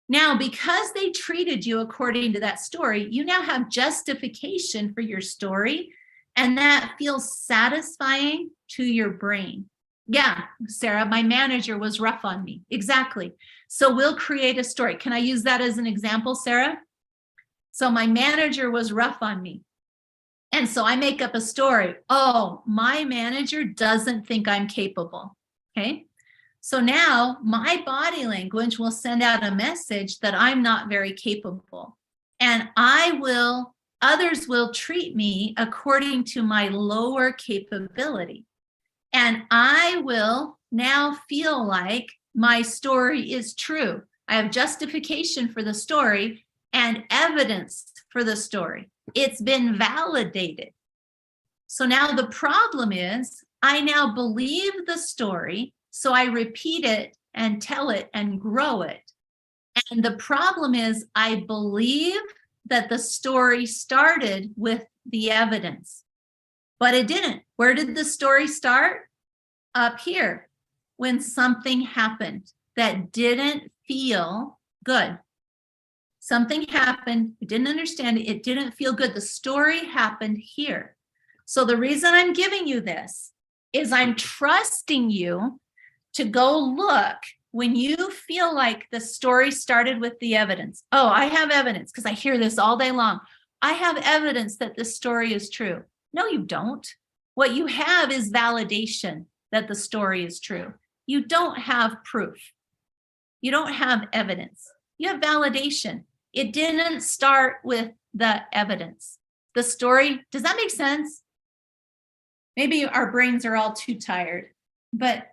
[SPEAKER 1] Now, because they treated you according to that story, you now have justification for your story, and that feels satisfying to your brain. Yeah, Sarah, my manager was rough on me. Exactly. So we'll create a story. Can I use that as an example, Sarah? So my manager was rough on me. And so I make up a story. Oh, my manager doesn't think I'm capable. Okay. So now my body language will send out a message that I'm not very capable. And others will treat me according to my lower capability. And I will now feel like my story is true. I have justification for the story and evidence for the story. It's been validated. So now the problem is I now believe the story, so I repeat it and tell it and grow it. And the problem is I believe that the story started with the evidence, but it didn't. Where did the story start? Up here, when something happened that didn't feel good. Something happened, I didn't understand it, it didn't feel good. The story happened here. So the reason I'm giving you this is I'm trusting you to go look when you feel like the story started with the evidence. Oh, I have evidence because I hear this all day long. I have evidence that this story is true. No, you don't. What you have is validation that the story is true. You don't have proof. You don't have evidence. You have validation. It didn't start with the evidence. The story, does that make sense? Maybe our brains are all too tired, but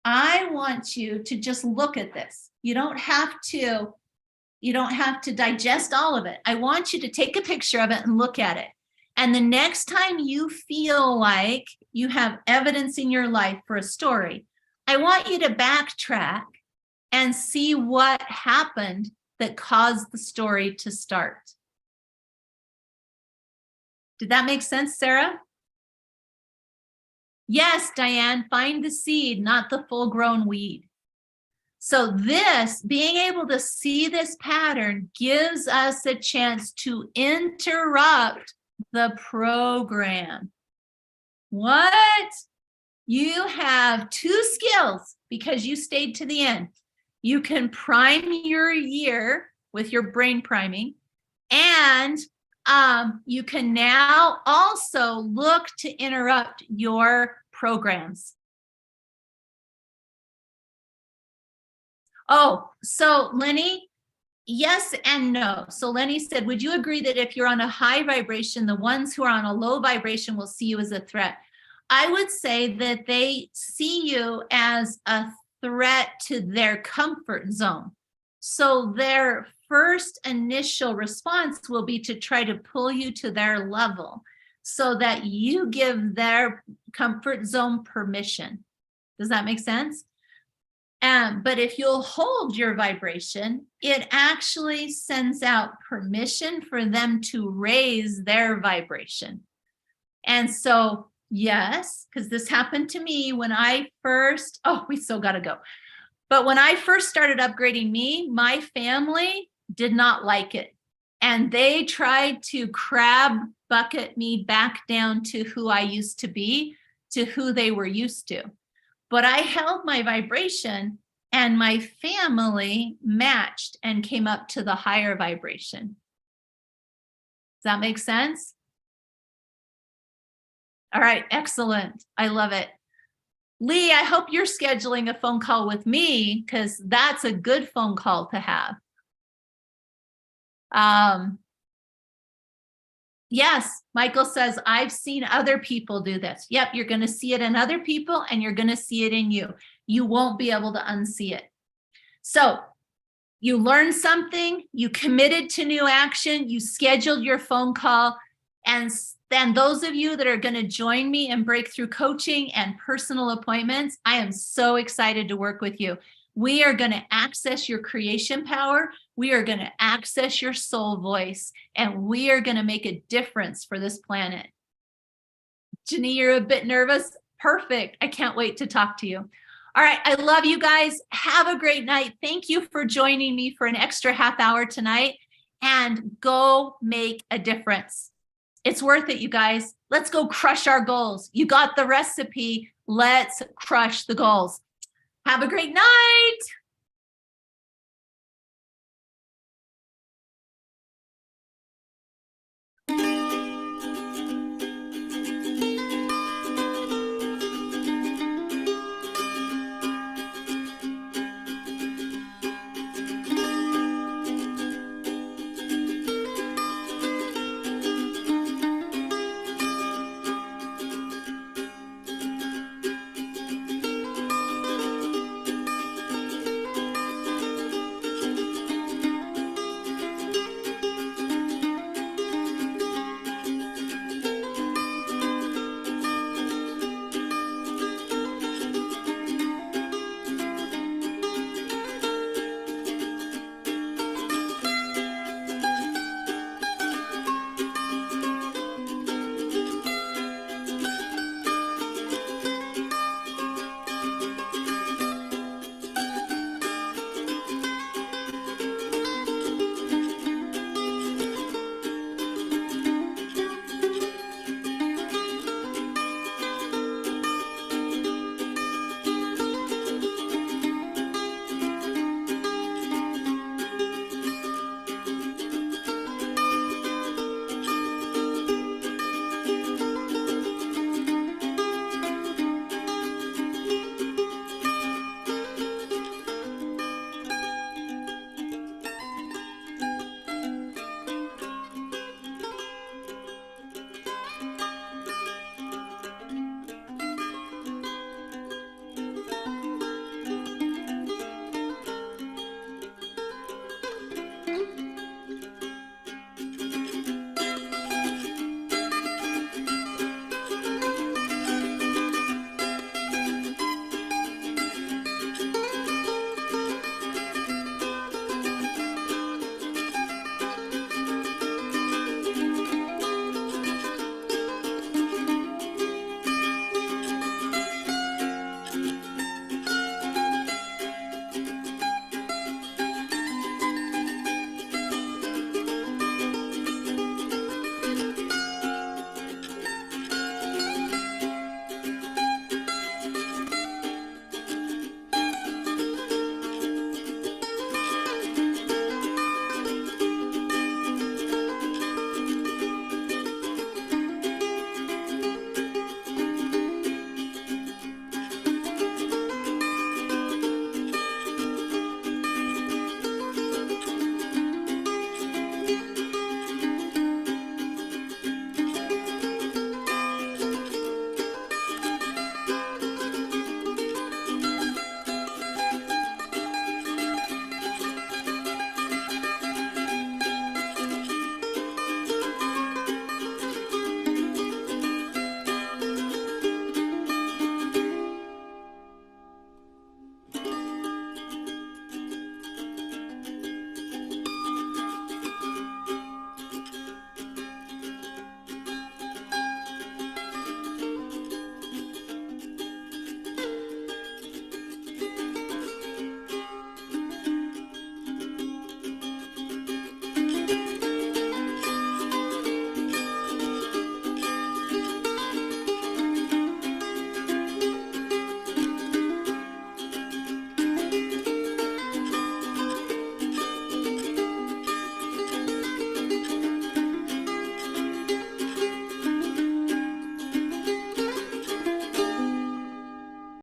[SPEAKER 1] I want you to just look at this. You don't have to digest all of it. I want you to take a picture of it and look at it. And the next time you feel like you have evidence in your life for a story, I want you to backtrack and see what happened that caused the story to start. Did that make sense, Sarah? Yes, Diane, find the seed, not the full-grown weed. So this, being able to see this pattern gives us a chance to interrupt the program. What? You have two skills because you stayed to the end. You can prime your year with your brain priming, and you can now also look to interrupt your programs. Oh, so Lenny, yes and no. So Lenny said, would you agree that if you're on a high vibration, the ones who are on a low vibration will see you as a threat? I would say that they see you as a threat to their comfort zone. So their first initial response will be to try to pull you to their level so that you give their comfort zone permission. Does that make sense? But if you'll hold your vibration, it actually sends out permission for them to raise their vibration. And so, yes, because this happened to me when I first, we still got to go. But when I first started upgrading me, my family did not like it. And they tried to crab bucket me back down to who I used to be, to who they were used to. But I held my vibration and my family matched and came up to the higher vibration. Does that make sense? All right, excellent. I love it. Lee, I hope you're scheduling a phone call with me because that's a good phone call to have. Yes, Michael says, I've seen other people do this. Yep, you're going to see it in other people and you're going to see it in you. You won't be able to unsee it. So you learned something, you committed to new action, you scheduled your phone call, and then those of you that are going to join me in breakthrough coaching and personal appointments, I am so excited to work with you. We are going to access your creation power. We are going to access your soul voice, and we are going to make a difference for this planet. Jenny, you're a bit nervous. Perfect. I can't wait to talk to you. All right. I love you guys. Have a great night. Thank you for joining me for an extra half hour tonight, and go make a difference. It's worth it, you guys. Let's go crush our goals. You got the recipe. Let's crush the goals. Have a great night.